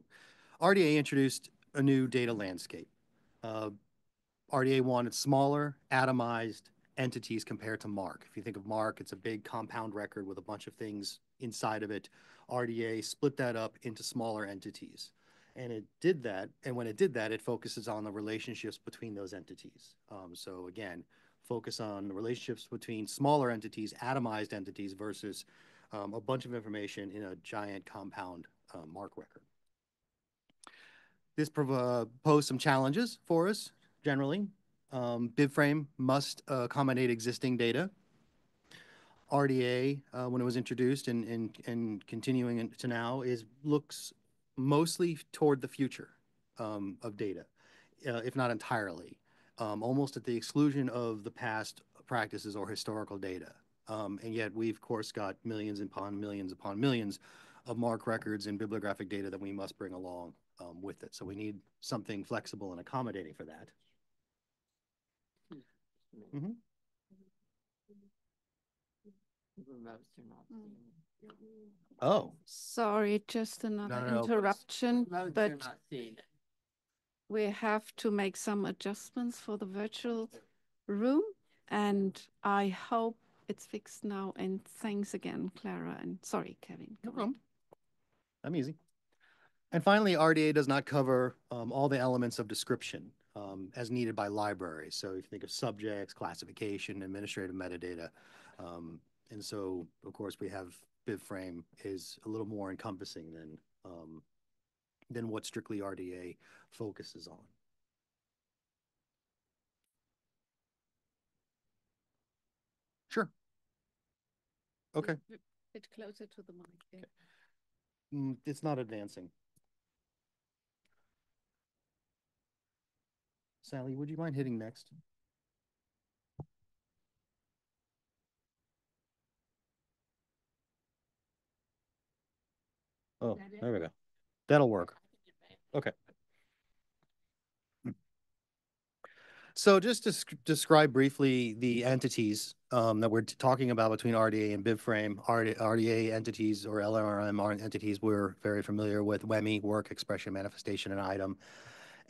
RDA introduced a new data landscape. RDA wanted smaller, atomized entities compared to MARC. If you think of MARC, it's a big compound record with a bunch of things inside of it. RDA split that up into smaller entities. And it did that, and when it did that, it focuses on the relationships between those entities. So again, focus on the relationships between smaller entities, atomized entities, versus a bunch of information in a giant compound MARC record. This posed some challenges for us, generally. Bibframe must accommodate existing data. RDA, when it was introduced and continuing to now, looks mostly toward the future of data, if not entirely, almost at the exclusion of the past practices or historical data. And yet we've, of course, got millions upon millions of MARC records and bibliographic data that we must bring along with it. So we need something flexible and accommodating for that. Mm-hmm. Oh. Sorry, just another interruption, but we have to make some adjustments for the virtual room, and I hope it's fixed now. And thanks again, Clara, and sorry, Kevin. No problem. I'm easy. And finally, RDA does not cover all the elements of description as needed by libraries. So if you think of subjects, classification, administrative metadata. And so, of course, we have Bibframe is a little more encompassing than what strictly RDA focuses on. Sure. Okay. A bit closer to the mic. Yeah. Okay. It's not advancing. Sally, would you mind hitting next? Oh, there we go. That'll work. Okay. So just to describe briefly the entities that we're talking about between RDA and Bibframe. RDA entities, or LRM entities, we're very familiar with: WEMI, work, expression, manifestation, and item.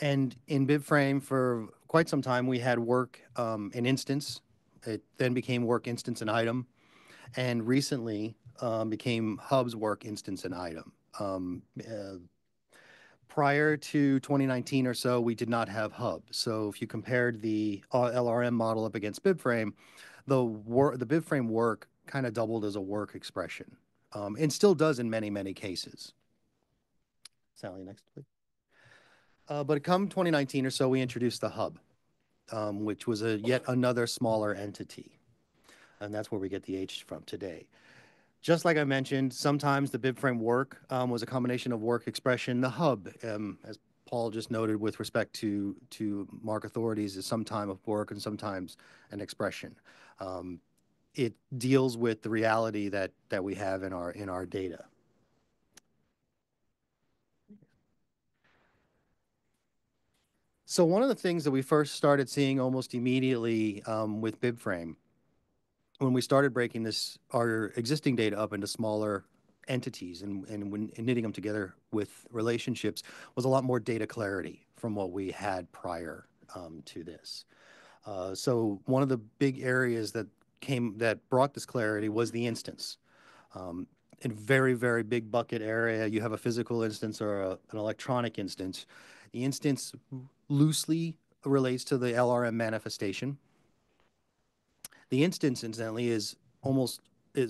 And in Bibframe, for quite some time, we had work and instance. It then became work, instance, and item. And recently became hubs, work, instance, and item. Prior to 2019 or so, we did not have hubs. So if you compared the LRM model up against Bibframe, the Bibframe work kind of doubled as a work expression, and still does in many, many cases. Sally, next, please. But come 2019 or so, we introduced the hub, which was yet another smaller entity. And that's where we get the H from today. Just like I mentioned, sometimes the Bibframe work was a combination of work expression. The hub, as Paul just noted with respect to MARC authorities, is sometimes of work and sometimes an expression. It deals with the reality that we have in our data. So one of the things that we first started seeing almost immediately with Bibframe, when we started breaking our existing data up into smaller entities and when knitting them together with relationships was a lot more data clarity from what we had prior to this. So one of the big areas that brought this clarity was the instance. In very, very big bucket area, you have a physical instance or an electronic instance. The instance loosely relates to the LRM manifestation. The instance, incidentally, is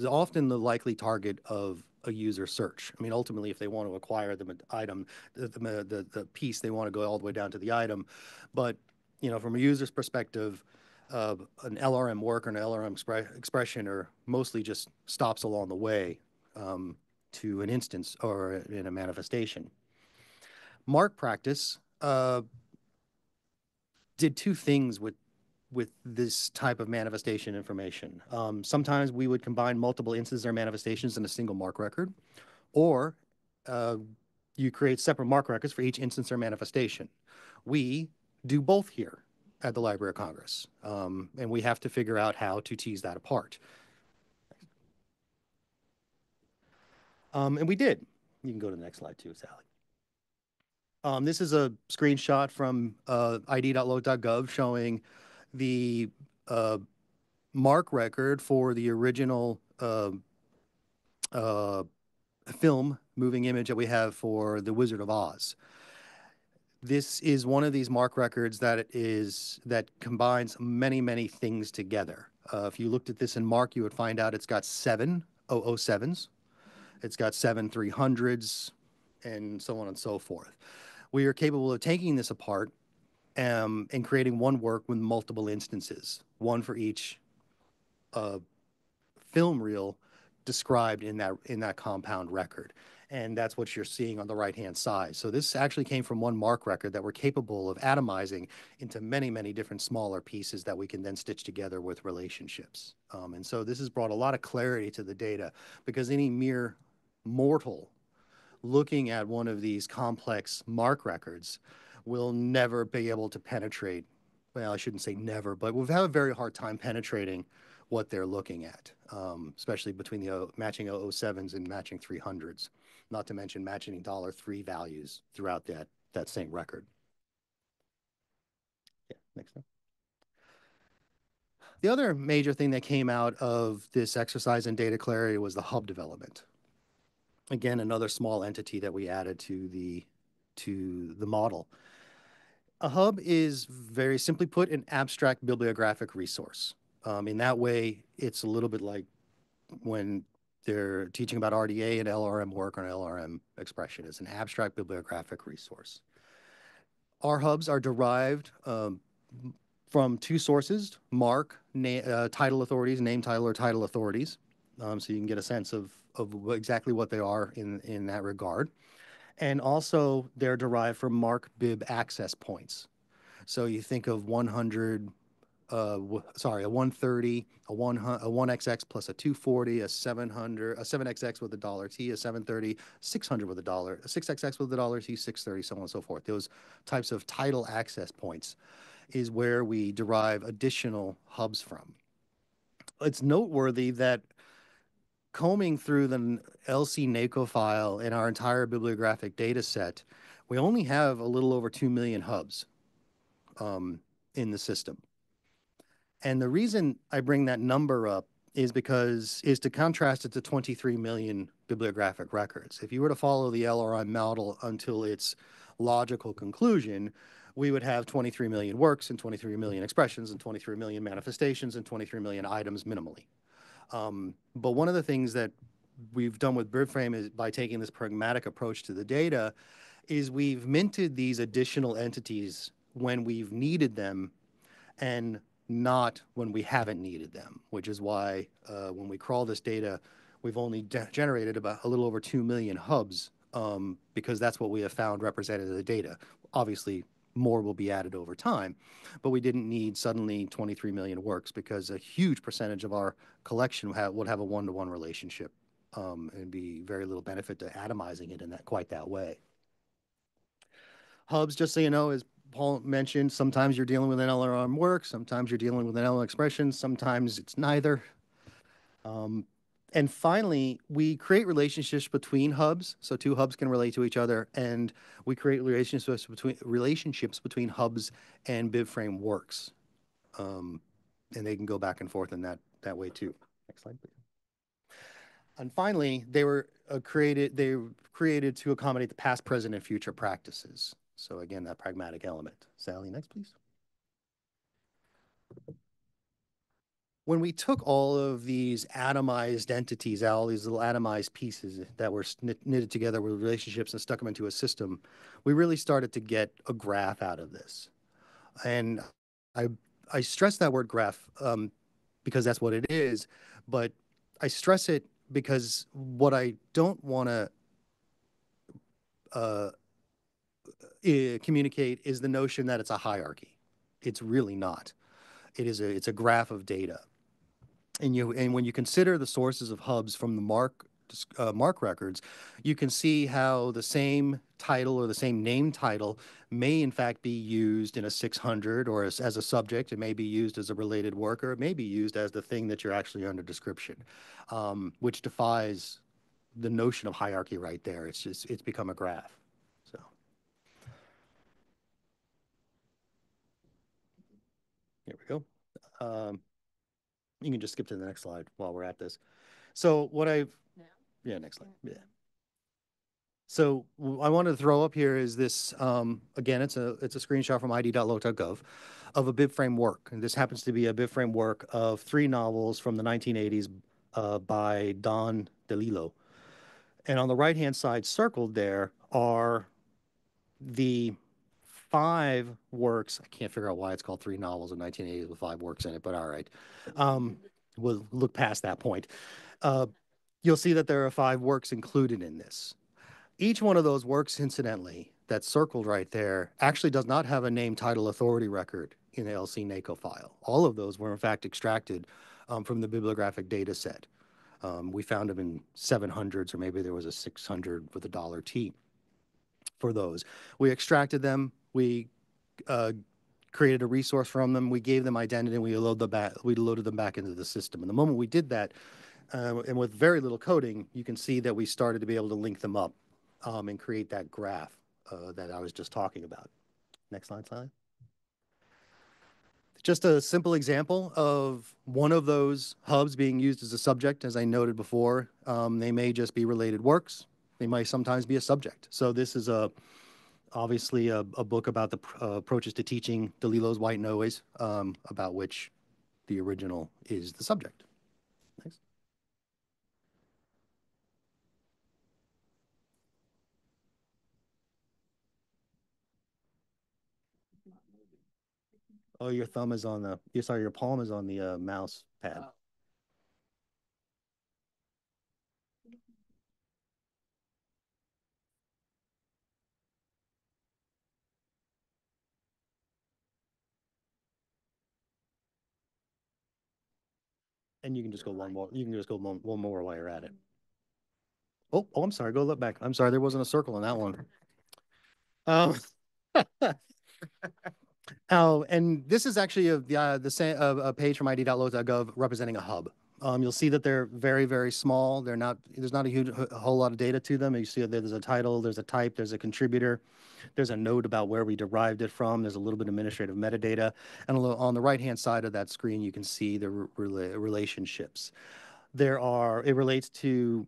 often the likely target of a user search. I mean, ultimately, if they want to acquire the item, the piece, they want to go all the way down to the item. But, you know, from a user's perspective, an LRM work or an LRM expression are mostly just stops along the way to an instance or in a manifestation. Mark practice did two things with this type of manifestation information. Sometimes we would combine multiple instances or manifestations in a single mark record, or you create separate mark records for each instance or manifestation. We do both here at the Library of Congress, and we have to figure out how to tease that apart. And we did. You can go to the next slide too, Sally. This is a screenshot from id.loc.gov showing the mark record for the original film moving image that we have for The Wizard of Oz. This is one of these mark records that combines many, many things together. If you looked at this in mark, you would find out it's got 7 007s, it's got 7 300s, and so on and so forth. We are capable of taking this apart and creating one work with multiple instances, one for each film reel described in that compound record. And that's what you're seeing on the right-hand side. So this actually came from one mark record that we're capable of atomizing into many, many different smaller pieces that we can then stitch together with relationships. And so this has brought a lot of clarity to the data, because any mere mortal looking at one of these complex mark records will never be able to penetrate, well, I shouldn't say never, but we'll have a very hard time penetrating what they're looking at, especially between the matching 007s and matching 300s, not to mention matching $3 values throughout that same record. Yeah, next one. The other major thing that came out of this exercise in data clarity was the hub development. Again, another small entity that we added to the model. A hub is, very simply put, an abstract bibliographic resource. In that way, it's a little bit like when they're teaching about RDA and LRM work or an LRM expression. It's an abstract bibliographic resource. Our hubs are derived from two sources: mark, title authorities, name, title, or title authorities. So you can get a sense of exactly what they are in that regard. And also, they're derived from mark bib access points. So you think of 100, a 130, a 1XX plus a 240, a 700, a 7XX with a $T, a 730, 600 with a $, a 6XX with a $T, 630, so on and so forth. Those types of title access points is where we derive additional hubs from. It's noteworthy that combing through the LC NACO file in our entire bibliographic data set, we only have a little over 2 million hubs in the system. And the reason I bring that number up is to contrast it to 23 million bibliographic records. If you were to follow the LRI model until its logical conclusion, we would have 23 million works and 23 million expressions and 23 million manifestations and 23 million items minimally. But one of the things that we've done with Bibframe is, by taking this pragmatic approach to the data, is we've minted these additional entities when we've needed them and not when we haven't needed them, which is why when we crawl this data, we've only generated about a little over 2 million hubs, because that's what we have found represented in the data. Obviously, more will be added over time, but we didn't need suddenly 23 million works, because a huge percentage of our collection would have a one-to-one relationship, and be very little benefit to atomizing it in quite that way. Hubs, just so you know, as Paul mentioned, sometimes you're dealing with an LRM work, sometimes you're dealing with an LRM expression, sometimes it's neither. And finally, we create relationships between hubs, so two hubs can relate to each other, and we create relationships between hubs and Bibframe works, and they can go back and forth in that way too. Next slide, please. And finally, they were created to accommodate the past, present, and future practices. So again, that pragmatic element. Sally, next, please. When we took all of these atomized entities, all these little atomized pieces that were knitted together with relationships and stuck them into a system, we really started to get a graph out of this. And I stress that word graph because that's what it is, but I stress it because what I don't want to communicate is the notion that it's a hierarchy. It's really not. It's a graph of data. And when you consider the sources of hubs from the mark records, you can see how the same title or the same name title may in fact be used in a 600 or as a subject. It may be used as a related work, or it may be used as the thing that you're actually under description, which defies the notion of hierarchy right there. It's become a graph. So. Here we go. You can just skip to the next slide while we're at this. So what yeah, next slide. Yeah. So I wanted to throw up here is this, again, it's a screenshot from id.loc.gov of a Bibframe work. And this happens to be a Bibframe work of 3 novels from the 1980s by Don DeLillo. And on the right-hand side circled there are the 5 works. I can't figure out why it's called 3 novels in 1980s with 5 works in it, but all right. We'll look past that point. You'll see that there are 5 works included in this. Each one of those works, incidentally, that's circled right there, actually does not have a name, title, authority record in the LC NACO file. All of those were, in fact, extracted from the bibliographic data set. We found them in 700s, or maybe there was a 600 with a $T for those. We extracted them. We created a resource from them. We gave them identity, and we loaded them back into the system. And the moment we did that, and with very little coding, you can see that we started to be able to link them up and create that graph that I was just talking about. Next slide, Sally. Just a simple example of one of those hubs being used as a subject. As I noted before, they may just be related works. They might sometimes be a subject. So this is obviously a book about the approaches to teaching DeLillo's White Noise, about which the original is the subject. Next. Oh, your thumb is on your palm is on the mouse pad. Oh. And you can just go one more. You can just go one more while you're at it. Oh, I'm sorry. Go look back. I'm sorry. There wasn't a circle on that one. Oh, and this is actually a page from id.loc.gov representing a hub. You'll see that they're very, very small. There's not a whole lot of data to them. You see that there's a title, there's a type, there's a contributor, there's a note about where we derived it from. There's a little bit of administrative metadata. And on the right-hand side of that screen, you can see the relationships. It relates to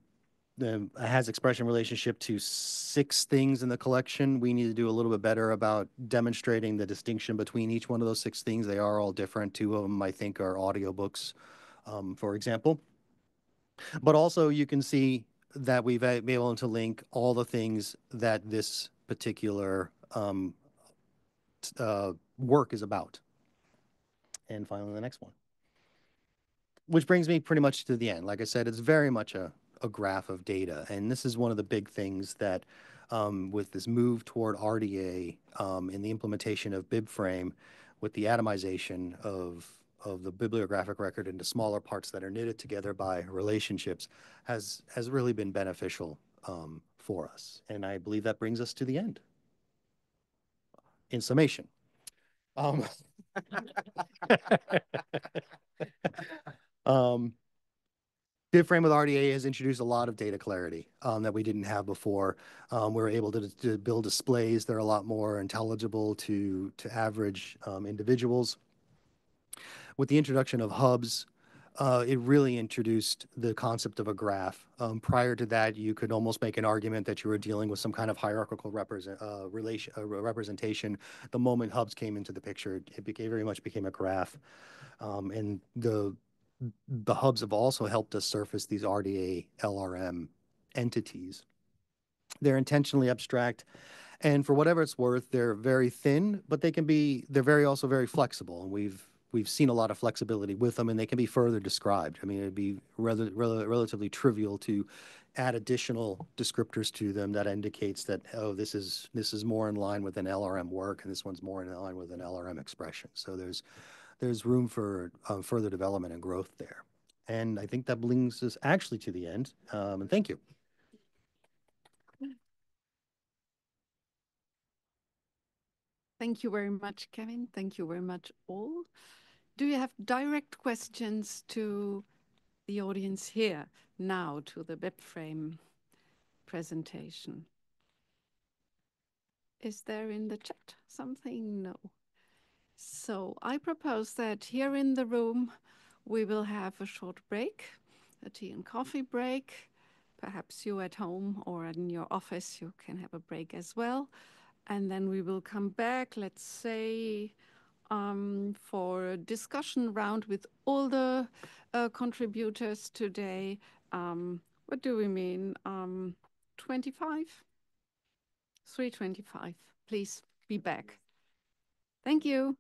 has expression relationship to 6 things in the collection. We need to do a little bit better about demonstrating the distinction between each one of those 6 things. They are all different. 2 of them, I think, are audiobooks, for example. But also you can see that we've been able to link all the things that this particular work is about. And finally, the next one. Which brings me pretty much to the end. Like I said, it's very much a graph of data. And this is one of the big things that with this move toward RDA and the implementation of Bibframe, with the atomization of the bibliographic record into smaller parts that are knitted together by relationships has really been beneficial for us. And I believe that brings us to the end. In summation. Bibframe with RDA has introduced a lot of data clarity that we didn't have before. We're able to build displays that are a lot more intelligible to average individuals. With the introduction of hubs, it really introduced the concept of a graph. Prior to that, you could almost make an argument that you were dealing with some kind of hierarchical representation. The moment hubs came into the picture, it very much became a graph. And the hubs have also helped us surface these RDA LRM entities. They're intentionally abstract, and for whatever it's worth, they're very thin, but they're also very flexible, and we've seen a lot of flexibility with them, and they can be further described. I mean, it'd be relatively trivial to add additional descriptors to them that indicates that, oh, this is more in line with an LRM work, and this one's more in line with an LRM expression. So there's room for further development and growth there. And I think that brings us actually to the end. And thank you. Thank you very much, Kevin. Thank you very much, all. Do you have direct questions to the audience here now, to the Bibframe presentation? Is there in the chat something? No. So I propose that here in the room, we will have a short break, a tea and coffee break. Perhaps you at home or in your office, you can have a break as well. And then we will come back, let's say, for a discussion round with all the contributors today. What do we mean? 25? 3:25. Please be back. Thank you.